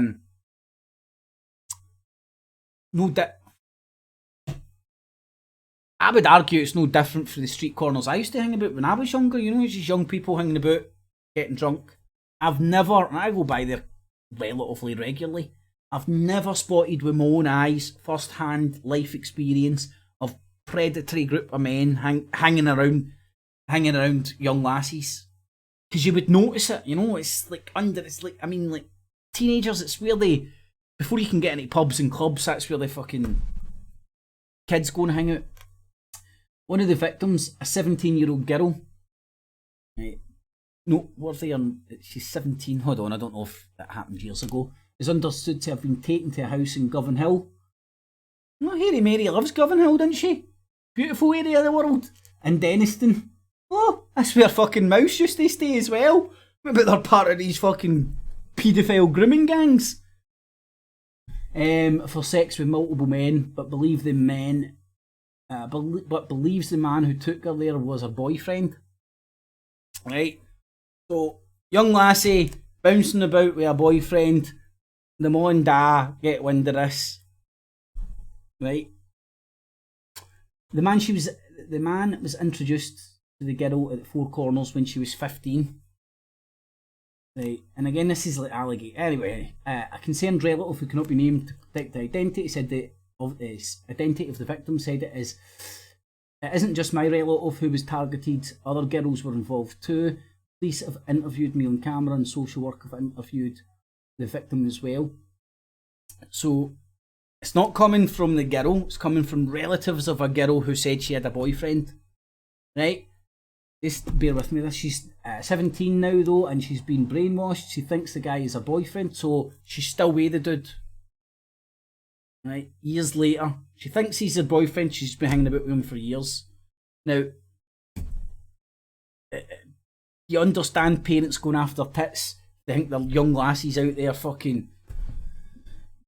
would argue it's no different for the street corners I used to hang about when I was younger. You know, it's just young people hanging about, getting drunk. I've never, and I go by there relatively regularly, I've never spotted with my own eyes, first-hand life experience of predatory group of men hanging around young lassies. Because you would notice it, you know, it's like teenagers, it's where they, before you can get into pubs and clubs, that's where the fucking kids go and hang out. One of the victims, a 17-year-old girl, right, no, she's 17, hold on, I don't know if that happened years ago, is understood to have been taken to a house in Govan Hill. No, Harry Mary loves Govan Hill, doesn't she? Beautiful area of the world. And Denniston. Oh, that's where fucking Mouse used to stay as well. Maybe they're part of these fucking paedophile grooming gangs. For sex with multiple men, but believes the man who took her there was her boyfriend. Right? So, young lassie bouncing about with a boyfriend. The mom and dad get wind of this. Right? The man was introduced to the girl at the Four Corners when she was 15. Right, and again, this is like allegation. Anyway, a concerned relative who cannot be named to protect the identity said the identity of the victim said it isn't just my relative who was targeted. Other girls were involved too. Police have interviewed me on camera, and social work have interviewed the victim as well. So it's not coming from the girl; it's coming from relatives of a girl who said she had a boyfriend. Right? Just bear with me. She's 17 now though, and she's been brainwashed. She thinks the guy is her boyfriend, so she's still with the dude. Right, years later, she thinks he's her boyfriend. She's been hanging about with him for years. Now, you understand parents going after tits. They think their young lassies out there fucking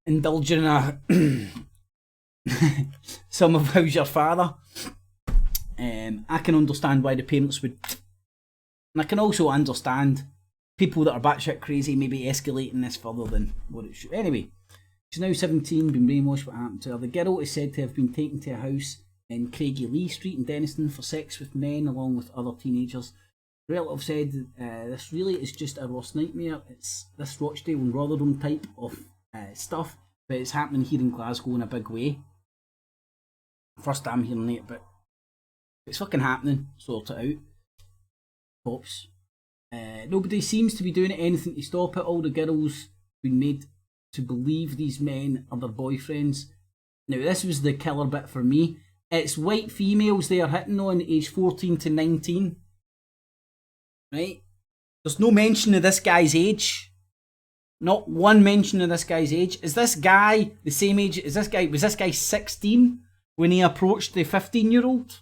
indulging in some of how's your father. I can understand why the parents would, and I can also understand people that are batshit crazy maybe escalating this further than what it should. Anyway, she's now 17, been brainwashed. What happened to her? The girl is said to have been taken to a house in Craigie Lee Street in Denniston for sex with men along with other teenagers. The relative said this really is just a worst nightmare. It's this Rochdale and Rotherham type of stuff, but it's happening here in Glasgow in a big way. First I'm hearing it, but it's fucking happening. Sort it out. Cops. Nobody seems to be doing anything to stop it. All the girls been made to believe these men are their boyfriends. Now this was the killer bit for me. It's white females they are hitting on age 14 to 19. Right? There's no mention of this guy's age. Not one mention of this guy's age. Is this guy the same age as this guy? Was this guy 16 when he approached the 15-year-old?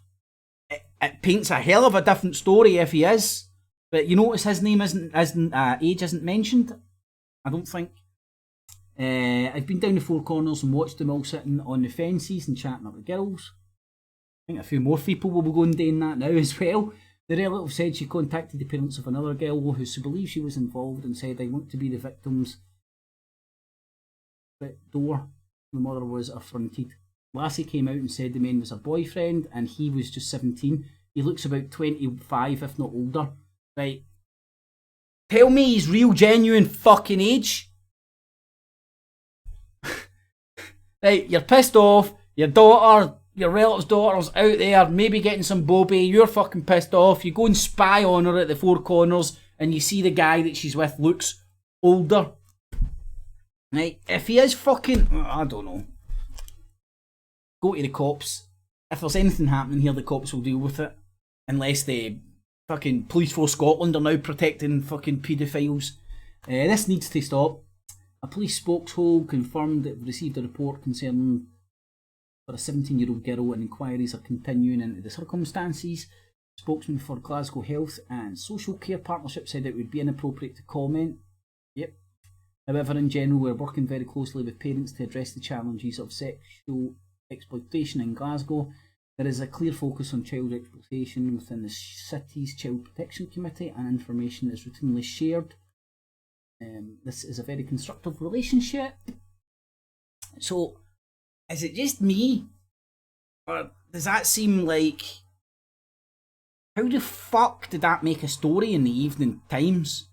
It paints a hell of a different story if he is. But you notice his name age isn't mentioned? I don't think. I've been down the Four Corners and watched them all sitting on the fences and chatting up with girls. I think a few more people will be going doing that now as well. The relative said she contacted the parents of another girl who she believes she was involved and said, "I want to be the victim's door." The mother was affronted. Lassie came out and said the man was her boyfriend and he was just 17. He looks about 25, if not older. Right. Tell me his real, genuine fucking age. Right, you're pissed off. Your daughter, your relative's daughter's out there, maybe getting some bobby. You're fucking pissed off. You go and spy on her at the Four Corners and you see the guy that she's with looks older. Right, if he is fucking... I don't know. Go to the cops. If there's anything happening here, the cops will deal with it. Unless the fucking Police Force Scotland are now protecting fucking paedophiles. This needs to stop. A police spokesman confirmed that they've received a report concerning for a 17-year-old girl and inquiries are continuing into the circumstances. Spokesman for Glasgow Health and Social Care Partnership said it would be inappropriate to comment. Yep. However, in general, we're working very closely with parents to address the challenges of sexual exploitation in Glasgow. There is a clear focus on child exploitation within the city's Child Protection Committee and information is routinely shared. This is a very constructive relationship. So, is it just me? Or does that seem like... How the fuck did that make a story in the Evening Times?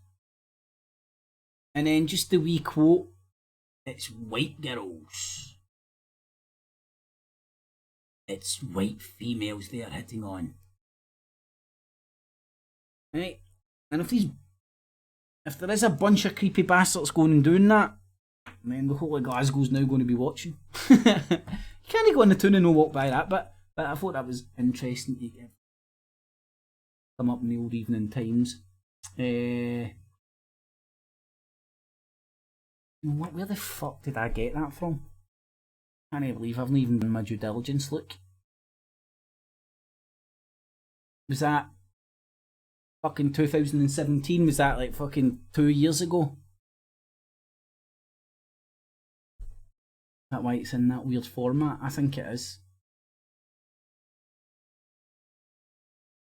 And then just the wee quote, it's white girls. It's white females they are hitting on. Right? And if there is a bunch of creepy bastards going and doing that, then the whole of Glasgow's now going to be watching. You can't go on the tune and no walk by that, but I thought that was interesting to get come up in the old Evening Times. Where the fuck did I get that from? I can't believe I haven't even done my due diligence. Look. Was that fucking 2017? Was that like fucking 2 years ago? Is that why it's in that weird format? I think it is.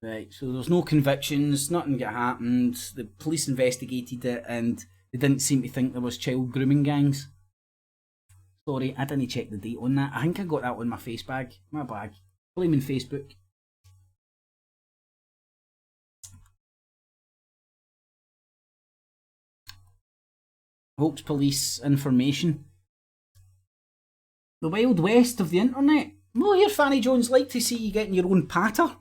Right, so there's no convictions, nothing got happened. The police investigated it and they didn't seem to think there was child grooming gangs. Sorry, I didn't check the date on that. I think I got that on my face bag. My bag. Blaming Facebook. Hopes police information. The Wild West of the internet. Well, here, Fanny Jones, like to see you getting your own patter.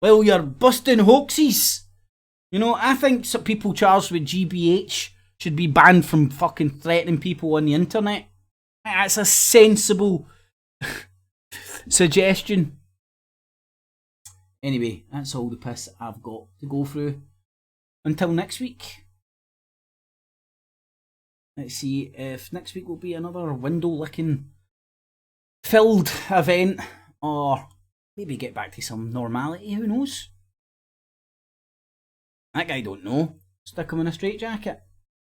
Well, you're busting hoaxes. You know, I think some people charged with GBH should be banned from fucking threatening people on the internet. That's a sensible suggestion. Anyway, that's all the piss I've got to go through. Until next week. Let's see if next week will be another window licking filled event, or maybe get back to some normality, who knows? That guy don't know. Stick him in a straitjacket.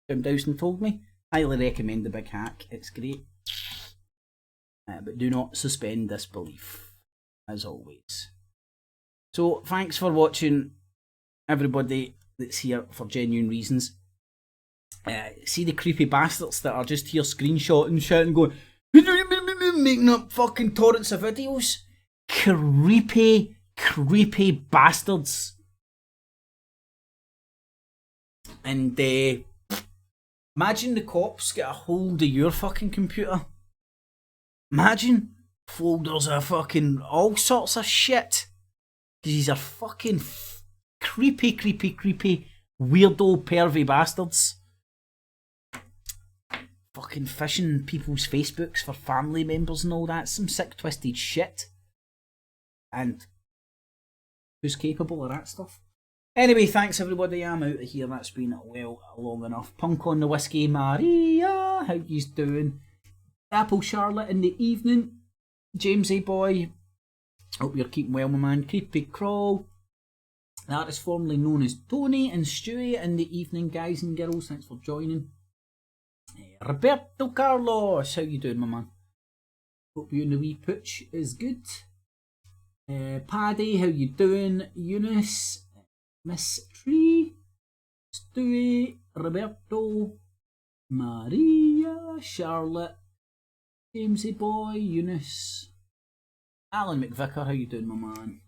Jim Dowson told me. Highly recommend The Big Hack, it's great. But do not suspend disbelief, as always. So, thanks for watching, everybody that's here for genuine reasons. See the creepy bastards that are just here screenshotting, shouting, going, making up fucking torrents of videos. Creepy, creepy bastards. And imagine the cops get a hold of your fucking computer. Imagine folders of fucking all sorts of shit. Because these are fucking creepy, creepy, creepy, weirdo, pervy bastards. Fucking phishing people's Facebooks for family members and all that. Some sick, twisted shit. And who's capable of that stuff? Anyway, thanks everybody. I'm out of here. That's been well long enough. Punk on the whiskey, Maria. How yous doing? Apple Charlotte in the evening. Jamesy boy. Hope you're keeping well, my man. Creepy Crawl. That is formerly known as Tony and Stewie in the evening, guys and girls. Thanks for joining. Roberto Carlos, how you doing, my man? Hope you and the wee pooch is good. Paddy, how you doing? Eunice, Miss Tree, Stewie, Roberto, Maria, Charlotte, Jamesy boy, Eunice, Alan McVicker, how you doing, my man?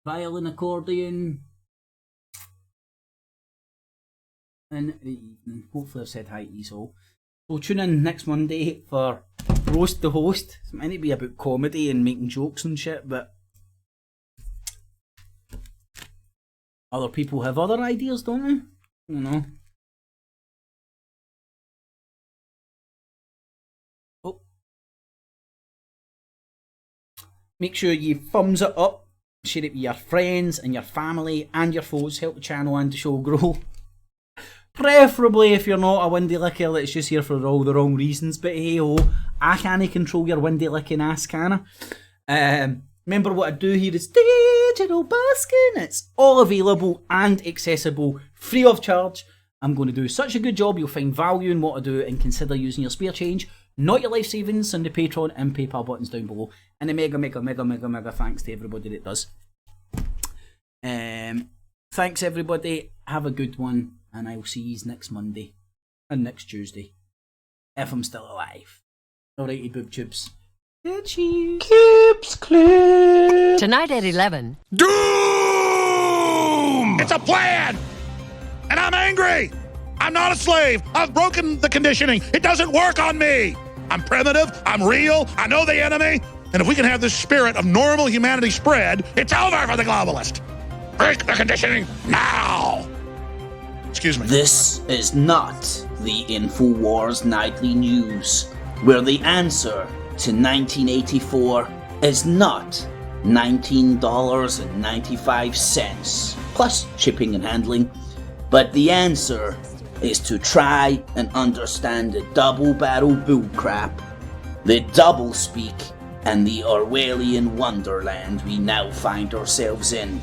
Violin, accordion, in the evening. Hopefully I've said hi to you all. So tune in next Monday for Roast the Host. It's meant to be about comedy and making jokes and shit, but other people have other ideas, don't they? You know. Oh. Make sure you thumbs it up, share it with your friends and your family and your foes. Help the channel and the show grow. Preferably if you're not a windy licker that's just here for all the wrong reasons, but hey ho, I can't control your windy licking ass, can I? Remember what I do here is digital basking. It's all available and accessible, free of charge. I'm going to do such a good job you'll find value in what I do and consider using your spare change, not your life savings, on the Patreon and PayPal buttons down below. And a mega thanks to everybody that does. Thanks everybody, have a good one. And I will see you next Monday and next Tuesday, if I'm still alive. Alrighty, boob tubes. Good cheese. Kips Clip. Tonight at 11. Doom! It's a plan! And I'm angry! I'm not a slave! I've broken the conditioning! It doesn't work on me! I'm primitive, I'm real, I know the enemy, and if we can have this spirit of normal humanity spread, it's over for the globalist! Break the conditioning now! Excuse me. This is not the Infowars Nightly News, where the answer to 1984 is not $19.95 plus shipping and handling, but the answer is to try and understand the double barrel bullcrap, the double speak, and the Orwellian wonderland we now find ourselves in.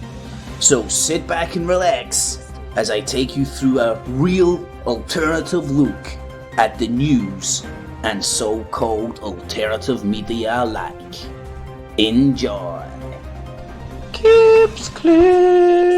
So sit back and relax as I take you through a real alternative look at the news and so-called alternative media alike. Enjoy. Kips Clip.